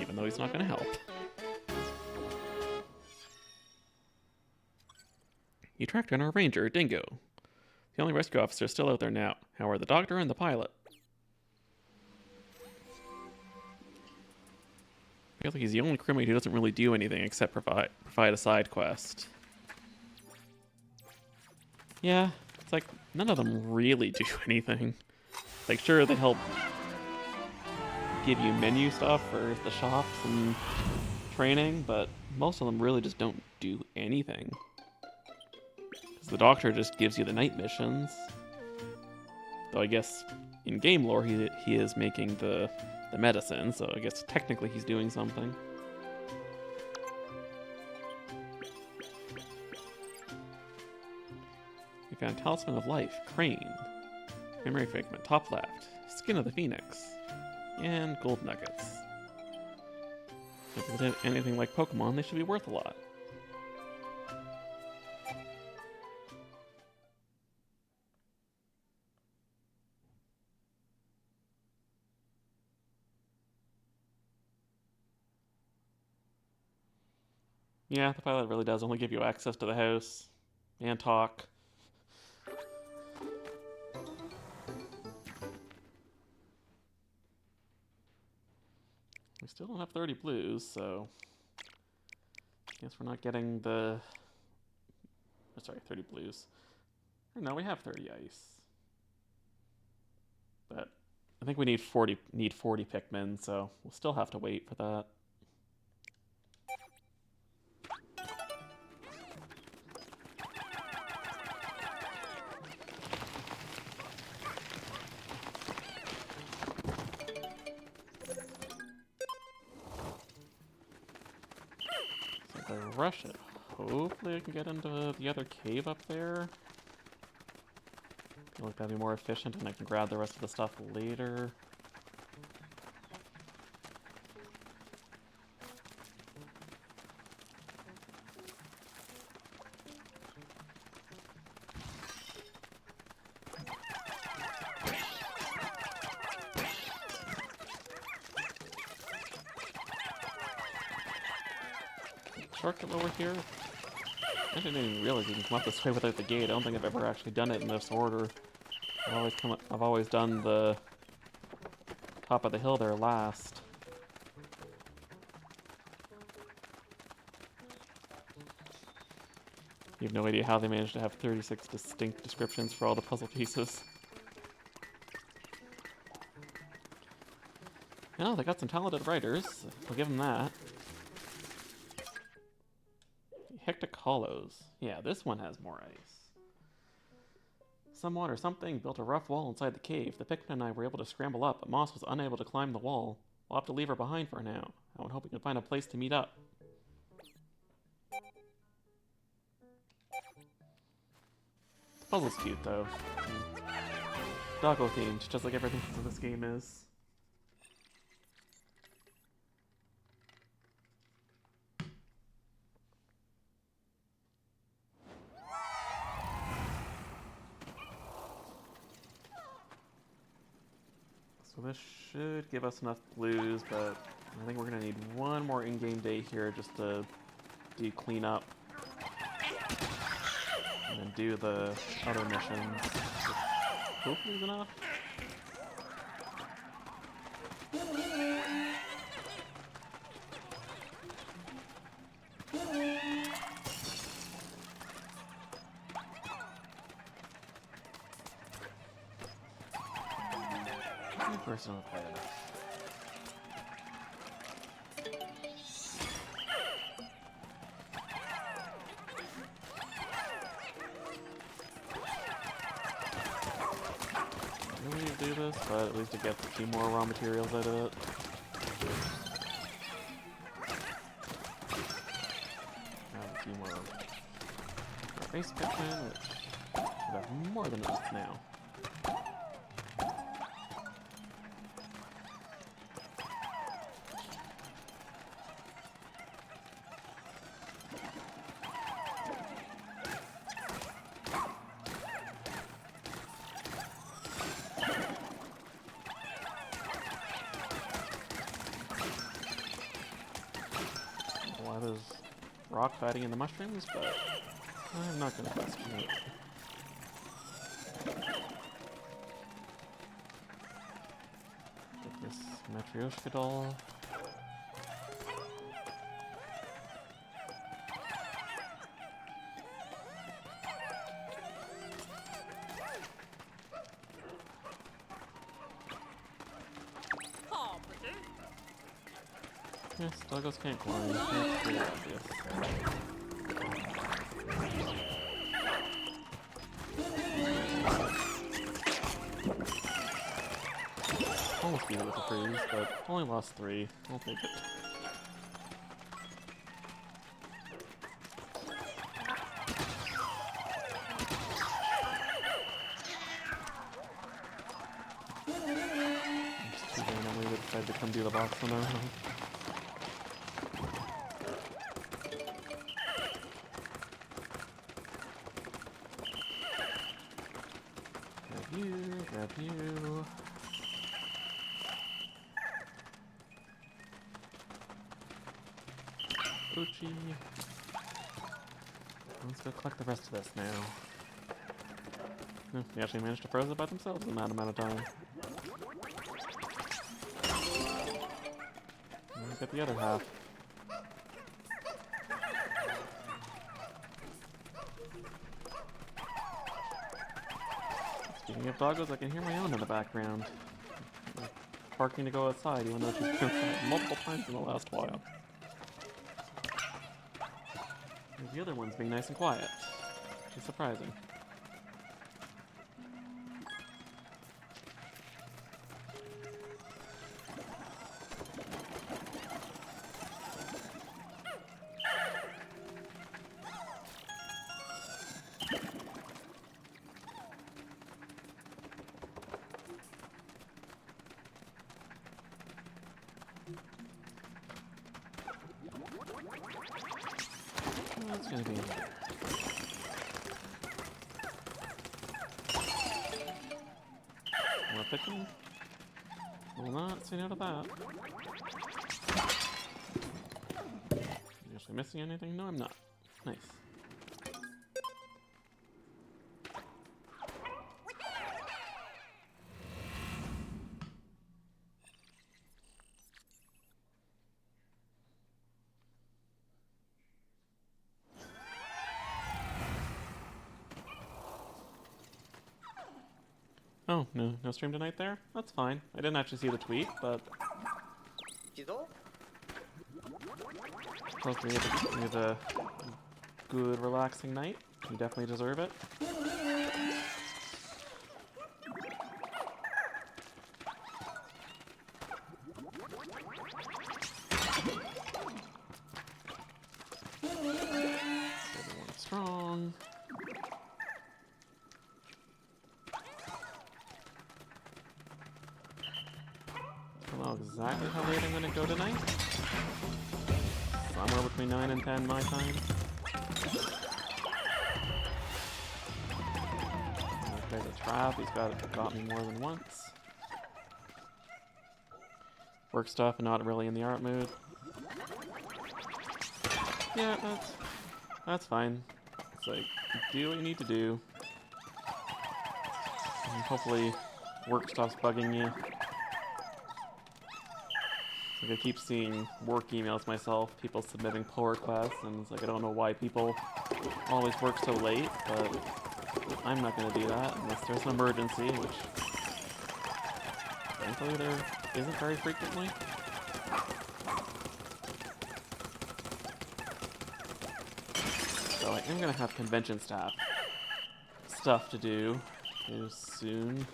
Even though he's not going to help. You tracked down our ranger, Dingo. The only rescue officer still out there now. How are the doctor and the pilot? I feel like he's the only crewmate who doesn't really do anything except provide a side quest. Yeah, it's like none of them really do anything. Like, sure, they help give you menu stuff for the shops and training, but most of them really just don't do anything. Because the doctor just gives you the night missions. Though I guess in game lore he is making the medicine, so I guess technically he's doing something. We found Talisman of Life, Crane, Memory Fragment, top left, Skin of the Phoenix, and Gold Nuggets. If it's anything like Pokemon, they should be worth a lot. Yeah, the pilot really does only give you access to the house and talk. We still don't have 30 blues, so I guess we're not getting the... Oh, sorry, 30 blues. Or no, we have 30 ice. But I think we need 40 Pikmin, so we'll still have to wait for that. rush it. Hopefully I can get into the other cave up there. I feel like that'd be more efficient and I can grab the rest of the stuff later. Shortcut over here? I didn't even realize you can come up this way without the gate. I don't think I've ever actually done it in this order. I've always done the top of the hill there last. You have no idea how they managed to have 36 distinct descriptions for all the puzzle pieces. No, they got some talented writers. I'll give them that. Hectic Hollows. Yeah, this one has more ice. Someone or something built a rough wall inside the cave. The Pikmin and I were able to scramble up, but Moss was unable to climb the wall. We'll have to leave her behind for now. I would hope we can find a place to meet up. The puzzle's cute, though. Doggo themed, just like everything in this game is. So this should give us enough blues, but I think we're going to need one more in-game day here just to do cleanup. And then do the other missions. Hopefully is enough. Personal player. I don't need to do this, but at least it gets a few more raw materials out of it. Have a few more base Pikmin, which should have more than enough now. There's rock fighting in the mushrooms, but I'm not going to question it. Get this Matryoshka doll. Yes, doggos can't climb. That's pretty obvious. Almost beat it with a freeze, but only lost 3. I'll take it. I'm just too randomly they decided to come do the box on their own. Grab you. Uchi. Let's go collect the rest of this now. They actually managed to froze it by themselves in that amount of time. And get the other half. Speaking of doggos, I can hear my own in the background. Barking to go outside, even though she's been outside multiple times in the last while. And the other one's being nice and quiet, which is surprising. It's gonna be. More Pikmin? Will not say no to that. Am I actually missing anything? No, I'm not. Nice. Oh, no stream tonight there? That's fine. I didn't actually see the tweet, but 지도? hopefully you have a good, relaxing night. You definitely deserve it. Everyone strong. I don't know exactly how late I'm gonna go tonight. Somewhere between 9 and 10 my time. Okay, the trap, he's got me more than once. Work stuff and not really in the art mood. Yeah, that's fine. It's like, do what you need to do. And hopefully work stops bugging you. Like I keep seeing work emails myself, people submitting pull requests, and it's like I don't know why people always work so late, but I'm not going to do that unless there's an emergency, which frankly there isn't very frequently. So I am going to have convention staff stuff to do soon.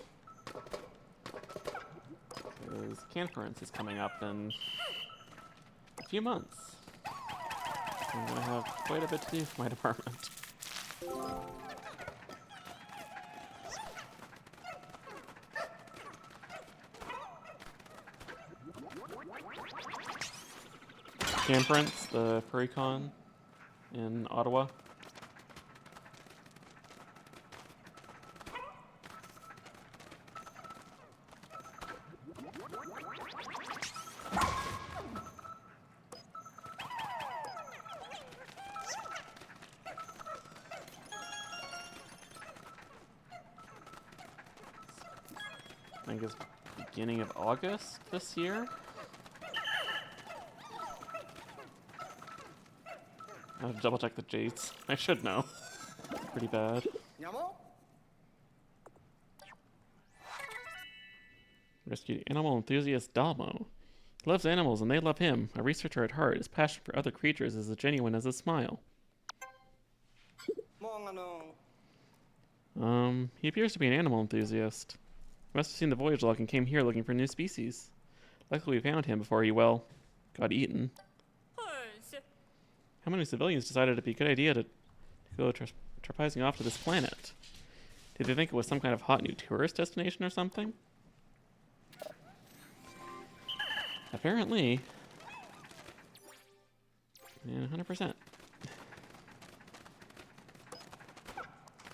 Because conference is coming up in a few months. So I'm going to have quite a bit to do for my department. Conference, the Furrycon in Ottawa. I think it's beginning of August this year. I have to double check the dates. I should know. Pretty bad. 야모? Rescued animal enthusiast Dalmo. He loves animals and they love him. A researcher at heart, his passion for other creatures is as genuine as his smile. He appears to be an animal enthusiast. He must have seen the voyage log and came here looking for new species. Luckily we found him before he, well, got eaten. How many civilians decided it'd be a good idea to go trapezoing off to this planet? Did they think it was some kind of hot new tourist destination or something? Apparently. Yeah, 100%.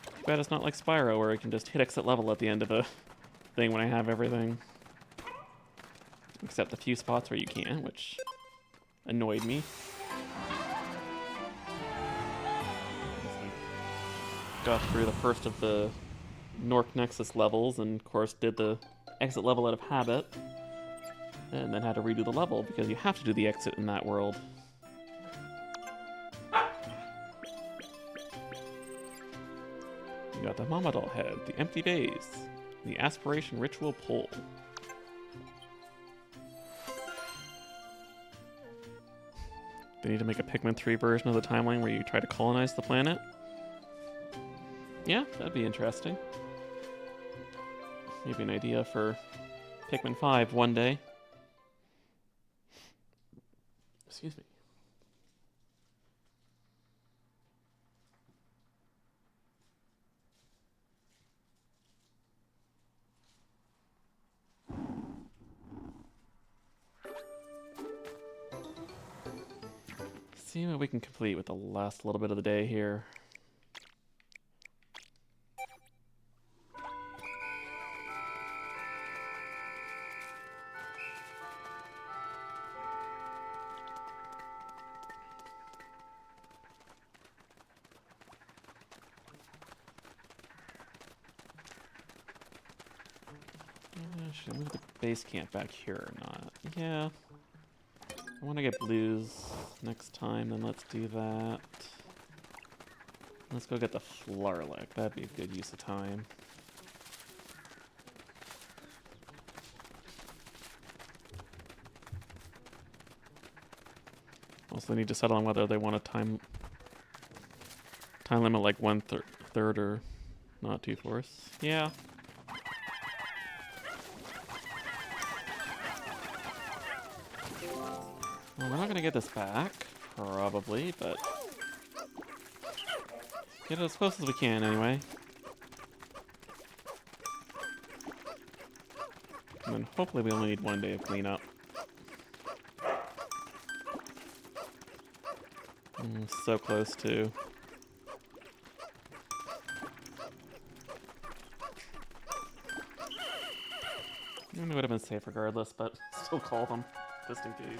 Too bad it's not like Spyro where I can just hit exit level at the end of a thing when I have everything. Except a few spots where you can't, which annoyed me. Got through the first of the Nork Nexus levels and of course did the exit level out of habit. And then had to redo the level because you have to do the exit in that world. You got the Mama Doll head, the empty vase, the aspiration ritual pole. They need to make a Pikmin 3 version of the timeline where you try to colonize the planet. Yeah, that'd be interesting. Maybe an idea for Pikmin 5 one day. Excuse me. see what we can complete with the last little bit of the day here. Should I move the base camp back here or not? Yeah. I want to get blues next time, then let's do that. Let's go get the Flarlick. That'd be a good use of time. Also, they need to settle on whether they want a time limit like 1/3 or not 2/4. Yeah. Well, we're not gonna get this back, probably, but get it as close as we can anyway. And then hopefully we only need 1 day of cleanup. So close to. It would have been safe regardless, but still call them, just in case.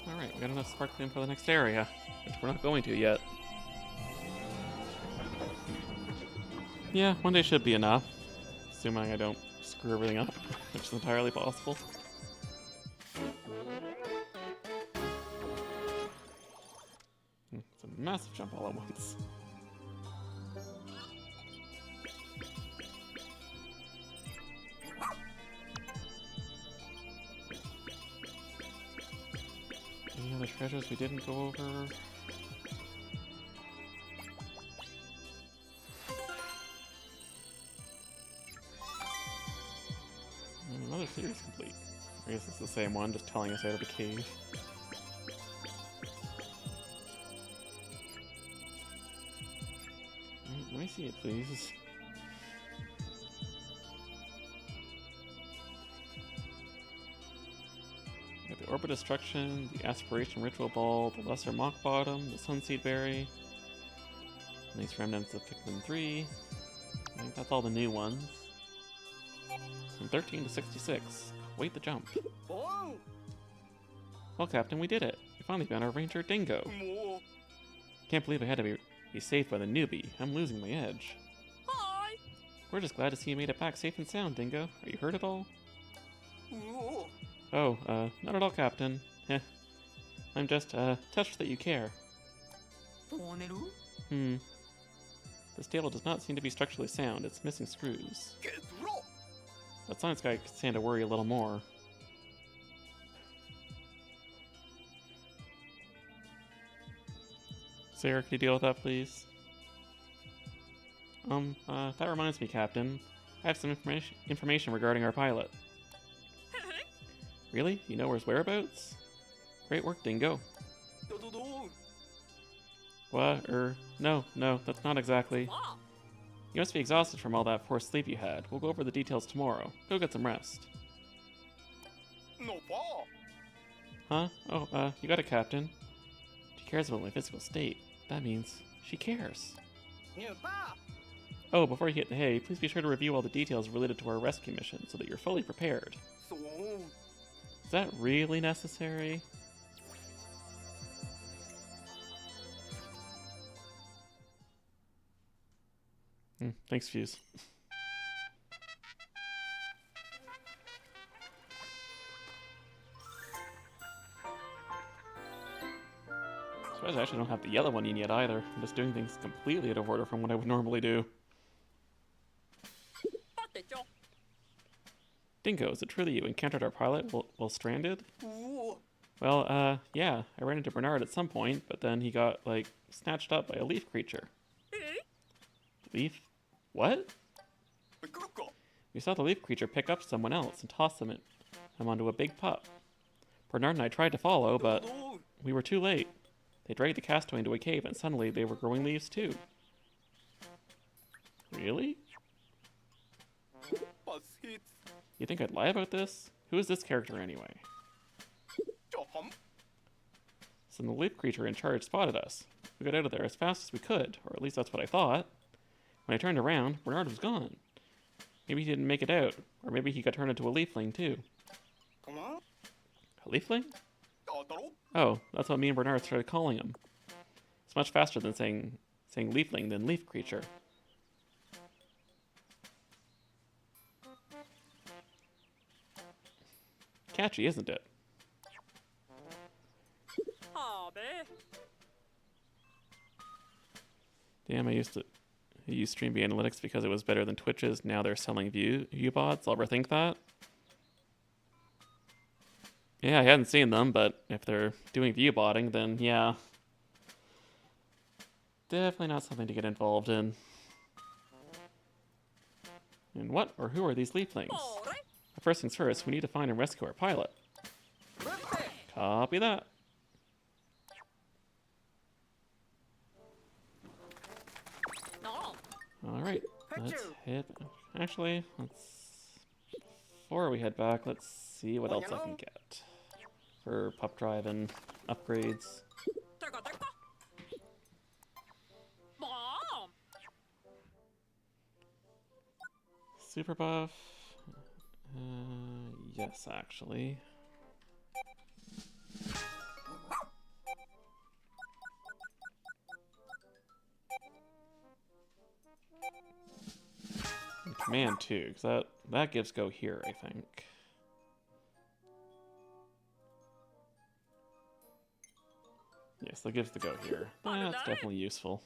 Alright, we got enough sparkling for the next area, which we're not going to yet. Yeah, 1 day should be enough, assuming I don't screw everything up, which is entirely possible. It's a massive jump all at once. Any other treasures we didn't go over? Another series complete. I guess it's the same one, just telling us out of the cave. Let me see it, please. We got the Orbit Destruction, the Aspiration Ritual Ball, the Lesser Mock Bottom, the Sunseed Berry, and these remnants of Pikmin 3. I think that's all the new ones. From 13 to 66. Quite the jump. Well, Captain, we did it. We finally found our Ranger Dingo. Can't believe I had to be saved by the newbie. I'm losing my edge. Hi. We're just glad to see you made it back safe and sound, Dingo. Are you hurt at all? Oh, not at all, Captain. Heh. I'm just, touched that you care. This table does not seem to be structurally sound. It's missing screws. That science guy could stand to worry a little more. Sarah, can you deal with that, please? That reminds me, Captain. I have some information regarding our pilot. Really? You know his whereabouts? Great work, Dingo. What? No, that's not exactly. You must be exhausted from all that forced sleep you had. We'll go over the details tomorrow. Go get some rest. Huh? Oh, you got it, Captain. She cares about my physical state. That means she cares. Oh, before you hit the hay, please be sure to review all the details related to our rescue mission so that you're fully prepared. Is that really necessary? Thanks, Fuse. Surprised I actually don't have the yellow one in yet either. I'm just doing things completely out of order from what I would normally do. Dingo, is it true that you encountered our pilot while stranded? Well, yeah, I ran into Bernard at some point, but then he got, snatched up by a leaf creature. Leaf? What? We saw the leaf creature pick up someone else and toss him onto a big pup. Bernard and I tried to follow, but we were too late. They dragged the castaway into a cave, and suddenly they were growing leaves too. Really? You think I'd lie about this? Who is this character anyway? So the leaf creature in charge spotted us. We got out of there as fast as we could, or at least that's what I thought. When I turned around, Bernard was gone. Maybe he didn't make it out, or maybe he got turned into a leafling too. A leafling? Oh, that's what me and Bernard started calling him. It's much faster than saying leafling than leaf creature. Catchy, isn't it? Hobby. Damn, I used StreamV Analytics because it was better than Twitch's. Now they're selling view bots. I'll rethink that. Yeah, I hadn't seen them, but if they're doing view botting, then yeah. Definitely not something to get involved in. And what or who are these leaflings? But first things first, we need to find and rescue our pilot. Copy that. No. Alright, let's head... Actually, before we head back, let's see what else I can get for pup drive and upgrades. Teka. Mom. Super buff. Yes, actually. And command 2, because that gives go here, I think. Yes, that gives the go here. That's definitely useful.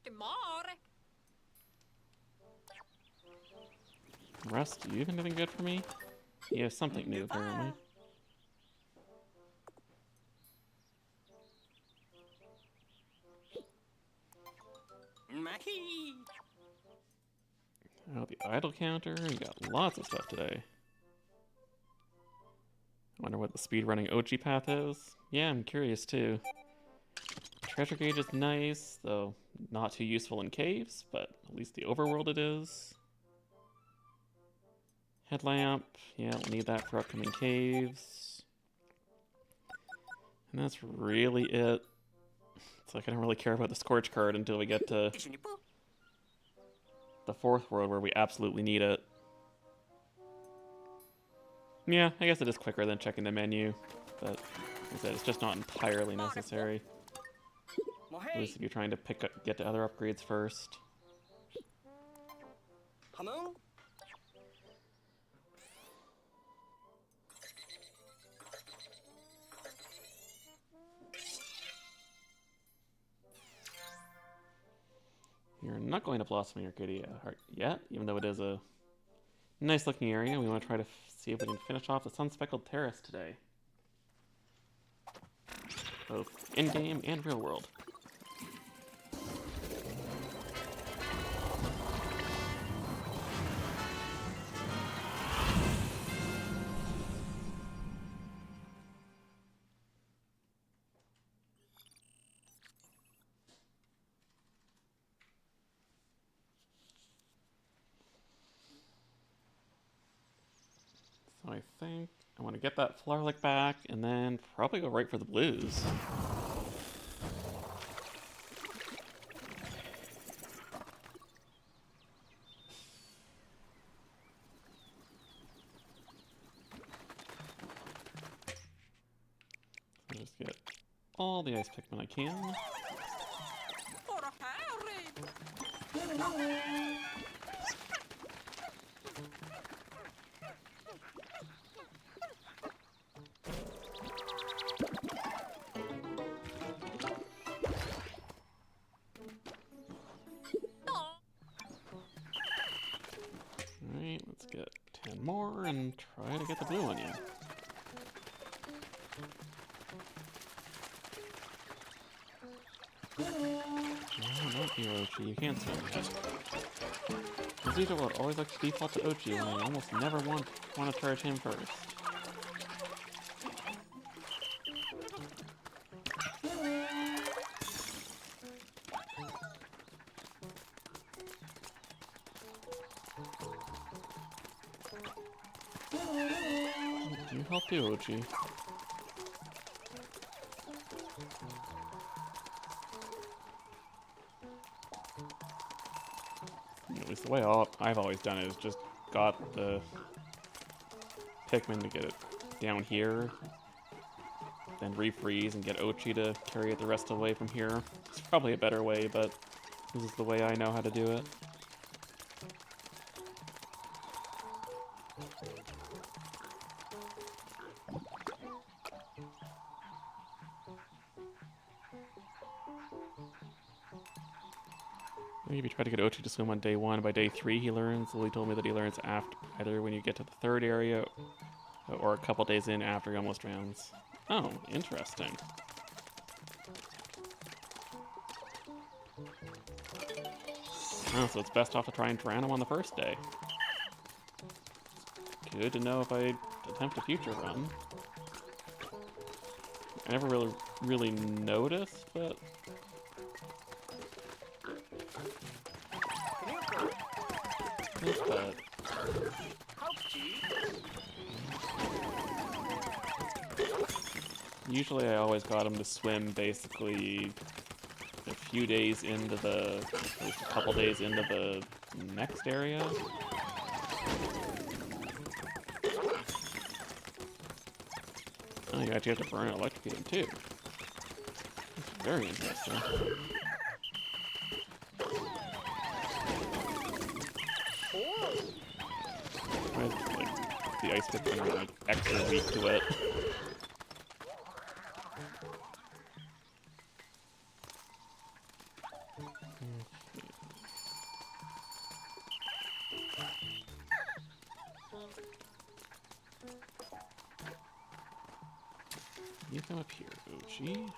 Timore. Rust, do you have anything good for me? You have something new, apparently. Oh, the idle counter. You got lots of stuff today. I wonder what the speedrunning OG path is. Yeah, I'm curious too. Treasure gauge is nice, though not too useful in caves, but at least the overworld it is. Headlamp, yeah, we'll need that for upcoming caves. And that's really it. It's like I don't really care about the Scorch card until we get to the fourth world where we absolutely need it. Yeah, I guess it is quicker than checking the menu, but like I said, it's just not entirely necessary. At least if you're trying to get to other upgrades first. You're not going to Blossoming Arcadia yet, even though it is a nice looking area. We want to try to see if we can finish off the Sun-Speckled Terrace today. Both in-game and real world. So I think I want to get that Flowerlick back and then probably go right for the blues. I'll just get all the ice Pikmin I can. For Harry. Alright, let's get 10 more and try to get the blue onion. Here, Ochi, you can't swim yet. Kazuto will always like to default to Ochi when I almost never want to charge him first. You help too, Ochi. At least the way I've always done it is just got the Pikmin to get it down here, then refreeze and get Ochi to carry it the rest of the way from here. It's probably a better way, but this is the way I know how to do it. Maybe try to get Ochi to swim on day 1. By day 3 he learns. Lily told me that he learns after either when you get to the 3rd area or a couple days in after he almost drowns. Oh, interesting. Oh, so it's best off to try and drown him on the first day. Good to know if I attempt a future run. I never really noticed, but usually I always got him to swim basically a few days into at least a couple days into the next area. Oh, you actually have to burn and electrocute him too. That's very interesting. Like, the ice Pikmin are like extra weak to it. You come up here, Ochi.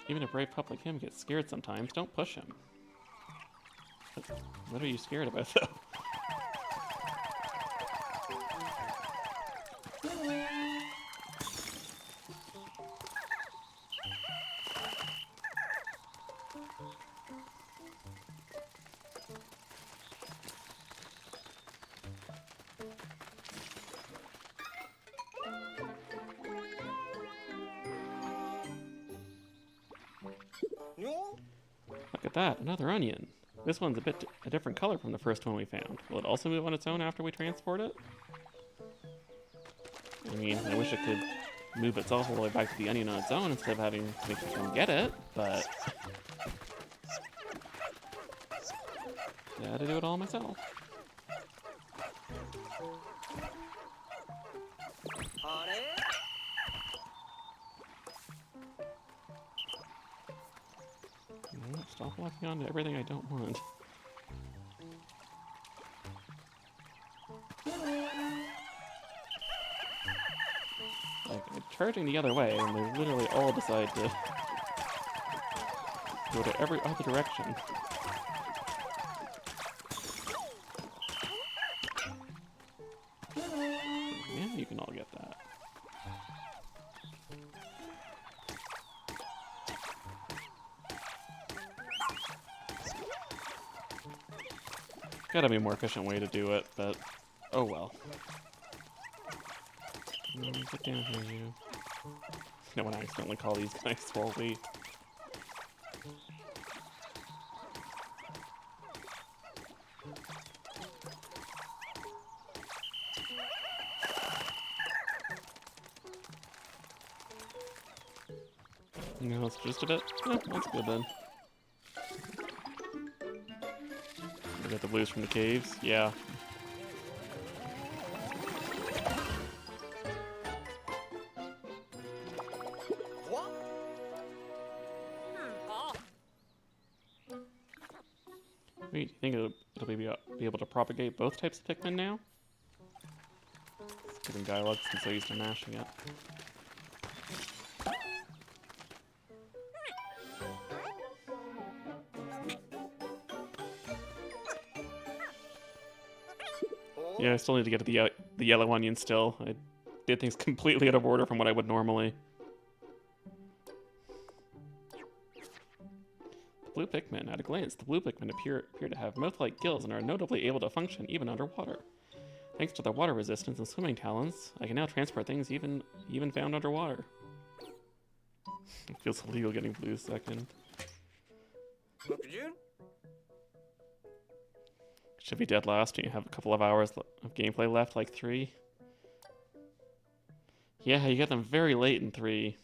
Even a brave pup like him gets scared sometimes. Don't push him. What are you scared about, though? Look at that, another onion. This one's a different color from the first one we found. Will it also move on its own after we transport it? I mean, I wish it could move itself all the way back to the onion on its own instead of having to come get it, but I had to do it all myself. Stop walking onto everything I don't want. Like, I'm charging the other way, and they literally all decide to go to every other direction. Yeah, you can all get that. Gotta be a more efficient way to do it, but oh well. Get down here, you. No one accidentally call these guys Swolby. No, that's just a bit. Yeah, that's good then. We got the blues from the caves. Yeah. Wait, do you think it'll be able to propagate both types of Pikmin now? Giving dialogue since I used to mashing it. Yeah, I still need to get to the yellow onion still. I did things completely out of order from what I would normally. The blue Pikmin. At a glance, the blue Pikmin appear to have mouth-like gills and are notably able to function even underwater. Thanks to their water resistance and swimming talents, I can now transport things even found underwater. It feels illegal getting blue second. Should be dead last when you have a couple of hours of gameplay left, like 3. Yeah, you get them very late in 3.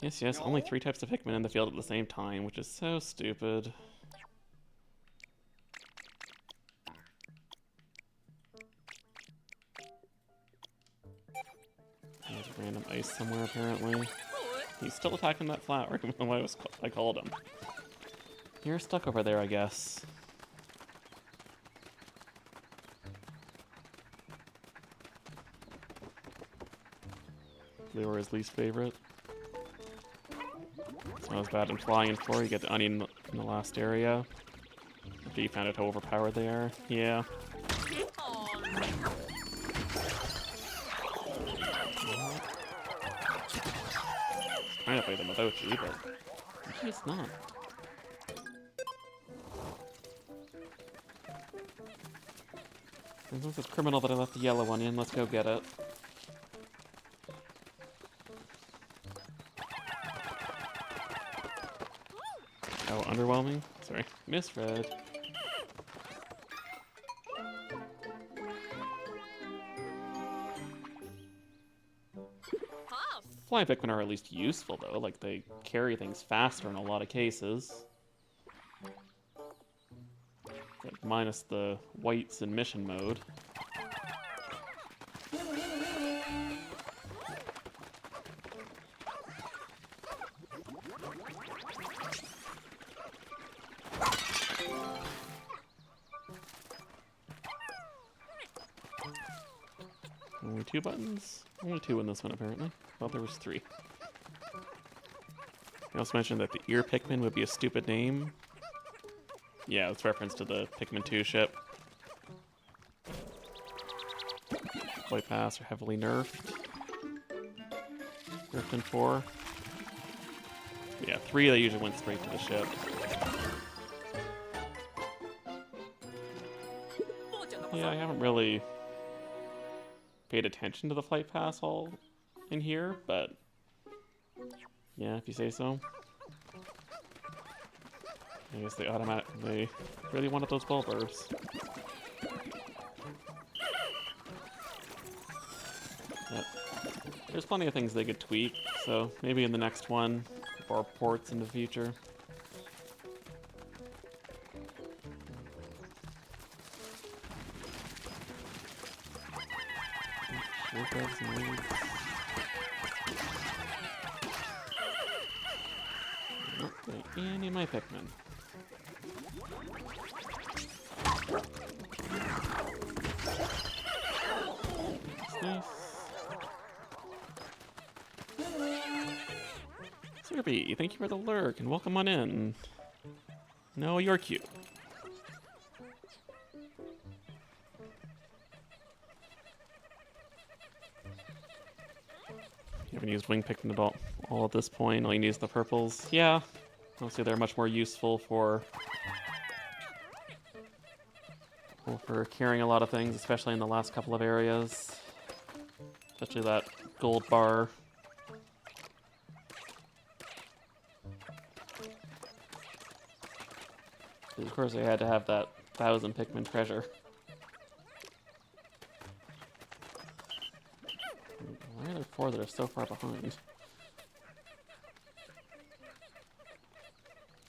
Yes, only 3 types of Pikmin in the field at the same time, which is so stupid. There's random ice somewhere, apparently. He's still attacking that flower, even though I called him. You're stuck over there, I guess. They were his least favorite. It's not as bad in flying in 4. You get the onion in the last area. After you found out how overpowered they are. Yeah. Trying to play them without you, but maybe it's not. Since it's criminal that I left the yellow onion, let's go get it. Oh, underwhelming? Sorry, misread. Flying Pikmin are at least useful, though. Like, they carry things faster in a lot of cases. Like, minus the whites in mission mode. Only 2 buttons? Only 2 in this one, apparently. Well, there was 3. I also mentioned that the Ear Pikmin would be a stupid name. Yeah, it's reference to the Pikmin 2 ship. Flight paths are heavily nerfed. Nerfed in 4. Yeah, 3 they usually went straight to the ship. Yeah, I haven't really paid attention to the flight pass all in here, but yeah, if you say so. I guess they really wanted those bulbers. But there's plenty of things they could tweak, so maybe in the next one, or ports in the future. Okay, any of my Pikmin. That's nice. Slurpee, thank you for the lurk and welcome on in. No, you're cute. You haven't used Wing Pikmin at all at this point. All you need is the purples. Yeah, obviously they're much more useful for carrying a lot of things, especially in the last couple of areas. Especially that gold bar. Of course, I had to have that 1,000 Pikmin treasure. Why are there 4 that are so far behind?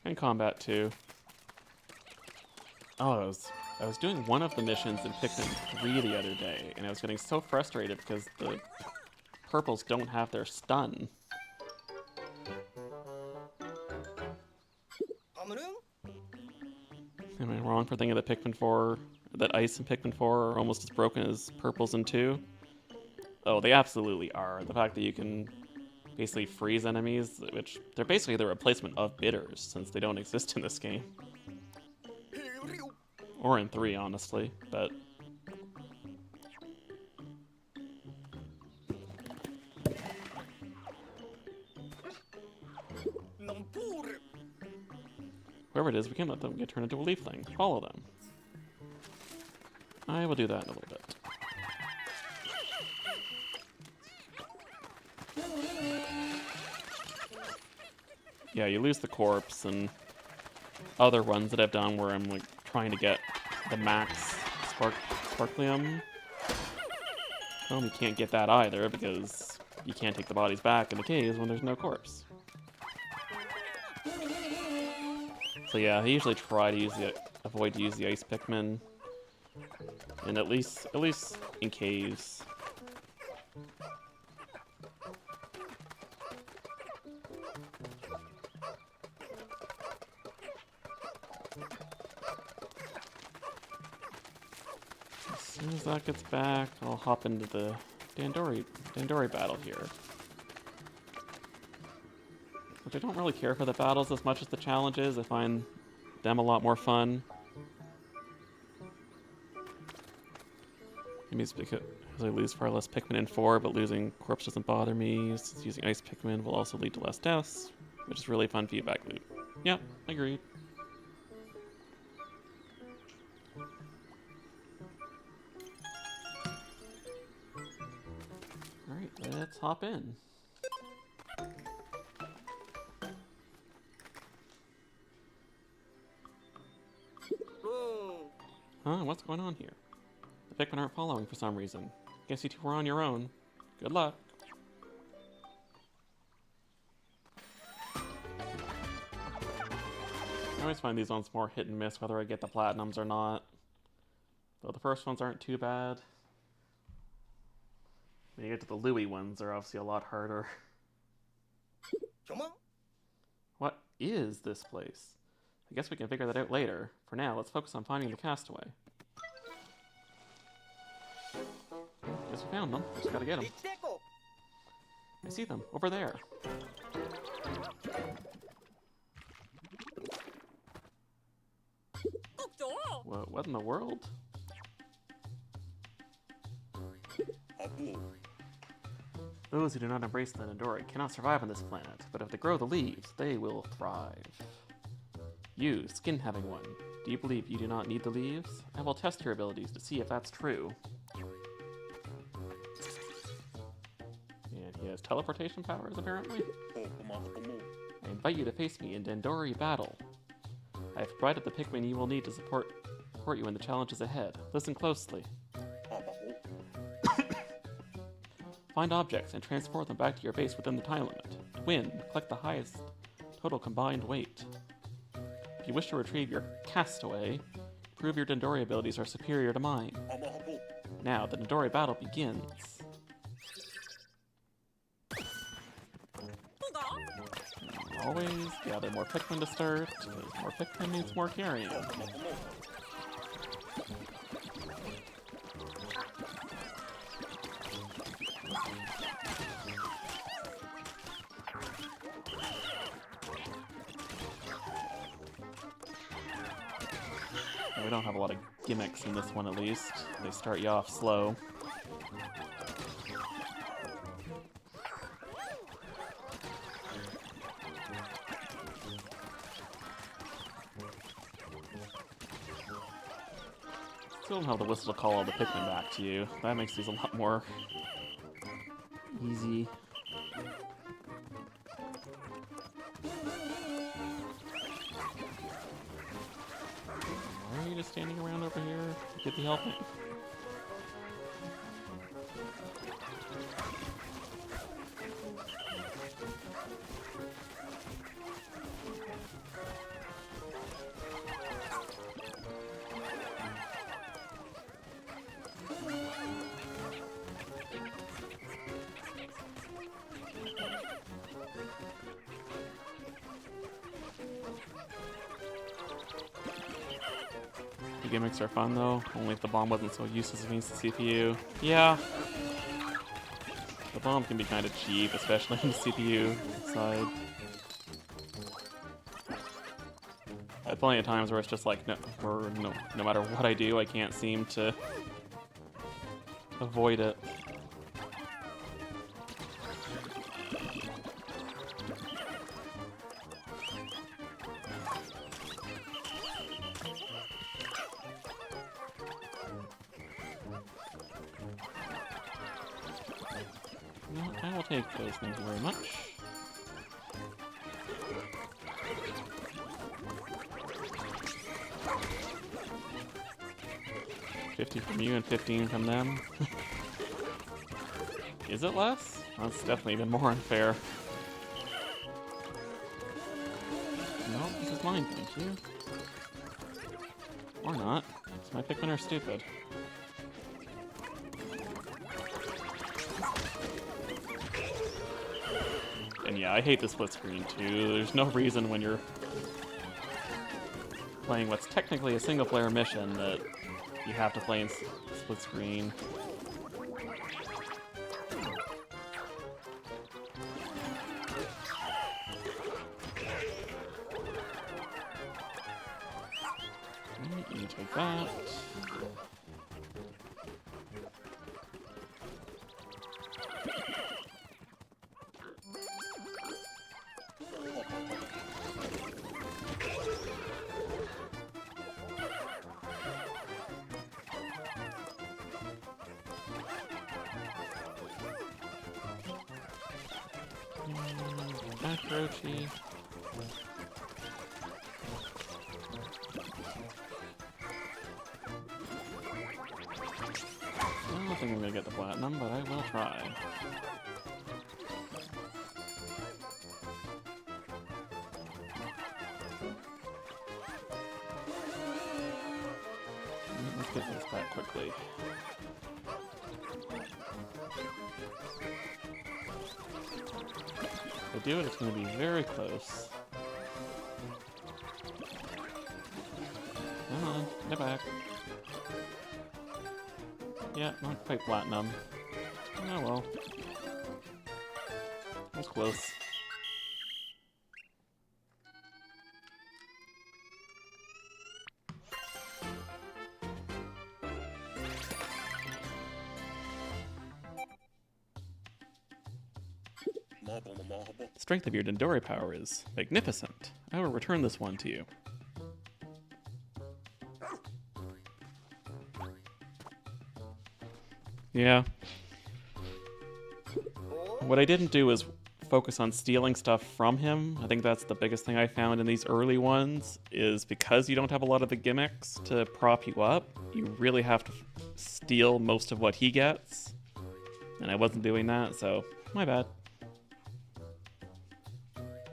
And combat too. Oh, I was doing one of the missions in Pikmin 3 the other day, and I was getting so frustrated because the purples don't have their stun. Am I wrong for thinking that Pikmin 4 that ice in Pikmin 4 are almost as broken as purples in 2? Oh, they absolutely are. The fact that you can basically freeze enemies, which they're basically the replacement of bitters, since they don't exist in this game. Or in 3, honestly, but... Whoever it is, we can't let them get turned into a leafling. Follow them. I will do that in a little bit. Yeah, you lose the corpse and other ones that I've done where I'm like trying to get the max sparklium. You can't get that either because you can't take the bodies back in the caves when there's no corpse. So yeah, I usually try to avoid to use the ice Pikmin, and at least in caves. As soon as that gets back, I'll hop into the Dandori battle here. Which I don't really care for the battles as much as the challenges. I find them a lot more fun. Maybe it's because I lose far less Pikmin in 4, but losing corpse doesn't bother me. Using ice Pikmin will also lead to less deaths, which is really fun feedback loop. Yeah, agreed. Alright, let's hop in. Huh? What's going on here? The Pikmin aren't following for some reason. Guess you two were on your own. Good luck. I always find these ones more hit and miss whether I get the platinums or not. Though the first ones aren't too bad. When you get to the Louie ones, they're obviously a lot harder. What is this place? I guess we can figure that out later. For now, let's focus on finding the castaway. Guess we found them. Just gotta get them. I see them. Over there. What in the world? Those who do not embrace the Dandori cannot survive on this planet, but if they grow the leaves, they will thrive. You, Skin having one, do you believe you do not need the leaves? I will test your abilities to see if that's true. And he has teleportation powers, apparently. I invite you to face me in Dandori battle. I have provided the Pikmin you will need to support you in the challenges ahead. Listen closely. Find objects and transport them back to your base within the time limit. To win, collect the highest total combined weight. If you wish to retrieve your castaway, prove your Dandori abilities are superior to mine. Now, the Dandori battle begins. Always gather more Pikmin to start, because more Pikmin means more carrying. We don't have a lot of gimmicks in this one, at least. They start you off slow. Still don't have the whistle to call all the Pikmin back to you. That makes these a lot more easy. Why are you just standing around over here? Could you help me? gimmicks are fun though, only if the bomb wasn't so useless against the CPU. Yeah. The bomb can be kind of cheap, especially on the CPU side. At plenty of times where it's just like, no matter what I do, I can't seem to avoid it. Well, I will take those, thank you very much. $50 from you and 15 from them. Is it less? That's definitely even more unfair. No, this is mine, thank you. Or not. My Pikmin are stupid. And yeah, I hate the split screen too. There's no reason when you're playing what's technically a single player mission that you have to play in split screen. You take that. Rochi. I don't think I'm gonna get the platinum, but I will try. Let's get this back quickly. If I do it, it's going to be very close. Come on, get back. Yeah, not quite platinum. Oh well. That's close. The strength of your Dendori power is magnificent. I will return this one to you. Yeah. What I didn't do is focus on stealing stuff from him. I think that's the biggest thing I found in these early ones, is because you don't have a lot of the gimmicks to prop you up, you really have to steal most of what he gets. And I wasn't doing that, so my bad.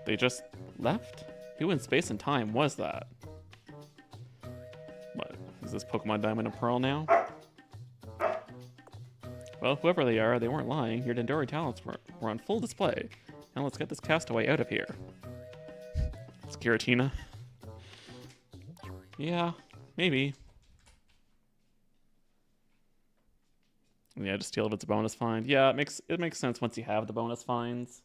They just left? Who in space and time was that? What, is this Pokemon Diamond and Pearl now? Well, whoever they are, they weren't lying. Your Dendori talents were on full display. Now let's get this castaway out of here. It's Giratina. Yeah, maybe. Yeah, just steal if it's a bonus find. Yeah, it makes sense once you have the bonus finds.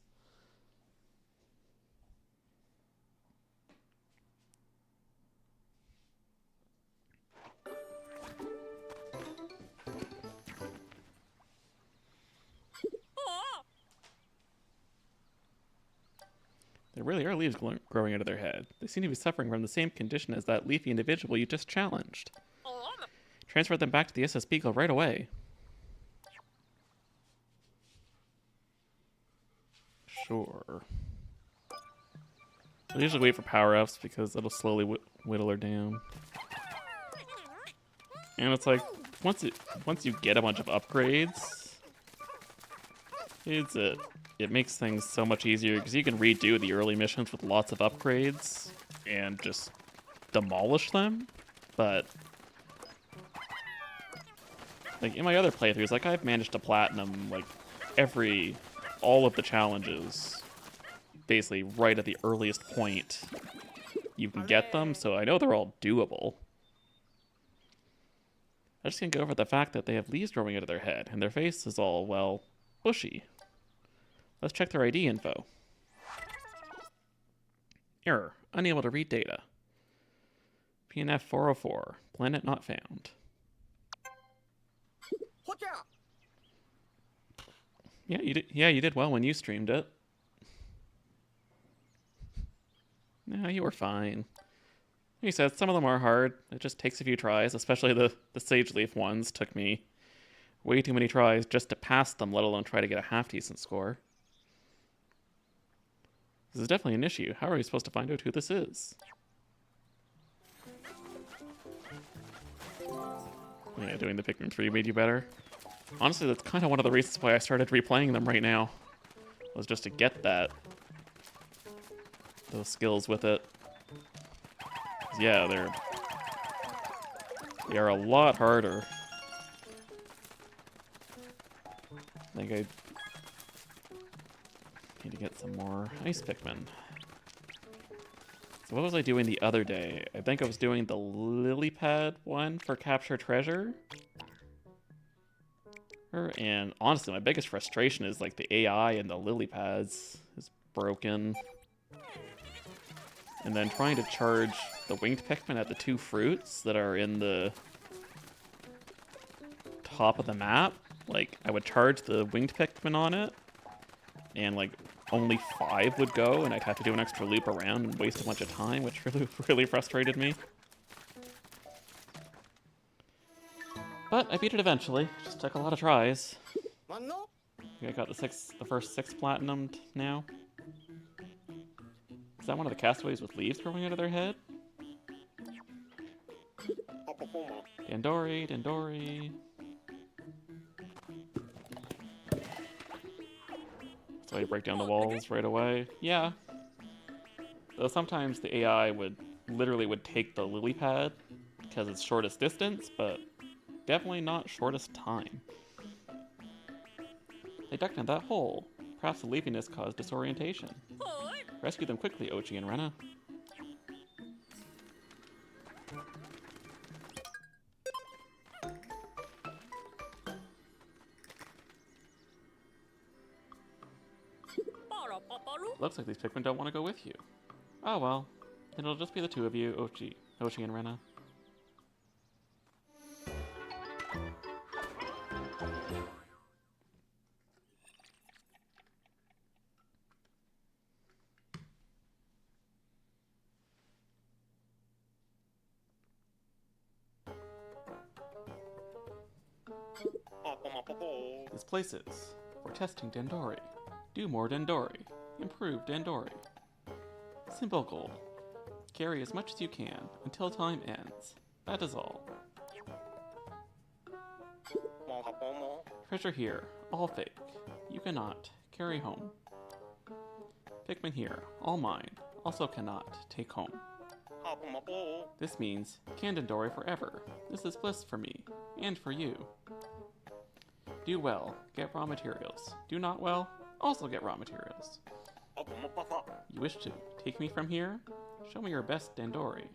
There really are leaves growing out of their head. They seem to be suffering from the same condition as that leafy individual you just challenged. Transfer them back to the SS Beagle right away. Sure. I usually wait for power-ups because it'll slowly whittle her down. And it's like, once you get a bunch of upgrades, it makes things so much easier because you can redo the early missions with lots of upgrades and just demolish them. But like in my other playthroughs, like I've managed to platinum like all of the challenges basically right at the earliest point you can get them, so I know they're all doable. I just can't get over the fact that they have leaves growing out of their head, and their face is all, well, bushy. Let's check their ID info. Error. Unable to read data. PNF 404. Planet not found. Yeah, you did. Yeah, you did well when you streamed it. No, you were fine. Like you said, some of them are hard. It just takes a few tries, especially the Sage Leaf ones. Took me way too many tries just to pass them, let alone try to get a half-decent score. This is definitely an issue. How are we supposed to find out who this is? Yeah, doing the Pikmin 3 made you better. Honestly, that's kind of one of the reasons why I started replaying them right now. Was just to get those skills with it. Yeah, they are a lot harder. I think I need to get some more ice Pikmin. So what was I doing the other day? I think I was doing the lily pad one for capture treasure. And honestly, my biggest frustration is like the AI and the lily pads is broken. And then trying to charge the winged Pikmin at the 2 fruits that are in the top of the map. Like, I would charge the winged Pikmin on it, and like only 5 would go, and I'd have to do an extra loop around and waste a bunch of time, which really frustrated me. But I beat it eventually. Just took a lot of tries. I got the first 6 platinumed now. Is that one of the castaways with leaves growing out of their head? Dandori, Dandori. So you break down the walls right away. Yeah. Though sometimes the AI would take the lily pad because it's shortest distance, but definitely not shortest time. They ducked in that hole. Perhaps the leapiness caused disorientation. Rescue them quickly, Ochi and Rena. Looks like these Pikmin don't want to go with you. Oh well. It'll just be the 2 of you, Ochi and Rena. This place is for testing Dandori. Do more Dandori. Improve Dandori. Simple goal. Carry as much as you can until time ends. That is all. Treasure here, all fake. You cannot carry home. Pikmin here, all mine. Also cannot take home. This means can Dandori forever. This is bliss for me and for you. Do well, get raw materials. Do not well, also get raw materials. You wish to take me from here? Show me your best Dandori.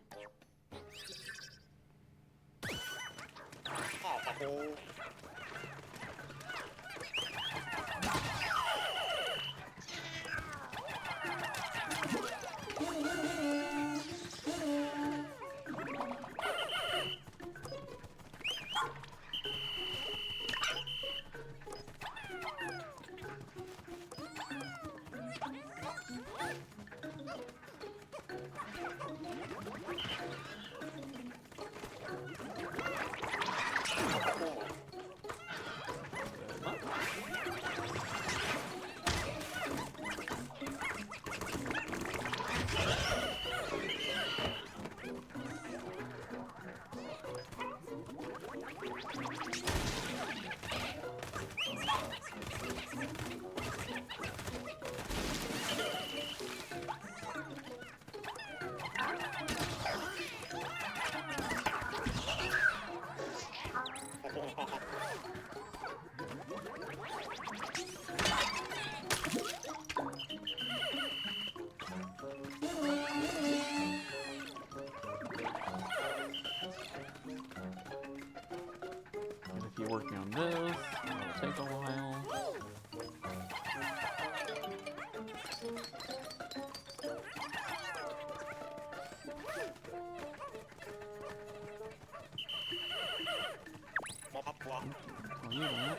Tell you that.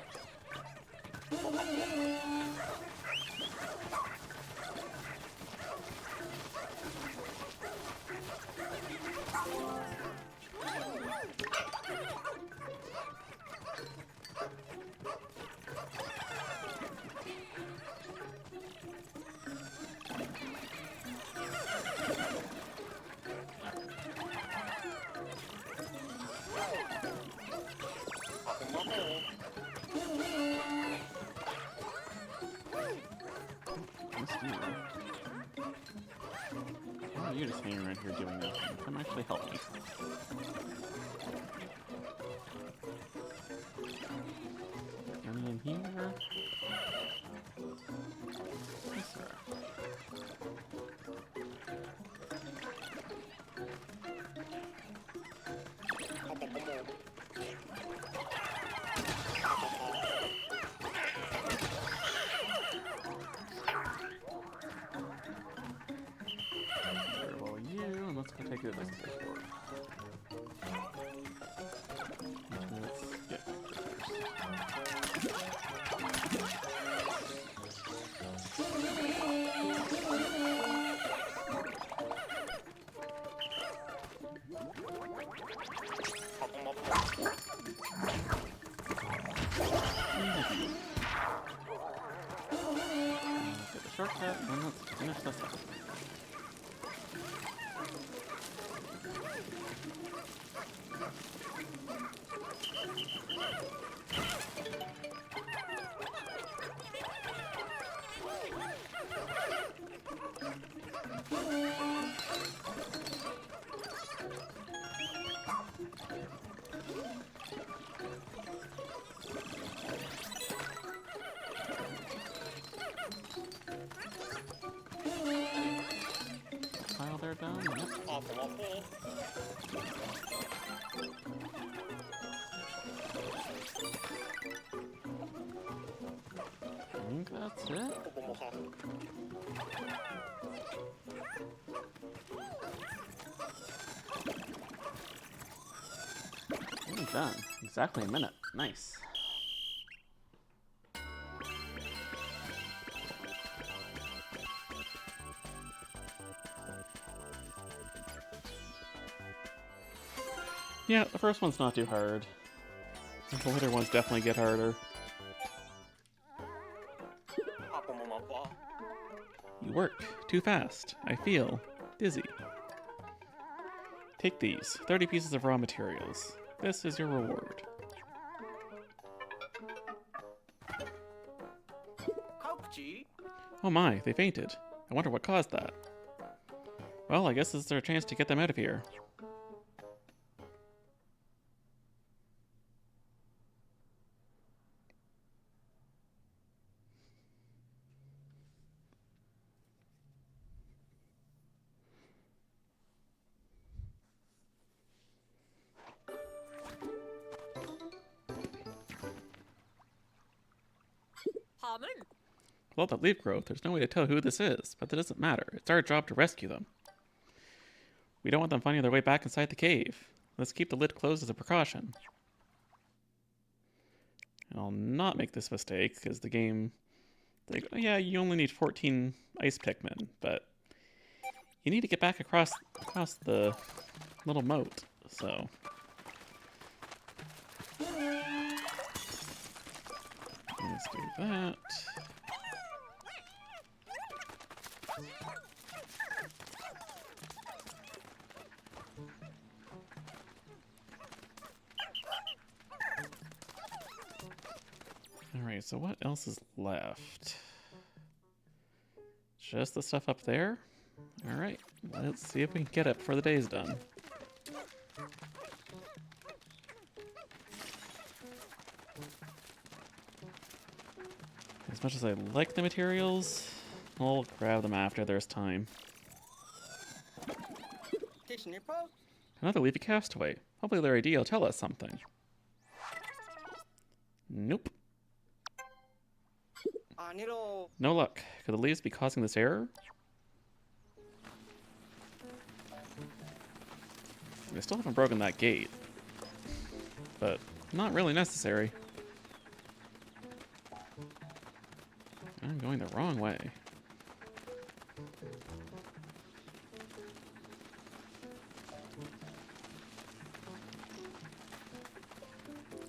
Missed you. Why are you just hanging around here doing nothing? Come actually help me. Any in here? Yes, sir. Very well, you, and let's go take it this way forward. Let's get get the shortcut, and let's finish this up. While they're done, yep. I think that's it. We're done. Exactly a minute. Nice. Yeah, the first one's not too hard. The later ones definitely get harder. You work too fast. I feel dizzy. Take these 30 pieces of raw materials. This is your reward. Oh my, they fainted. I wonder what caused that. Well, I guess this is their chance to get them out of here. Hamen. Well, the leaf growth, there's no way to tell who this is, but that doesn't matter. It's our job to rescue them. We don't want them finding their way back inside the cave. Let's keep the lid closed as a precaution. And I'll not make this mistake, because the game... Like, oh yeah, you only need 14 ice Pikmin, but... You need to get back across the little moat, so... Let's do that. Alright, so what else is left? Just the stuff up there? Alright, let's see if we can get it before the day's done. As much as I like the materials, I'll grab them after there's time. Another leafy castaway. Hopefully their ID will tell us something. Nope. 아니로. No luck. Could the leaves be causing this error? I still haven't broken that gate. But not really necessary. I'm going the wrong way.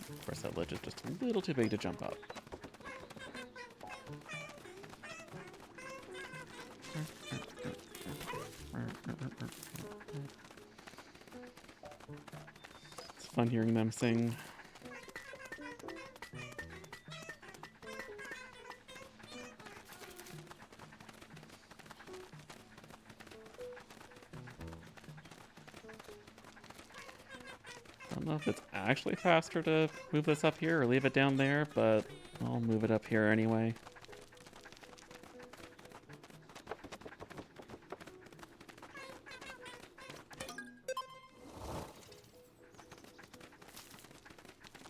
Of course, that ledge is just a little too big to jump up. It's fun hearing them sing. I don't know if it's actually faster to move this up here or leave it down there, but I'll move it up here anyway.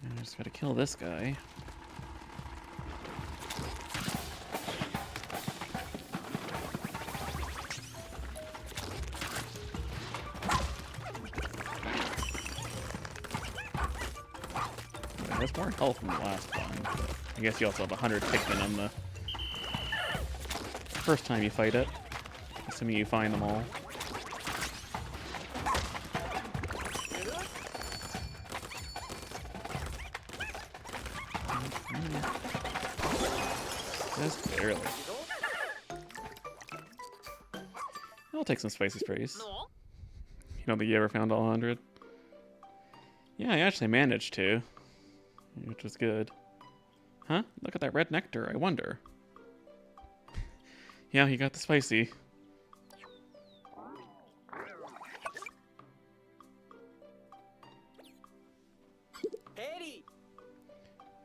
I just gotta kill this guy. There's more health than the last one. But I guess you also have 100 Pikmin on the first time you fight it. Assuming you find them all. Just barely. I'll take some spicy sprays. No. You don't think you ever found all 100? Yeah, I actually managed to. Which was good. Huh? Look at that red nectar, I wonder. Yeah, you got the spicy. Harry.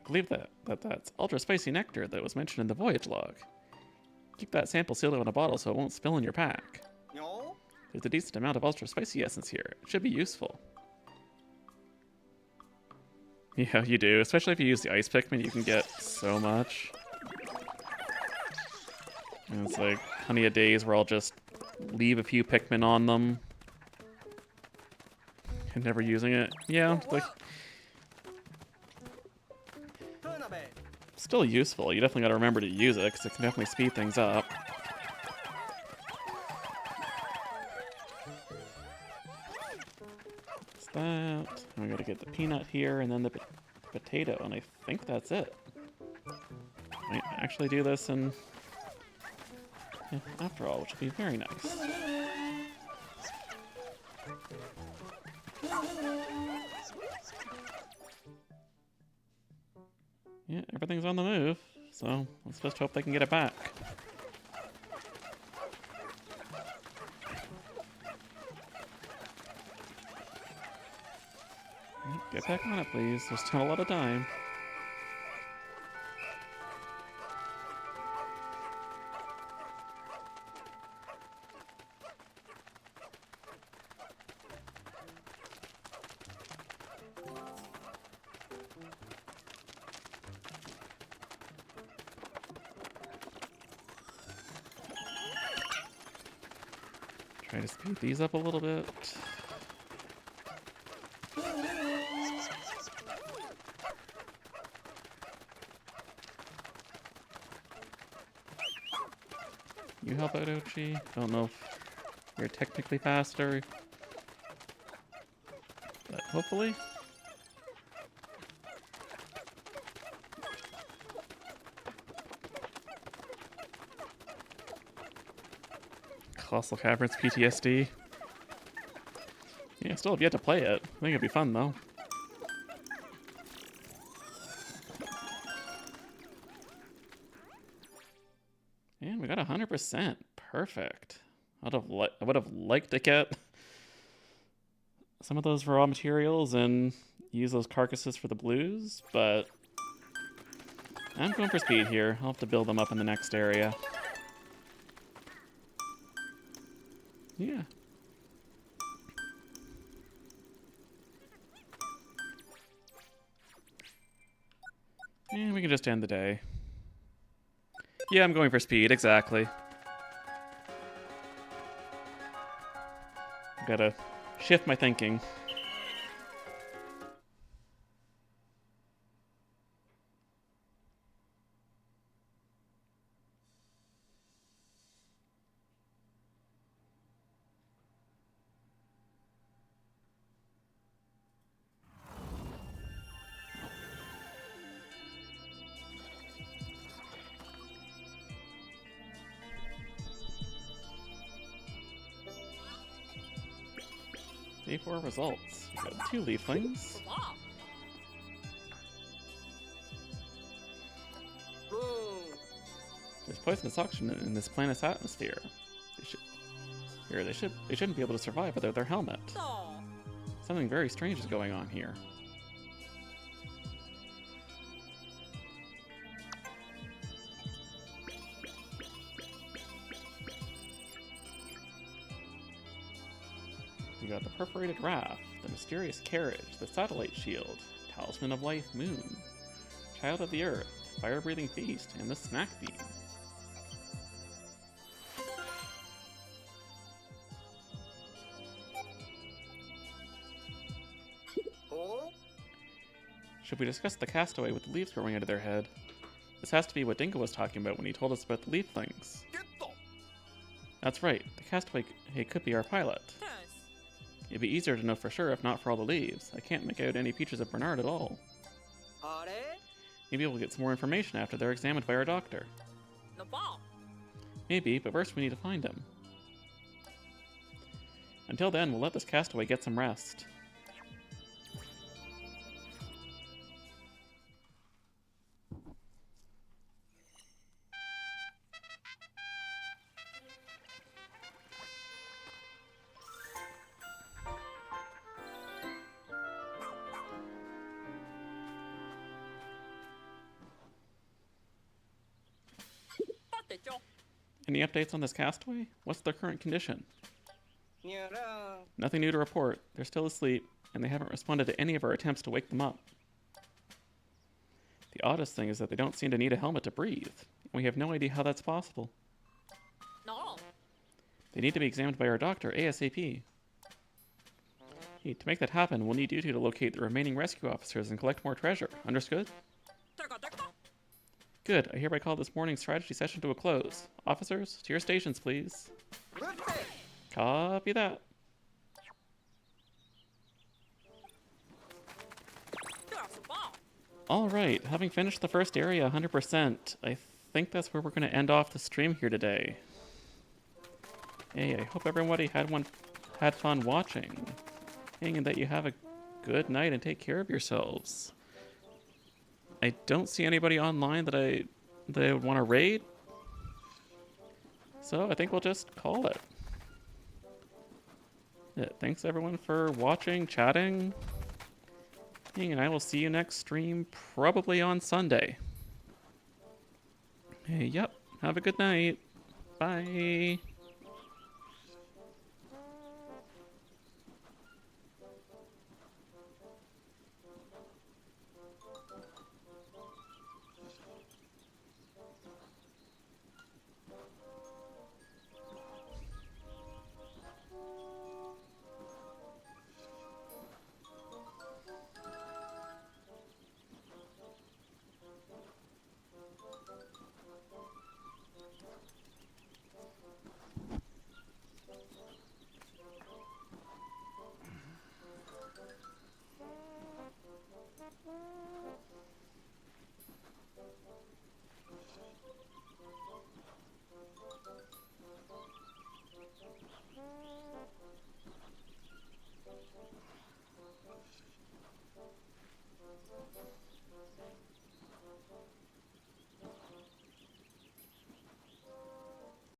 I believe that's ultra spicy nectar that was mentioned in the voyage log. Keep that sample sealed in a bottle so it won't spill in your pack. No. There's a decent amount of ultra spicy essence here. It should be useful. Yeah, you do. Especially if you use the ice Pikmin, you can get so much. And it's like plenty of days where I'll just leave a few Pikmin on them. And never using it. Yeah, like still useful. You definitely gotta remember to use it, because it can definitely speed things up. What's that? And we gotta get the peanut here, and then the potato, and I think that's it. Might actually do this and after all, which would be very nice. Yeah, everything's on the move, so let's just hope they can get it back. Get back on it, please. There's not a lot of time. Try to speed these up a little bit. You help out, Ochi. Don't know if you're technically faster, but hopefully. Colossal Caverns PTSD. Yeah, still have yet to play it. I think it'd be fun though. And we got 100%. Perfect. I would have liked to get some of those raw materials and use those carcasses for the blues, but I'm going for speed here. I'll have to build them up in the next area. Yeah. And we can just end the day. Yeah, I'm going for speed, exactly. Gotta shift my thinking. A4 results. We got 2 leaflings. Mom. There's poisonous oxygen in this planet's atmosphere. They shouldn't be able to survive without their helmet. No. Something very strange is going on here. We got the perforated raft, the mysterious carriage, the satellite shield, talisman of life moon, child of the earth, fire-breathing feast, and the snack beam. Oh? Should we discuss the castaway with the leaves growing out of their head? This has to be what Dingo was talking about when he told us about the leaflings. Get the That's right, the castaway could be our pilot. Yes. It'd be easier to know for sure if not for all the leaves. I can't make out any features of Bernard at all. Are? Maybe we'll get some more information after they're examined by our doctor. No bomb. Maybe, but first we need to find him. Until then, we'll let this castaway get some rest. 맞대죠. Any updates on this castaway? What's their current condition? Nyara. Nothing new to report. They're still asleep, and they haven't responded to any of our attempts to wake them up. The oddest thing is that they don't seem to need a helmet to breathe. We have no idea how that's possible. No. They need to be examined by our doctor ASAP. Hey, to make that happen, we'll need you two to locate the remaining rescue officers and collect more treasure. Understood? 내가. Good. I hereby call this morning's strategy session to a close. Officers, to your stations, please. Good. Copy that. There's a bomb. Alright, having finished the first area 100%, I think that's where we're going to end off the stream here today. Hey, I hope everybody had fun watching. And that you have a good night and take care of yourselves. I don't see anybody online that I would want to raid. So I think we'll just call it. Yeah, thanks everyone for watching, chatting. And I will see you next stream, probably on Sunday. Hey, yep. Have a good night. Bye.